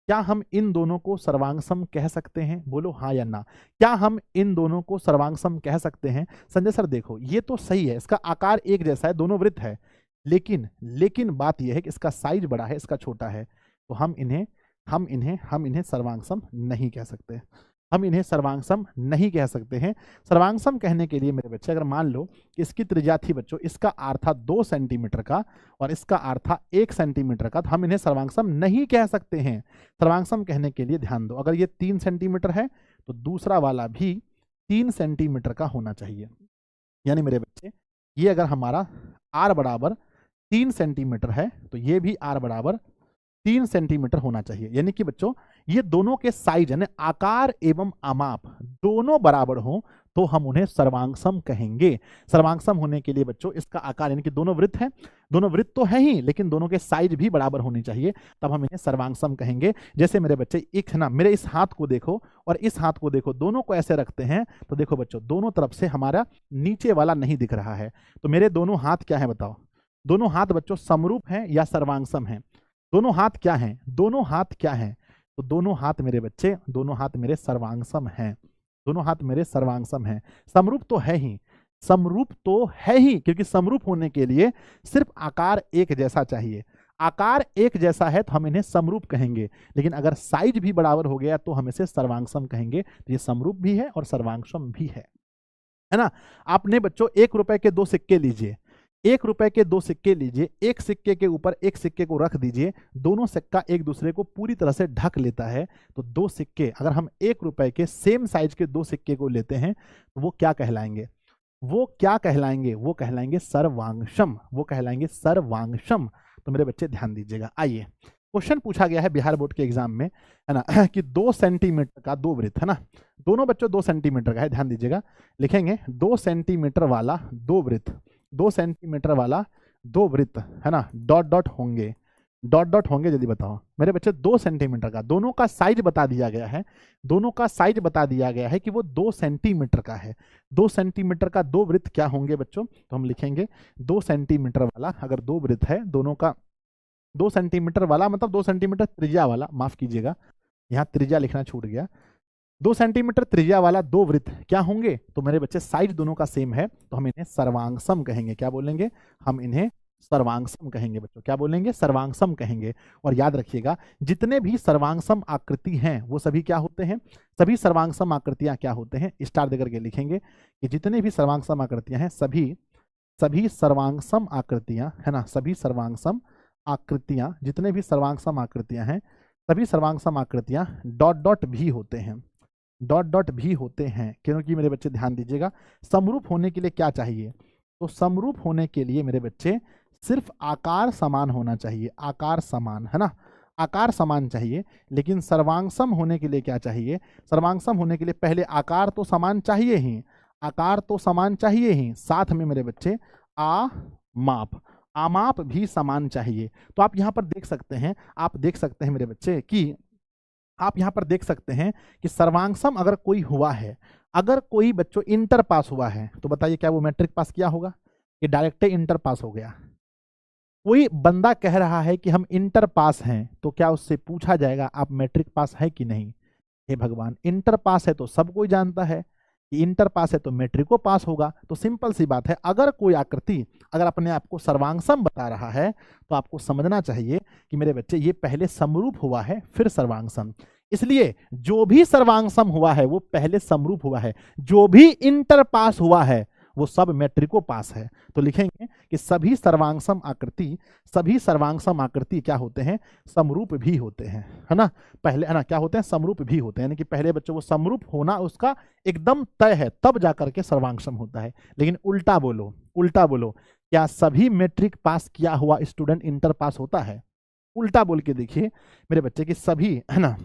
क्या हम इन दोनों को सर्वांगसम कह सकते हैं? बोलो हाँ या ना। क्या हम इन दोनों को सर्वांगसम कह सकते हैं? संजय सर देखो, ये तो सही है, इसका आकार एक जैसा है, दोनों वृत्त है, लेकिन बात यह है कि इसका साइज बड़ा है, इसका छोटा है, तो हम इन्हें सर्वांगसम नहीं कह सकते। हम इन्हें सर्वांगसम नहीं कह सकते हैं। सर्वांगसम कहने के लिए मेरे बच्चे, अगर मान लो कि इसकी त्रिज्या थी बच्चों, इसका आर था 2 सेंटीमीटर का और इसका आर था 1 सेंटीमीटर का, तो हम इन्हें सर्वांगसम नहीं कह सकते हैं। सर्वांगसम कहने के लिए ध्यान दो, अगर ये 3 सेंटीमीटर है तो दूसरा वाला भी 3 सेंटीमीटर का होना चाहिए। यानी मेरे बच्चे, ये अगर हमारा आर बराबर 3 सेंटीमीटर है तो ये भी आर बराबर 3 सेंटीमीटर होना चाहिए। यानी कि बच्चों ये दोनों के साइज यानी आकार एवं आमाप दोनों बराबर हो तो हम उन्हें सर्वांगसम कहेंगे। सर्वांगसम होने के लिए बच्चों इसका आकार यानी कि दोनों वृत्त हैं, दोनों वृत्त तो है ही, लेकिन दोनों के साइज भी बराबर होनी चाहिए, तब हम इन्हें सर्वांगसम कहेंगे। जैसे मेरे बच्चे एक है ना, मेरे इस हाथ को देखो और इस हाथ को देखो, दोनों को ऐसे रखते हैं तो देखो बच्चों दोनों तरफ से हमारा नीचे वाला नहीं दिख रहा है, तो मेरे दोनों हाथ क्या है बताओ? दोनों हाथ बच्चों समरूप हैं या सर्वांगसम हैं? दोनों हाथ क्या हैं? दोनों हाथ क्या हैं? तो दोनों हाथ मेरे बच्चे, दोनों हाथ मेरे सर्वांगसम हैं, दोनों हाथ मेरे सर्वांगसम हैं। समरूप तो है ही, समरूप तो है ही, क्योंकि समरूप होने के लिए सिर्फ आकार एक जैसा चाहिए। आकार एक जैसा है तो हम इन्हें समरूप कहेंगे, लेकिन अगर साइज भी बराबर हो गया तो हम इसे सर्वांगसम कहेंगे। तो ये समरूप भी है और सर्वांगसम भी है ना। आपने बच्चों 1 रुपए के 2 सिक्के लीजिए, 1 रुपए के 2 सिक्के लीजिए, एक सिक्के के ऊपर एक सिक्के को रख दीजिए, दोनों सिक्का एक दूसरे को पूरी तरह से ढक लेता है, तो 2 सिक्के, अगर हम 1 रुपए के सेम साइज के 2 सिक्के को लेते हैं तो वो क्या कहलाएंगे? वो क्या कहलाएंगे? वो कहलाएंगे सर्वांगशम, वो कहलाएंगे सर्वांगशम। तो मेरे बच्चे ध्यान दीजिएगा। आइए, क्वेश्चन पूछा गया है बिहार बोर्ड के एग्जाम में, है ना, कि 2 सेंटीमीटर का 2 वृत्त, है ना, दोनों बच्चों 2 सेंटीमीटर का है, ध्यान दीजिएगा। लिखेंगे 2 सेंटीमीटर वाला 2 वृत्त, 2 सेंटीमीटर वाला 2 वृत्त, है ना, डॉट डॉट होंगे, डॉट डॉट होंगे, जल्दी बताओ मेरे बच्चे। 2 सेंटीमीटर का, दोनों का साइज बता दिया गया है, दोनों का साइज बता दिया गया है कि वो 2 सेंटीमीटर का है। 2 सेंटीमीटर का 2 वृत्त क्या होंगे बच्चों? तो हम लिखेंगे 2 सेंटीमीटर वाला, अगर 2 वृत्त है, दोनों का 2 सेंटीमीटर वाला मतलब 2 सेंटीमीटर त्रिज्या वाला, माफ कीजिएगा यहाँ त्रिज्या लिखना छूट गया। 2 सेंटीमीटर त्रिज्या वाला 2 वृत्त क्या होंगे? तो मेरे बच्चे साइज दोनों का सेम है, तो हम इन्हें सर्वांगसम कहेंगे। क्या बोलेंगे? हम इन्हें सर्वांगसम कहेंगे बच्चों। क्या बोलेंगे? सर्वांगसम कहेंगे। और याद रखिएगा, जितने भी सर्वांगसम आकृति हैं वो सभी क्या होते हैं? सभी सर्वांगसम आकृतियां क्या होते हैं? स्टार देकर के लिखेंगे कि जितने भी सर्वांगसम आकृतियां हैं, सभी सर्वांगसम आकृतियां, है ना, सभी सर्वांगसम आकृतियां, जितने भी सर्वांगसम आकृतियां हैं, सभी सर्वांगसम आकृतियां डॉट डॉट भी होते हैं, डॉट डॉट भी होते हैं। क्योंकि मेरे बच्चे ध्यान दीजिएगा, समरूप होने के लिए क्या चाहिए? तो समरूप होने के लिए मेरे बच्चे सिर्फ आकार समान होना चाहिए, आकार समान, है ना, आकार समान चाहिए। लेकिन सर्वांगसम होने के लिए क्या चाहिए? सर्वांगसम होने के लिए पहले आकार तो समान चाहिए ही, आकार तो समान चाहिए ही, साथ में मेरे बच्चे आमाप भी समान चाहिए। तो आप यहाँ पर देख सकते हैं, आप देख सकते हैं मेरे बच्चे कि आप यहाँ पर देख सकते हैं कि सर्वांगसम अगर कोई हुआ है, अगर कोई बच्चों इंटर पास हुआ है, तो बताइए क्या वो मैट्रिक पास किया होगा? कि डायरेक्ट इंटर पास हो गया? कोई बंदा कह रहा है कि हम इंटर पास हैं, तो क्या उससे पूछा जाएगा आप मैट्रिक पास है कि नहीं? हे भगवान, इंटर पास है तो सब कोई जानता है कि इंटर पास है तो मैट्रिको पास होगा। तो सिंपल सी बात है, अगर कोई आकृति अगर अपने आप को सर्वांगसम बता रहा है, तो आपको समझना चाहिए कि मेरे बच्चे ये पहले समरूप हुआ है फिर सर्वांगसम। इसलिए जो भी सर्वांगसम हुआ है वो पहले समरूप हुआ है, जो भी इंटर पास हुआ है वो सब मैट्रिको पास है। तो लिखेंगे कि सभी सर्वांगसम आकृति क्या होते हैं? समरूप भी होते हैं, है ना। पहले, है ना, क्या होते हैं? समरूप भी होते हैं, यानी कि पहले बच्चों वो समरूप होना उसका एकदम तय है, तब जाकर के सर्वांगसम होता है। लेकिन उल्टा बोलो, उल्टा बोलो, क्या सभी मैट्रिक पास किया हुआ स्टूडेंट इंटर पास होता है? उल्टा बोल के देखिए मेरे बच्चे कि सभी, है ना,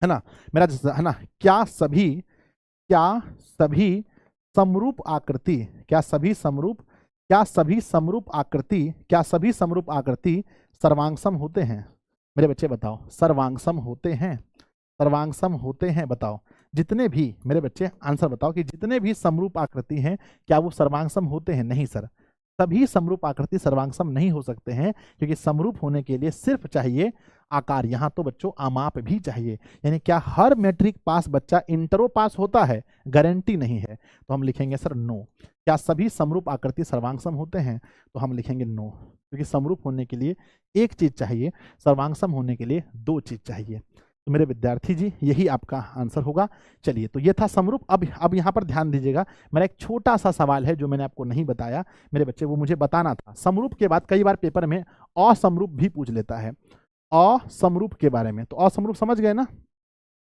है ना, मेरा, है ना, क्या सभी समरूप आकृति, क्या सभी समरूप आकृति सर्वांगसम होते हैं? मेरे बच्चे बताओ, सर्वांगसम होते हैं? सर्वांगसम होते हैं, बताओ। जितने भी मेरे बच्चे आंसर बताओ कि जितने भी समरूप आकृति हैं क्या वो सर्वांगसम होते हैं? नहीं सर, सभी समरूप आकृति सर्वांगसम नहीं हो सकते हैं, क्योंकि समरूप होने के लिए सिर्फ चाहिए आकार। यहाँ तो बच्चों आमाप भी चाहिए। यानी क्या हर मैट्रिक पास बच्चा इंटरो पास होता है? गारंटी नहीं है। तो हम लिखेंगे सर नो। क्या सभी समरूप आकृति सर्वांगसम होते हैं? तो हम लिखेंगे नो, क्योंकि समरूप होने के लिए एक चीज चाहिए, सर्वांगसम होने के लिए 2 चीज चाहिए। तो मेरे विद्यार्थी जी, यही आपका आंसर होगा। चलिए, तो ये था समरूप। अब यहाँ पर ध्यान दीजिएगा, मेरा एक छोटा सा सवाल है जो मैंने आपको नहीं बताया मेरे बच्चे, वो मुझे बताना था। समरूप के बाद कई बार पेपर में असमरूप भी पूछ लेता है, असमरूप के बारे में। तो असमरूप समझ गए ना,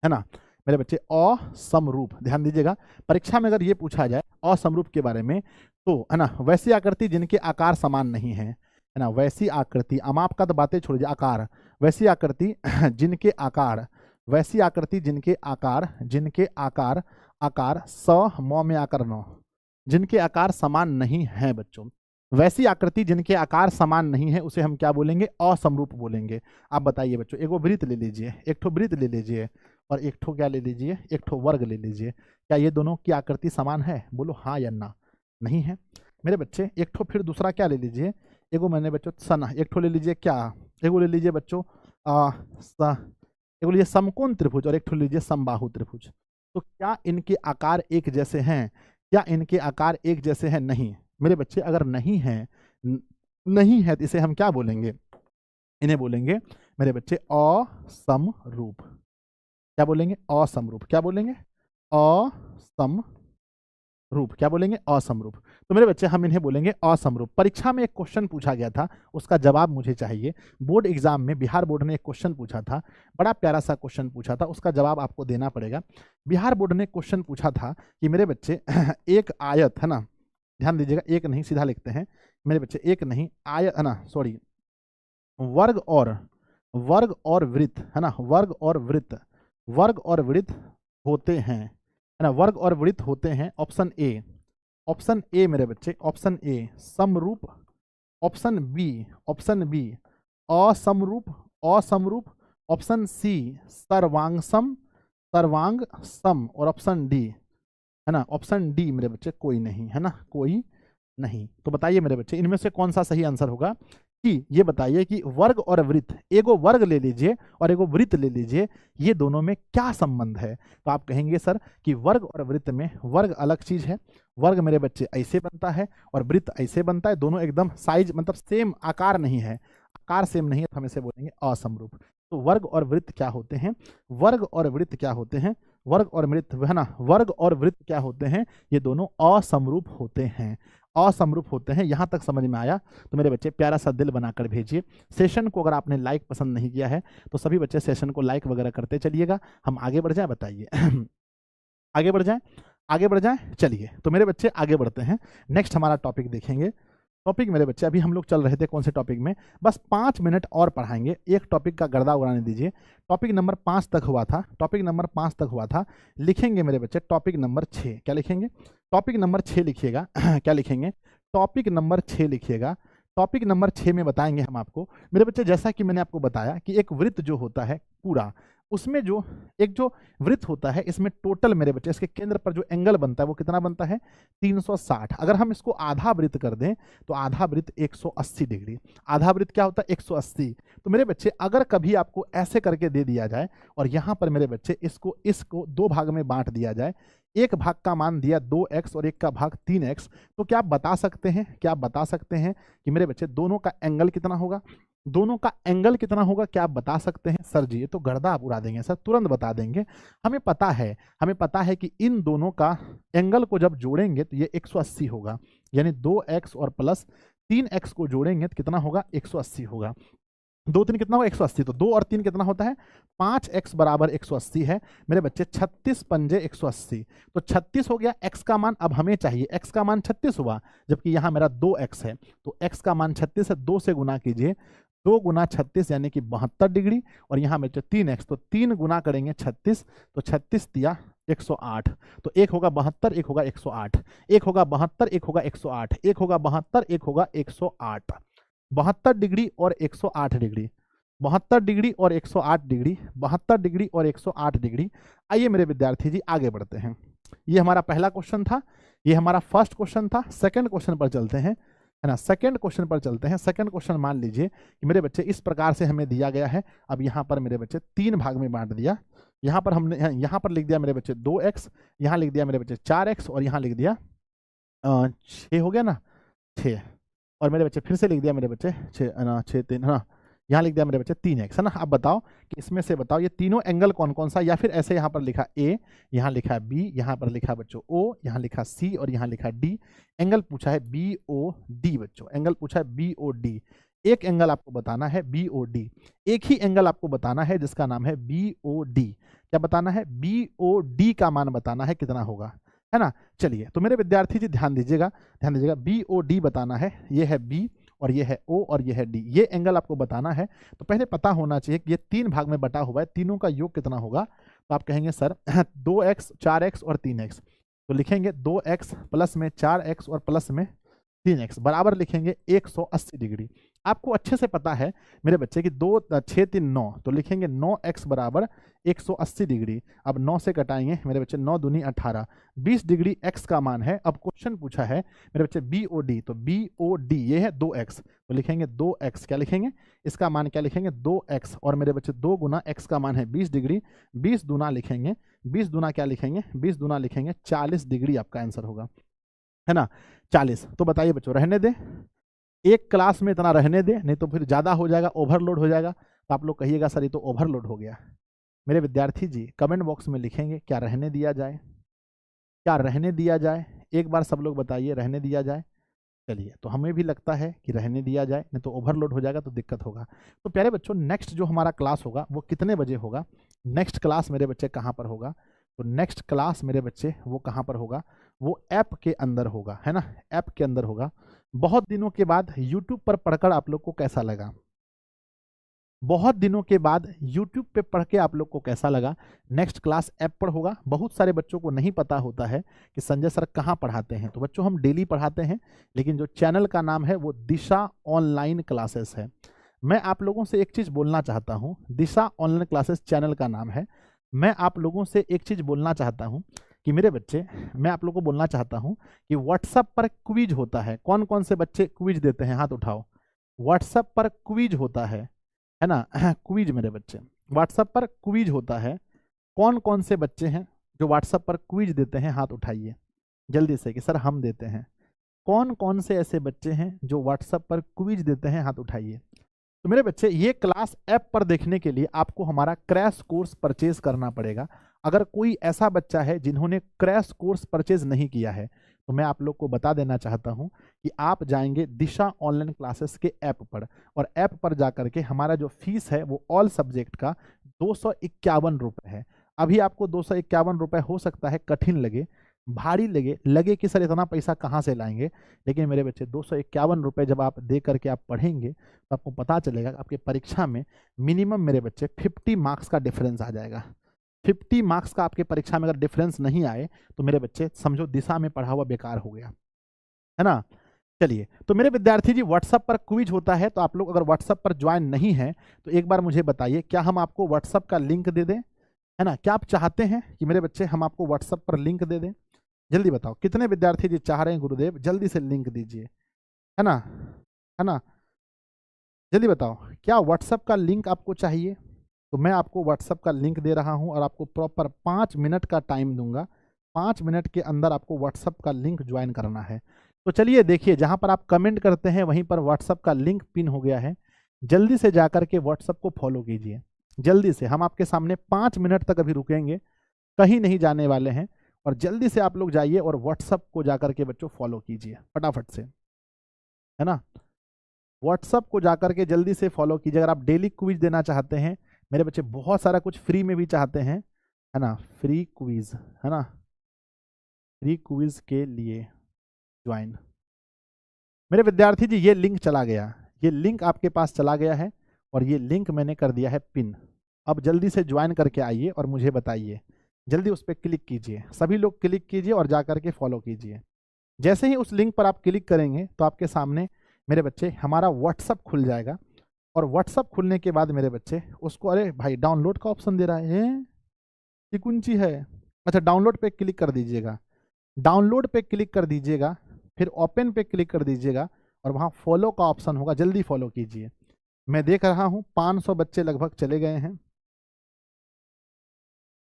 है ना मेरे बच्चे? असमरूप, ध्यान दीजिएगा, परीक्षा में अगर ये पूछा जाए असमरूप के बारे में, तो, है ना, वैसी आकृति जिनके आकार समान नहीं है, है ना, वैसी आकृति, अमाप का तो बातें छोड़ दीजिए, आकार, वैसी आकृति जिनके आकार, वैसी आकृति जिनके आकार स म में आकर न, जिनके आकार समान नहीं है बच्चों, वैसी आकृति जिनके आकार समान नहीं है, उसे हम क्या बोलेंगे? असमरूप बोलेंगे। आप बताइए बच्चों, एक वृत्त ले लीजिए, एक ठो वृत्त ले लीजिए, और एक ठो क्या ले लीजिए? एक ठो वर्ग ले लीजिए। क्या ये दोनों की आकृति समान है? बोलो हाँ या ना। नहीं है मेरे बच्चे। एक ठो फिर दूसरा क्या ले लीजिए? एगो मैंने बच्चों सना, एक ठो ले लीजिए क्या? एगो ले लीजिए बच्चों एगो लीजिए समकोण त्रिभुज, और एक ठो लीजिए समबाहु त्रिभुज। तो क्या इनके आकार एक जैसे हैं? क्या इनके आकार एक जैसे हैं? नहीं मेरे बच्चे। अगर नहीं है तो इसे हम क्या बोलेंगे? इन्हें बोलेंगे मेरे बच्चे असमरूप। क्या बोलेंगे? असमरूप। क्या बोलेंगे? असमरूप। क्या बोलेंगे? असमरूप। तो मेरे बच्चे हम इन्हें बोलेंगे असमरूप। परीक्षा में एक क्वेश्चन पूछा गया था, उसका जवाब मुझे चाहिए। बोर्ड एग्जाम में बिहार बोर्ड ने एक क्वेश्चन पूछा था, बड़ा प्यारा सा क्वेश्चन पूछा था, उसका जवाब आपको देना पड़ेगा। बिहार बोर्ड ने क्वेश्चन पूछा था कि मेरे बच्चे एक आयत, है ना, ध्यान दीजिएगा, एक नहीं, सीधा लिखते हैं मेरे बच्चे, एक नहीं, सॉरी, वर्ग और वृत्त, है ना, वर्ग और वृत्त होते हैं, है ना, वर्ग और वृत्त होते हैं। ऑप्शन ए मेरे बच्चे, ऑप्शन ए समरूप, ऑप्शन बी असमरूप, ऑप्शन सी सर्वांग सम, और ऑप्शन डी, है ना, ऑप्शन डी मेरे बच्चे कोई नहीं, है ना, कोई नहीं। तो बताइए मेरे बच्चे, इनमें से कौन सा सही आंसर होगा, कि ये बताइए कि वर्ग और वृत्त, एगो वर्ग ले लीजिए और एगो वृत्त ले लीजिए, ये दोनों में क्या संबंध है। तो आप कहेंगे सर कि वर्ग और वृत्त में, वर्ग अलग चीज है, वर्ग मेरे बच्चे ऐसे बनता है और वृत्त ऐसे बनता है, दोनों एकदम साइज मतलब सेम आकार नहीं है, आकार सेम नहीं है, तो हम इसे बोलेंगे असमरूप। तो वर्ग और वृत्त क्या होते हैं, वर्ग और वृत्त क्या होते हैं, वर्ग और वृत्त, है ना, वर्ग और वृत्त क्या होते हैं, ये दोनों असमरूप होते हैं, असमरूप होते हैं। यहां तक समझ में आया तो मेरे बच्चे प्यारा सा दिल बनाकर भेजिए। सेशन को अगर आपने लाइक पसंद नहीं किया है तो सभी बच्चे सेशन को लाइक वगैरह करते चलिएगा। हम आगे बढ़ जाए, बताइए आगे बढ़ जाए, चलिए। तो मेरे बच्चे आगे बढ़ते हैं, नेक्स्ट हमारा टॉपिक देखेंगे। टॉपिक मेरे बच्चे, अभी हम लोग चल रहे थे कौन से टॉपिक में, बस 5 मिनट और पढ़ाएंगे, एक टॉपिक का गर्दा उड़ाने दीजिए। टॉपिक नंबर 5 तक हुआ था, टॉपिक नंबर 5 तक हुआ था, लिखेंगे मेरे बच्चे टॉपिक नंबर 6। क्या लिखेंगे, टॉपिक नंबर 6 लिखिएगा क्या लिखेंगे, टॉपिक नंबर 6 लिखिएगा। टॉपिक नंबर 6 में बताएंगे हम आपको मेरे बच्चे, जैसा कि मैंने आपको बताया कि एक वृत्त जो होता है पूरा, उसमें जो एक जो वृत्त होता है, इसमें टोटल मेरे बच्चे इसके केंद्र पर जो एंगल बनता है वो कितना बनता है, 360। अगर हम इसको आधा वृत्त कर दें तो आधा वृत्त 180 डिग्री, आधा वृत्त क्या होता है 180। तो मेरे बच्चे अगर कभी आपको ऐसे करके दे दिया जाए और यहाँ पर मेरे बच्चे इसको 2 भाग में बांट दिया जाए, एक भाग का मान दिया 2x और एक का भाग 3x, तो क्या आप बता सकते हैं, क्या आप बता सकते हैं कि मेरे बच्चे दोनों का एंगल कितना होगा, दोनों का एंगल कितना होगा, क्या आप बता सकते हैं। सर जी ये तो गर्दा आप उड़ा देंगे सर, तुरंत बता देंगे, हमें पता है कि इन दोनों का एंगल को जब जोड़ेंगे तो ये 180 होगा, यानी 2x और प्लस 3x को जोड़ेंगे तो कितना होगा, 180 होगा। 2 3 कितना होगा, 180। तो 2 और 3 कितना होता है, 5x बराबर 180 है मेरे बच्चे, 36 पंजे 180। तो 36 हो गया, x का मान अब हमें चाहिए, x का मान 36 हुआ, जबकि यहाँ मेरा 2x है, तो x का मान 36 है, 2 से गुना कीजिए, 2 गुना 36 यानी कि 72 डिग्री, और यहाँ में 3x, तो 3 गुना करेंगे 36, तो 36 दिया 108। तो एक होगा 72, एक होगा 108, एक होगा 72, एक होगा 108, एक होगा 72, एक होगा 108। 72 डिग्री और 108 डिग्री, 72 डिग्री और 108 डिग्री, 72 डिग्री और 108 डिग्री। आइए मेरे विद्यार्थी जी आगे बढ़ते हैं, ये हमारा पहला क्वेश्चन था, ये हमारा फर्स्ट क्वेश्चन था। सेकंड क्वेश्चन पर चलते हैं, है ना, सेकंड क्वेश्चन पर चलते हैं। सेकंड क्वेश्चन मान लीजिए कि मेरे बच्चे इस प्रकार से हमें दिया गया है। अब यहाँ पर मेरे बच्चे 3 भाग में बांट दिया, यहाँ पर हमने यहाँ पर लिख दिया मेरे बच्चे 2x, यहाँ लिख दिया मेरे बच्चे 4x, और यहाँ लिख दिया 6 हो गया ना, 6, और मेरे बच्चे फिर से लिख दिया मेरे बच्चे 6 3, हाँ, यहाँ लिख दिया मेरे बच्चे 3x, है ना। अब बताओ कि इसमें से बताओ ये तीनों एंगल कौन कौन सा, या फिर ऐसे यहाँ पर लिखा a, यहाँ लिखा b, यहाँ पर लिखा बच्चों o, यहाँ लिखा c और यहाँ लिखा d। एंगल पूछा है BOD बच्चों, एंगल पूछा है BOD। एक एंगल आपको बताना है BOD, एक ही एंगल आपको बताना है जिसका नाम है BOD। क्या बताना है, BOD का मान बताना है कितना होगा, है ना। चलिए तो मेरे विद्यार्थी जी ध्यान दीजिएगा, BOD बताना है, ये है B और ये है O और ये है D, ये एंगल आपको बताना है। तो पहले पता होना चाहिए कि ये 3 भाग में बटा हुआ है, तीनों का योग कितना होगा। तो आप कहेंगे सर 2x 4x और 3x, तो लिखेंगे 2x प्लस में 4x और प्लस में 3x बराबर लिखेंगे 180 डिग्री। आपको अच्छे से पता है मेरे बच्चे कि 2 6 3 9, तो लिखेंगे 9x बराबर 180 डिग्री। अब 9 से कटाएंगे मेरे बच्चे, 9 दूनी 18, 20 डिग्री x का मान है। अब क्वेश्चन पूछा है मेरे बच्चे BOD, तो BOD ये है 2x, तो लिखेंगे 2x, क्या लिखेंगे, इसका मान क्या लिखेंगे 2x, और मेरे बच्चे 2 गुना x का मान है 20 डिग्री, 20 दूना लिखेंगे, 20 दूना क्या लिखेंगे, 20 दूना लिखेंगे 40 डिग्री आपका आंसर होगा, है ना, 40। तो बताइए बच्चों, रहने दे एक क्लास में इतना रहने दे, नहीं तो फिर ज़्यादा हो जाएगा, ओवरलोड हो जाएगा। तो आप लोग कहिएगा सर ये तो ओवरलोड हो गया। मेरे विद्यार्थी जी कमेंट बॉक्स में लिखेंगे क्या रहने दिया जाए, क्या रहने दिया जाए, एक बार सब लोग बताइए रहने दिया जाए। चलिए तो हमें भी लगता है कि रहने दिया जाए, नहीं तो ओवरलोड हो जाएगा तो दिक्कत होगा। तो प्यारे बच्चों नेक्स्ट जो हमारा क्लास होगा वो कितने बजे होगा, नेक्स्ट क्लास मेरे बच्चे कहाँ पर होगा, तो नेक्स्ट क्लास मेरे बच्चे वो कहाँ पर होगा, वो ऐप के अंदर होगा, है ना, ऐप के अंदर होगा। बहुत दिनों के बाद यूट्यूब पर पढ़कर आप लोग को कैसा लगा? बहुत दिनों के बाद YouTube पे पढ़ के आप लोग को कैसा लगा? नेक्स्ट क्लास ऐप पर होगा। बहुत सारे बच्चों को नहीं पता होता है कि संजय सर कहाँ पढ़ाते हैं। तो बच्चों हम डेली पढ़ाते हैं, लेकिन जो चैनल का नाम है वो दिशा ऑनलाइन क्लासेस है। मैं आप लोगों से एक चीज़ बोलना चाहता हूँ, दिशा ऑनलाइन क्लासेस चैनल का नाम है। मैं आप लोगों से एक चीज़ बोलना चाहता हूँ कि मेरे बच्चे, मैं आप लोगों को बोलना चाहता हूँ कि व्हाट्सएप पर क्विज होता है। कौन कौन से बच्चे क्विज देते हैं? हाथ उठाओ। व्हाट्सएप पर क्विज होता है ना क्विज मेरे बच्चे, व्हाट्सएप पर क्विज होता है। कौन कौन से बच्चे हैं जो व्हाट्सएप पर क्विज देते हैं? हाथ उठाइए जल्दी से कि सर हम देते हैं। कौन कौन से ऐसे बच्चे हैं जो व्हाट्सएप पर क्विज देते हैं? हाथ उठाइए। तो मेरे बच्चे, ये क्लास ऐप पर देखने के लिए आपको हमारा क्रैश कोर्स परचेज करना पड़ेगा। अगर कोई ऐसा बच्चा है जिन्होंने क्रैश कोर्स परचेज नहीं किया है, तो मैं आप लोग को बता देना चाहता हूं कि आप जाएंगे दिशा ऑनलाइन क्लासेस के ऐप पर, और ऐप पर जाकर के हमारा जो फीस है वो ऑल सब्जेक्ट का 251 रुपये है। अभी आपको 251 रुपये हो सकता है कठिन लगे, भारी लगे कि सर इतना पैसा कहाँ से लाएंगे, लेकिन मेरे बच्चे 251 रुपये जब आप दे करके आप पढ़ेंगे तो आपको पता चलेगा आपके परीक्षा में मिनिमम मेरे बच्चे 50 मार्क्स का डिफरेंस आ जाएगा। 50 मार्क्स का आपके परीक्षा में अगर डिफरेंस नहीं आए तो मेरे बच्चे समझो दिशा में पढ़ा हुआ बेकार हो गया, है ना। चलिए, तो मेरे विद्यार्थी जी, व्हाट्सएप पर क्विज होता है, तो आप लोग अगर व्हाट्सएप पर ज्वाइन नहीं है तो एक बार मुझे बताइए, क्या हम आपको व्हाट्सएप का लिंक दे दें? है ना, क्या आप चाहते हैं कि मेरे बच्चे हम आपको व्हाट्सएप पर लिंक दे दें? जल्दी बताओ कितने विद्यार्थी जी चाह रहे हैं गुरुदेव जल्दी से लिंक दीजिए, है ना, है ना, जल्दी बताओ क्या व्हाट्सएप का लिंक आपको चाहिए? तो मैं आपको व्हाट्सएप का लिंक दे रहा हूं और आपको प्रॉपर 5 मिनट का टाइम दूंगा। 5 मिनट के अंदर आपको व्हाट्सएप का लिंक ज्वाइन करना है। तो चलिए देखिए, जहां पर आप कमेंट करते हैं वहीं पर व्हाट्सएप का लिंक पिन हो गया है। जल्दी से जाकर के व्हाट्सएप को फॉलो कीजिए, जल्दी से। हम आपके सामने 5 मिनट तक अभी रुकेंगे, कहीं नहीं जाने वाले हैं, और जल्दी से आप लोग जाइए और व्हाट्सएप को जाकर के बच्चों फॉलो कीजिए फटाफट से, है ना। व्हाट्सएप को जाकर के जल्दी से फॉलो कीजिए। अगर आप डेली क्विज देना चाहते हैं मेरे बच्चे, बहुत सारा कुछ फ्री में भी चाहते हैं, है ना, फ्री क्विज, है ना, फ्री क्विज के लिए ज्वाइन। मेरे विद्यार्थी जी, ये लिंक चला गया, ये लिंक आपके पास चला गया है और ये लिंक मैंने कर दिया है पिन। अब जल्दी से ज्वाइन करके आइए और मुझे बताइए, जल्दी उस पर क्लिक कीजिए, सभी लोग क्लिक कीजिए और जा करके फॉलो कीजिए। जैसे ही उस लिंक पर आप क्लिक करेंगे तो आपके सामने मेरे बच्चे हमारा व्हाट्सअप खुल जाएगा, और व्हाट्सअप खुलने के बाद मेरे बच्चे उसको, अरे भाई डाउनलोड का ऑप्शन दे रहा है, ये कौन सी है? अच्छा, डाउनलोड पे क्लिक कर दीजिएगा, डाउनलोड पे क्लिक कर दीजिएगा, फिर ओपन पे क्लिक कर दीजिएगा और वहाँ फॉलो का ऑप्शन होगा, जल्दी फॉलो कीजिए। मैं देख रहा हूँ 500 बच्चे लगभग चले गए हैं,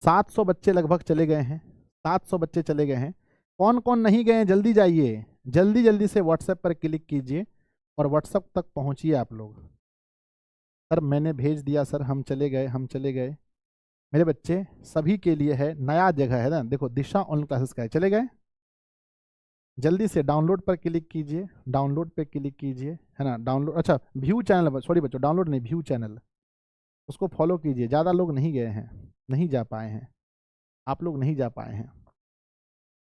700 बच्चे लगभग चले गए हैं, 700 बच्चे चले गए हैं। कौन कौन नहीं गए हैं जल्दी जाइए, जल्दी जल्दी से व्हाट्सएप पर क्लिक कीजिए और व्हाट्सएप तक पहुंचिए आप लोग। सर मैंने भेज दिया सर, हम चले गए, हम चले गए। मेरे बच्चे सभी के लिए है, नया जगह है ना, देखो दिशा ऑनलाइन क्लासेस का है, चले गए। जल्दी से डाउनलोड पर क्लिक कीजिए, डाउनलोड पे क्लिक कीजिए, है ना, डाउनलोड, अच्छा व्यू चैनल, सॉरी बच्चों, डाउनलोड नहीं, व्यू चैनल, उसको फॉलो कीजिए। ज़्यादा लोग नहीं गए हैं, नहीं जा पाए हैं, आप लोग नहीं जा पाए हैं।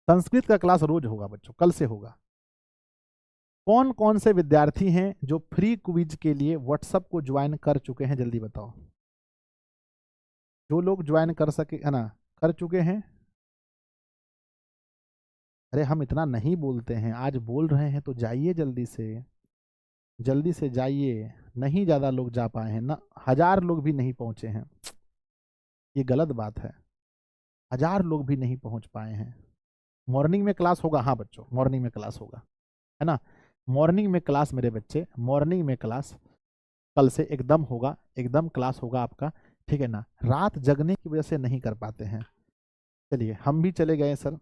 संस्कृत का क्लास रोज होगा बच्चों, कल से होगा। कौन कौन से विद्यार्थी हैं जो फ्री क्विज के लिए व्हाट्सएप को ज्वाइन कर चुके हैं? जल्दी बताओ, जो लोग ज्वाइन कर सके, है ना, कर चुके हैं। अरे हम इतना नहीं बोलते हैं, आज बोल रहे हैं तो जाइए जल्दी से, जल्दी से जाइए। नहीं ज़्यादा लोग जा पाए हैं ना, 1000 लोग भी नहीं पहुंचे हैं, ये गलत बात है। 1000 लोग भी नहीं पहुंच पाए हैं। मॉर्निंग में क्लास होगा, हाँ बच्चों मॉर्निंग में क्लास होगा, है ना, मॉर्निंग में क्लास मेरे बच्चे, मॉर्निंग में क्लास कल से एकदम होगा, एकदम क्लास होगा आपका, ठीक है ना। रात जगने की वजह से नहीं कर पाते हैं। चलिए हम भी चले गए सर,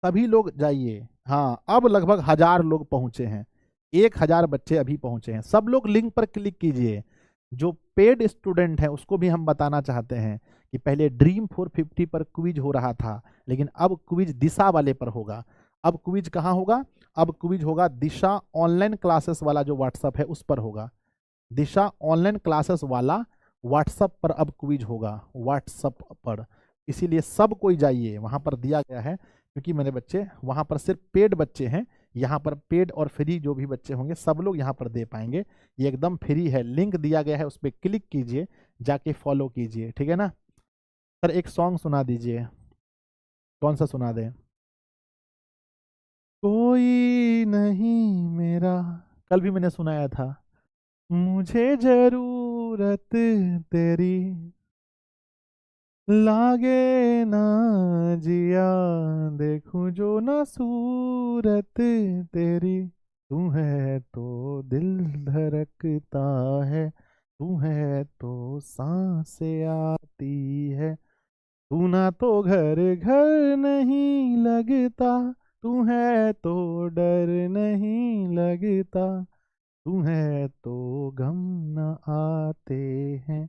सभी लोग जाइए। हाँ, अब लगभग 1000 लोग पहुंचे हैं, 1000 बच्चे अभी पहुंचे हैं। सब लोग लिंक पर क्लिक कीजिए। जो पेड स्टूडेंट है उसको भी हम बताना चाहते हैं कि पहले ड्रीम 450 पर क्विज हो रहा था, लेकिन अब क्विज दिशा वाले पर होगा। अब क्विज कहाँ होगा? अब क्विज होगा दिशा ऑनलाइन क्लासेस वाला जो व्हाट्सअप है उस पर होगा। दिशा ऑनलाइन क्लासेस वाला व्हाट्सअप पर अब क्विज होगा, व्हाट्सअप पर। इसीलिए सब कोई जाइए, वहाँ पर दिया गया है क्योंकि मेरे बच्चे वहाँ पर सिर्फ पेड बच्चे हैं, यहाँ पर पेड और फ्री जो भी बच्चे होंगे सब लोग यहाँ पर दे पाएंगे। ये एकदम फ्री है, लिंक दिया गया है, उस पर क्लिक कीजिए, जाके फॉलो कीजिए, ठीक है ना। सर एक सॉन्ग सुना दीजिए, कौन सा सुना दें? कोई नहीं मेरा, कल भी मैंने सुनाया था। मुझे जरूरत तेरी, लागे ना जिया, देखूं जो ना सूरत तेरी, तू है तो दिल धड़कता है, तू है तो सांसें आती है, तू ना तो घर घर नहीं लगता, तू है तो डर नहीं लगता, तू है तो गम न आते हैं,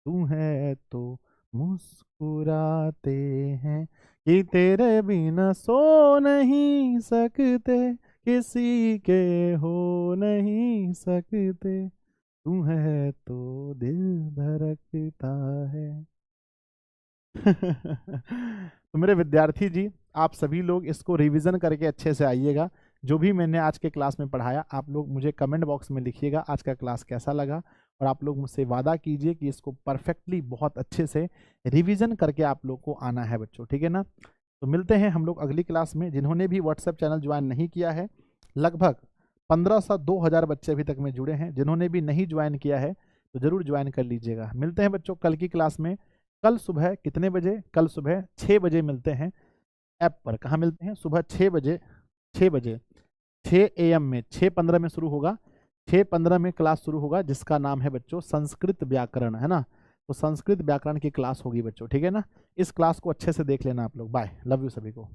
तू है तो मुस्कुराते हैं, कि तेरे बिना सो नहीं सकते, किसी के हो नहीं सकते, तू है तो दिल धड़कता है। तो मेरे विद्यार्थी जी, आप सभी लोग इसको रिवीजन करके अच्छे से आइएगा। जो भी मैंने आज के क्लास में पढ़ाया आप लोग मुझे कमेंट बॉक्स में लिखिएगा आज का क्लास कैसा लगा, और आप लोग मुझसे वादा कीजिए कि इसको परफेक्टली बहुत अच्छे से रिवीजन करके आप लोग को आना है बच्चों, ठीक है ना। तो मिलते हैं हम लोग अगली क्लास में। जिन्होंने भी व्हाट्सएप चैनल ज्वाइन नहीं किया है, लगभग 1500-2000 बच्चे अभी तक में जुड़े हैं, जिन्होंने भी नहीं ज्वाइन किया है तो ज़रूर ज्वाइन कर लीजिएगा। मिलते हैं बच्चों कल की क्लास में। कल सुबह कितने बजे? कल सुबह 6 बजे मिलते हैं ऐप पर। कहाँ मिलते हैं? सुबह 6 बजे, 6 बजे 6 AM में, 6:15 में शुरू होगा, 6:15 में क्लास शुरू होगा, जिसका नाम है बच्चों संस्कृत व्याकरण, है ना। तो संस्कृत व्याकरण की क्लास होगी बच्चों, ठीक है ना। इस क्लास को अच्छे से देख लेना आप लोग। बाय, लव यू सभी को।